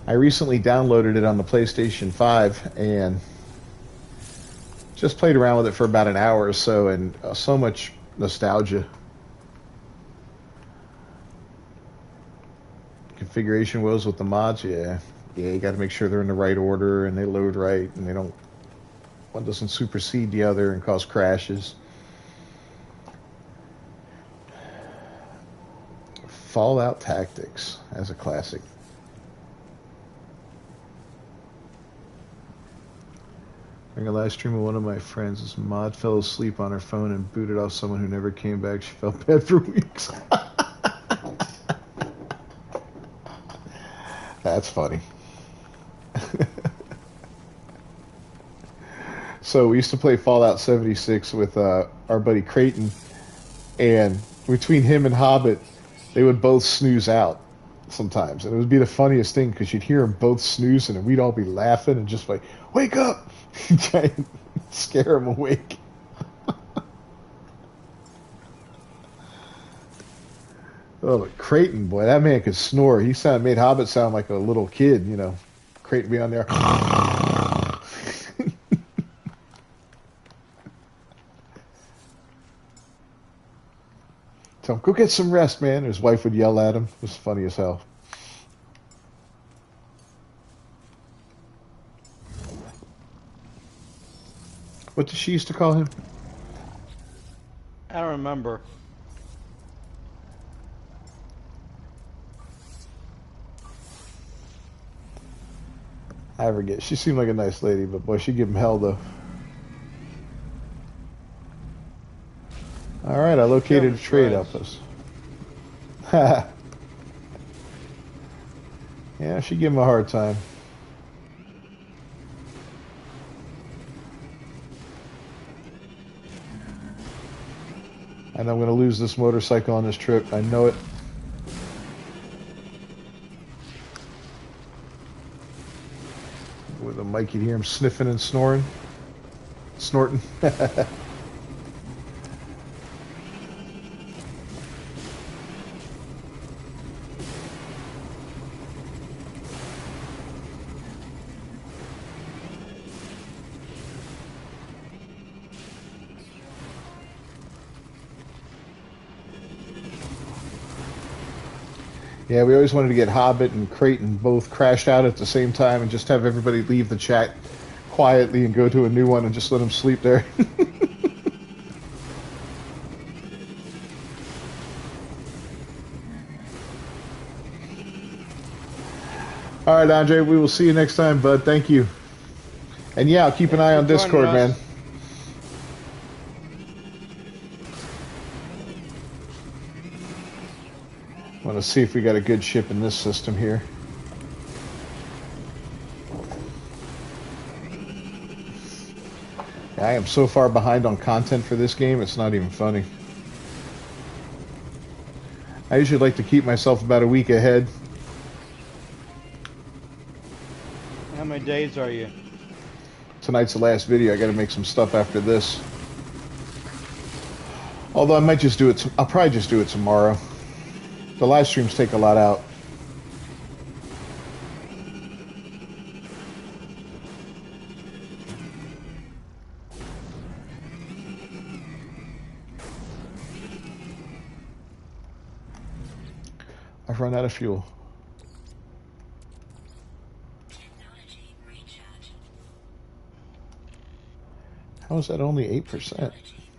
I recently downloaded it on the PlayStation 5 and just played around with it for about an hour or so, and so much nostalgia. Configuration woes with the mods, yeah. Yeah, you got to make sure they're in the right order and they load right and one doesn't supersede the other and cause crashes. Fallout Tactics as a classic. During a live stream of one of my friends, this mod fell asleep on her phone and booted off someone who never came back. She felt bad for weeks. That's funny. So we used to play Fallout 76 with our buddy Creighton, and between him and Hobbit, they would both snooze out sometimes. And it would be the funniest thing because you'd hear them both snoozing and we'd all be laughing and just like, wake up! Try and scare him awake. Oh, but Creighton, boy, that man could snore. He made Hobbit sound like a little kid, you know. Creighton be on there. Tell him, go get some rest, man. His wife would yell at him. It was funny as hell. What did she used to call him? I don't remember. I forget. She seemed like a nice lady, but boy, she'd give him hell, though. All right, I located a trade outpost. Yeah, she'd give him a hard time. And I'm going to lose this motorcycle on this trip. I know it. With the mic, you'd hear him sniffing and snoring. Snorting. Yeah, we always wanted to get Hobbit and Creighton both crashed out at the same time and just have everybody leave the chat quietly and go to a new one and just let them sleep there. All right, Andre, we will see you next time, bud. Thank you. And yeah, I'll keep an eye on Discord, man. Want to see if we got a good ship in this system here. I am so far behind on content for this game, it's not even funny. I usually like to keep myself about a week ahead. How many days are you? Tonight's the last video. I got to make some stuff after this. Although I might just do it. I'll probably just do it tomorrow. The live streams take a lot out. I've run out of fuel. Technology recharge. How is that only 8%? Technology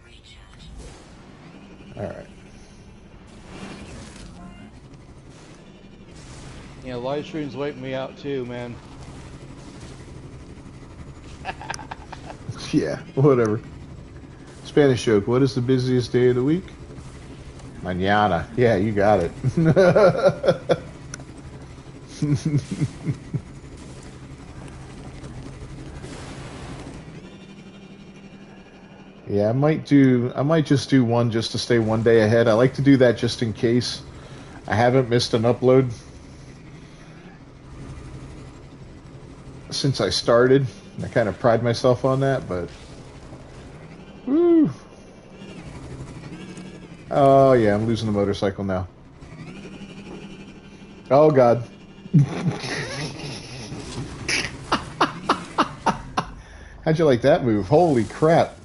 recharge. All right. Yeah, live streams wipe me out too, man. Yeah, whatever. Spanish joke. What is the busiest day of the week? Mañana. Yeah, you got it. Yeah, I might just do one just to stay one day ahead. I like to do that just in case I haven't missed an upload since I started. I kind of pride myself on that, but woo. Oh yeah, I'm losing the motorcycle now. Oh god. How'd you like that move? Holy crap.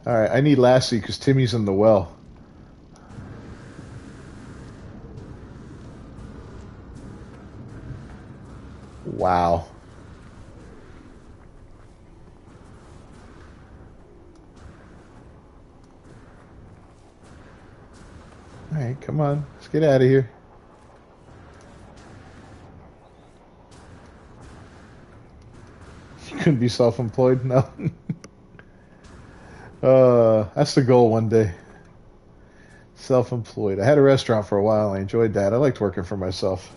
Alright, I need Lassie because Timmy's in the well. Wow. Alright, come on. Let's get out of here. You couldn't be self-employed? No. That's the goal one day. Self-employed. I had a restaurant for a while. I enjoyed that. I liked working for myself.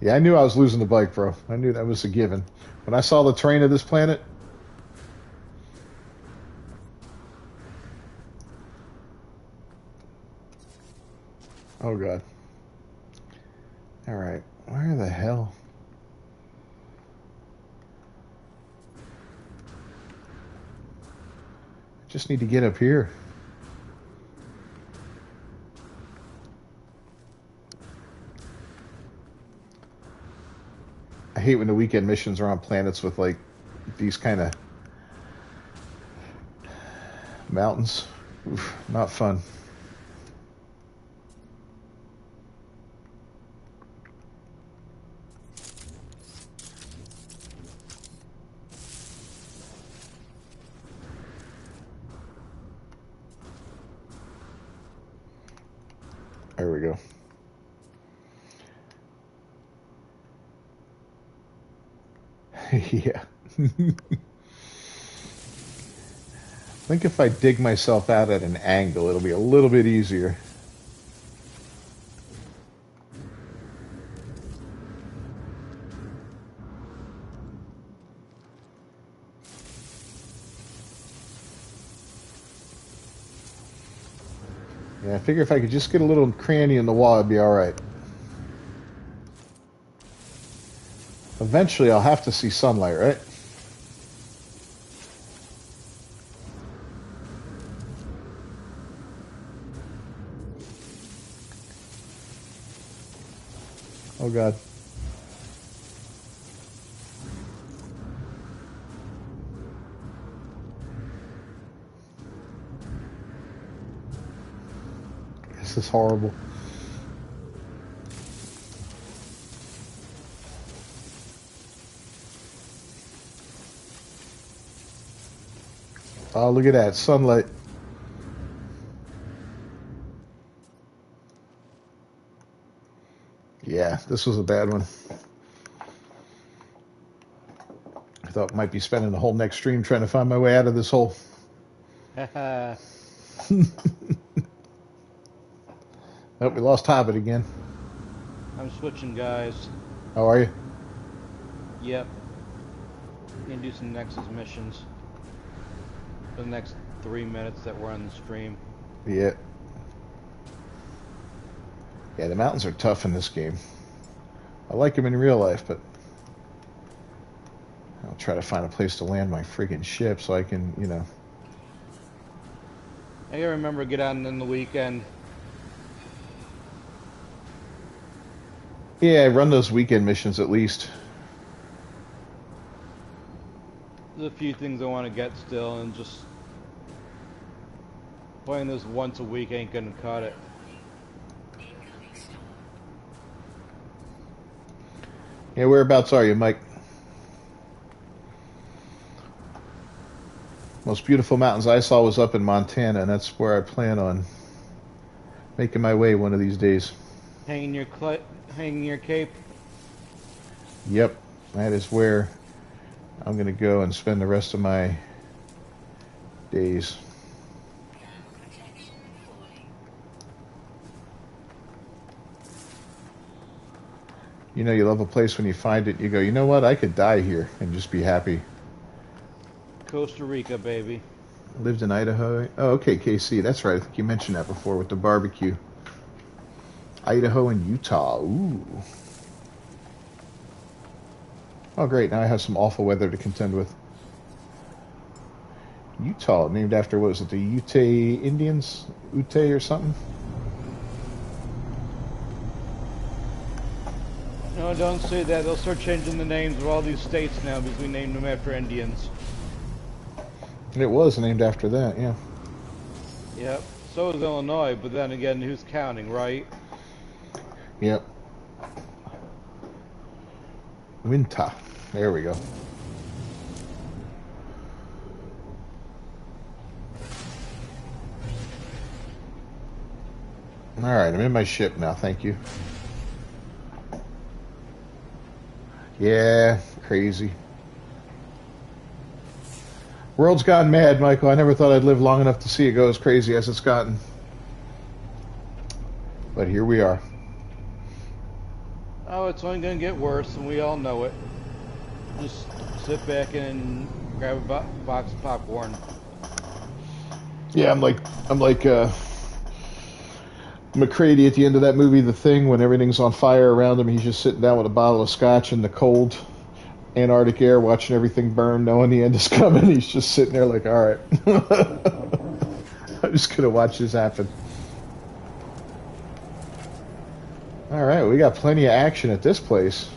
Yeah, I knew I was losing the bike, bro. I knew that was a given. When I saw the terrain of this planet, oh god. Alright, where the hell? Just need to get up here. I hate when the weekend missions are on planets with like these kind of mountains. Oof, not fun. There we go. Yeah. I think if I dig myself out at an angle, it'll be a little bit easier. Yeah, I figure if I could just get a little cranny in the wall, I'd be all right. Eventually, I'll have to see sunlight, right? Oh, God. This is horrible. Oh, look at that. Sunlight. Yeah, this was a bad one. I thought I might be spending the whole next stream trying to find my way out of this hole. Haha. Oh, we lost Hobbit again. I'm switching guys. How are you? Yep. Gonna do some Nexus missions for the next 3 minutes that we're on the stream. Yeah. Yeah, the mountains are tough in this game. I like them in real life, but I'll try to find a place to land my friggin' ship so I can, you know. I gotta remember to get on in the weekend. Yeah, run those weekend missions at least. There's a few things I want to get still, and just playing this once a week ain't gonna cut it. Incoming storm. Yeah, whereabouts are you, Mike? Most beautiful mountains I saw was up in Montana, and that's where I plan on making my way one of these days. Hanging your cape. Yep, that is where I'm going to go and spend the rest of my days. Protection falling. You know, you love a place when you find it, you go, you know what, I could die here and just be happy. Costa Rica, baby. Lived in Idaho. Oh, okay, KC, that's right. I think you mentioned that before with the barbecue. Idaho and Utah. Ooh. Oh, great. Now I have some awful weather to contend with. Utah, named after, what was it, the Ute Indians? Ute or something? No, don't say that. They'll start changing the names of all these states now because we named them after Indians. It was named after that, yeah. Yep. So is Illinois, but then again, who's counting, right? Yep. Winter. There we go. All right, I'm in my ship now. Thank you. Yeah, crazy. World's gone mad, Michael. I never thought I'd live long enough to see it go as crazy as it's gotten. But here we are. Oh, it's only gonna get worse, and we all know it. Just sit back and grab a box of popcorn. Yeah, I'm like McCready at the end of that movie, The Thing, when everything's on fire around him. He's just sitting down with a bottle of scotch in the cold Antarctic air, watching everything burn, knowing the end is coming. He's just sitting there like, all right, I'm just gonna watch this happen. All right, we got plenty of action at this place.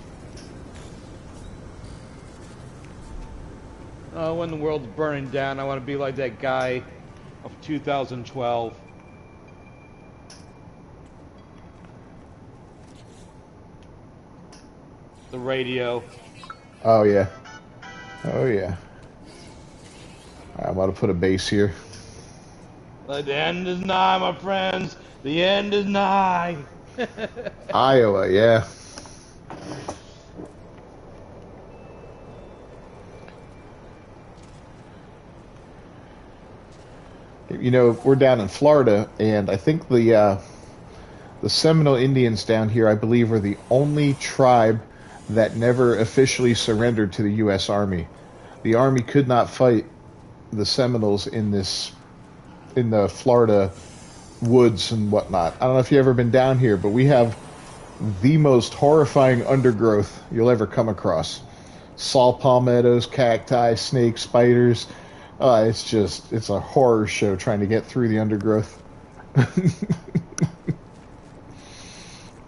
When the world's burning down, I want to be like that guy of 2012. The radio. Oh yeah, oh yeah. All right, I'm about to put a base here. Like, the end is nigh, my friends. The end is nigh. Iowa, yeah. You know, we're down in Florida, and I think the Seminole Indians down here, I believe, are the only tribe that never officially surrendered to the U.S. Army. The Army could not fight the Seminoles in the Florida woods and whatnot. I don't know if you've ever been down here, but we have the most horrifying undergrowth you'll ever come across. Saw palmettos, cacti, snakes, spiders. It's a horror show trying to get through the undergrowth.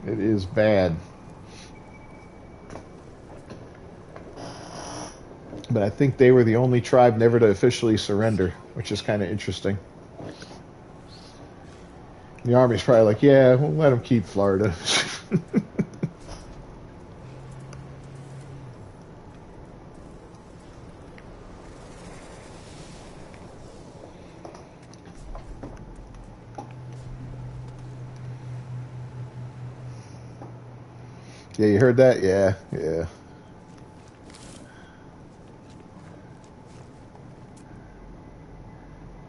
It is bad. But I think they were the only tribe never to officially surrender, which is kind of interesting. The Army's probably like, yeah, we'll let them keep Florida. Yeah, you heard that? Yeah, yeah.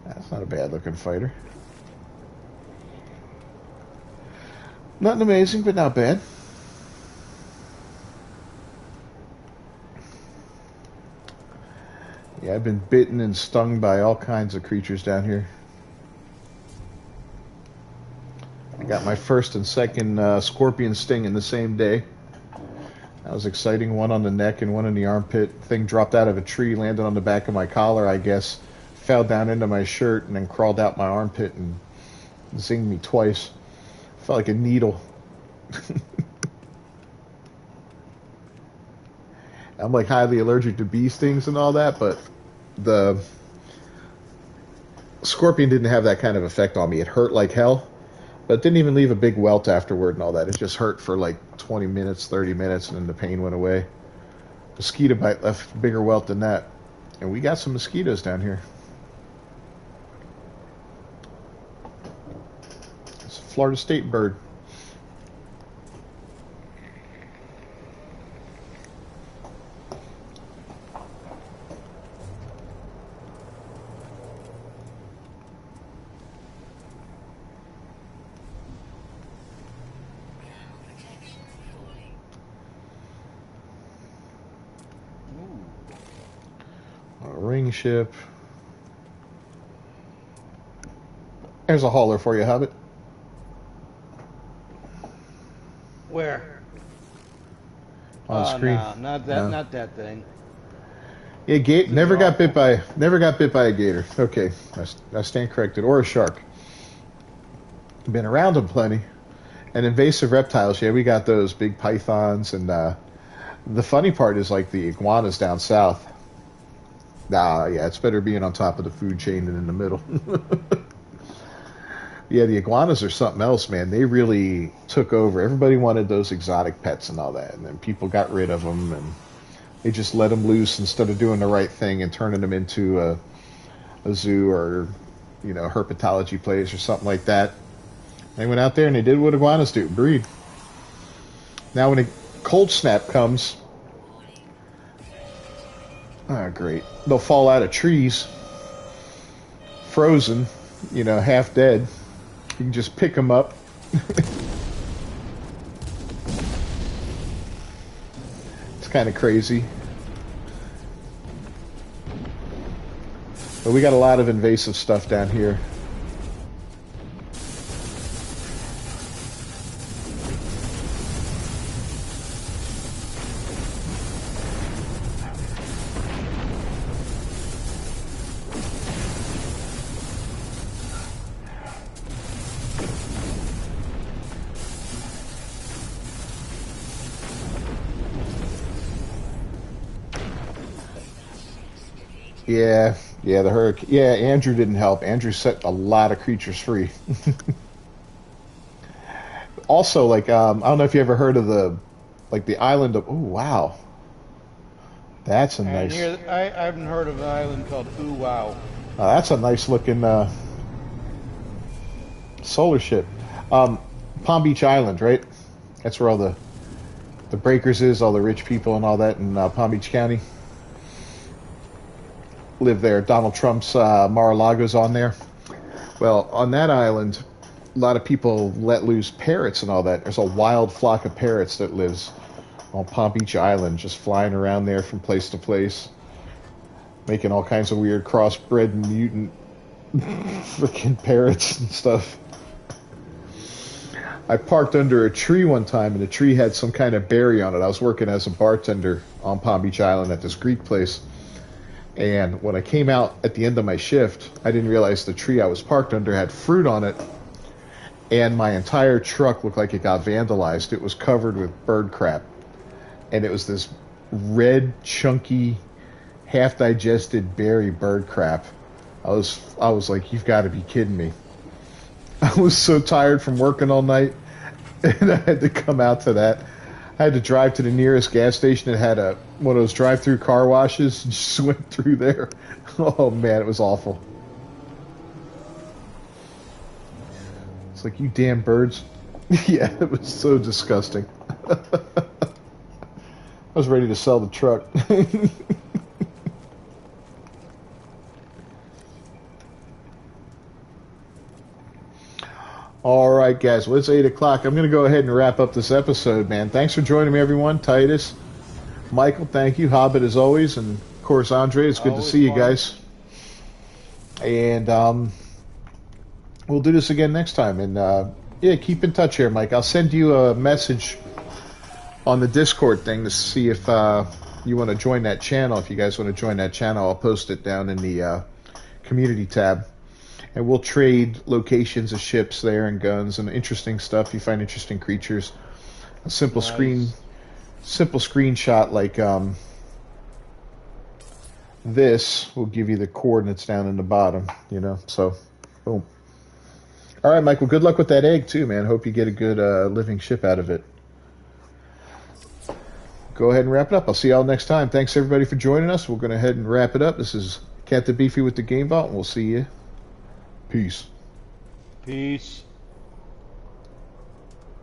That's not a bad looking fighter. Nothing amazing, but not bad. Yeah, I've been bitten and stung by all kinds of creatures down here. I got my first and second scorpion sting in the same day. That was exciting. One on the neck and one in the armpit. Thing dropped out of a tree, landed on the back of my collar, I guess. Fell down into my shirt and then crawled out my armpit and zinged me twice. Felt like a needle. I'm like highly allergic to bee stings and all that, but the scorpion didn't have that kind of effect on me. It hurt like hell, but it didn't even leave a big welt afterward and all that. It just hurt for like 20 minutes, 30 minutes, and then the pain went away. Mosquito bite left a bigger welt than that. And we got some mosquitoes down here. It's a Florida State bird. Protection falling. Ooh. A ring ship. There's a hauler for you, Hobbit. Where? On screen. No, not that. No. Not that thing. Yeah, never got bit by a gator. Okay, I stand corrected. Or a shark. Been around them plenty. And invasive reptiles, yeah, we got those big pythons, and the funny part is like the iguanas down south. Yeah, it's better being on top of the food chain than in the middle. Yeah, the iguanas are something else, man. They really took over. Everybody wanted those exotic pets and all that, and then people got rid of them, and they just let them loose instead of doing the right thing and turning them into a zoo or, herpetology place or something like that. They went out there and they did what iguanas do, breed. Now when a cold snap comes, great, they'll fall out of trees, frozen, half dead. You can just pick them up. It's kind of crazy. But we got a lot of invasive stuff down here. Yeah, the hurricane. Yeah, Andrew didn't help. Andrew set a lot of creatures free. Also, I don't know if you ever heard of the island of. Oh, wow, that's a nice. I haven't heard of an island called Ooh Wow. That's a nice looking solar ship. Palm Beach Island, right? That's where all the breakers is, all the rich people and all that in Palm Beach County. Live there. Donald Trump's Mar-a-Lago's on there. Well, on that island, a lot of people let loose parrots and all that. There's a wild flock of parrots that lives on Palm Beach Island, just flying around there from place to place, making all kinds of weird crossbred mutant freaking parrots and stuff. I parked under a tree one time, and the tree had some kind of berry on it. I was working as a bartender on Palm Beach Island at this Greek place. And when I came out at the end of my shift, I didn't realize the tree I was parked under had fruit on it, and my entire truck looked like it got vandalized. It was covered with bird crap, and it was this red, chunky, half-digested berry bird crap. I was like, you've got to be kidding me. I was so tired from working all night, and I had to come out to that. I had to drive to the nearest gas station that had one of those drive-through car washes and just went through there. Oh, man, it was awful. It's like, you damn birds. Yeah, it was so disgusting. I was ready to sell the truck. All right, guys. Well, it's 8 o'clock. I'm going to go ahead and wrap up this episode, man. Thanks for joining me, everyone. Titus, Michael, thank you. Hobbit, as always. And, of course, Andre. It's good to see you guys. And we'll do this again next time. And, yeah, keep in touch here, Mike. I'll send you a message on the Discord thing to see if you want to join that channel. If you guys want to join that channel, I'll post it down in the community tab. And we'll trade locations of ships there and guns and interesting stuff. You find interesting creatures. A simple Nice. screenshot like this will give you the coordinates down in the bottom, you know. So, boom. All right, Michael. Good luck with that egg too, man. Hope you get a good living ship out of it. Go ahead and wrap it up. I'll see y'all next time. Thanks everybody for joining us. We're going to head and wrap it up. This is Captain Beefy with the Game Vault, and we'll see you. Peace. Peace.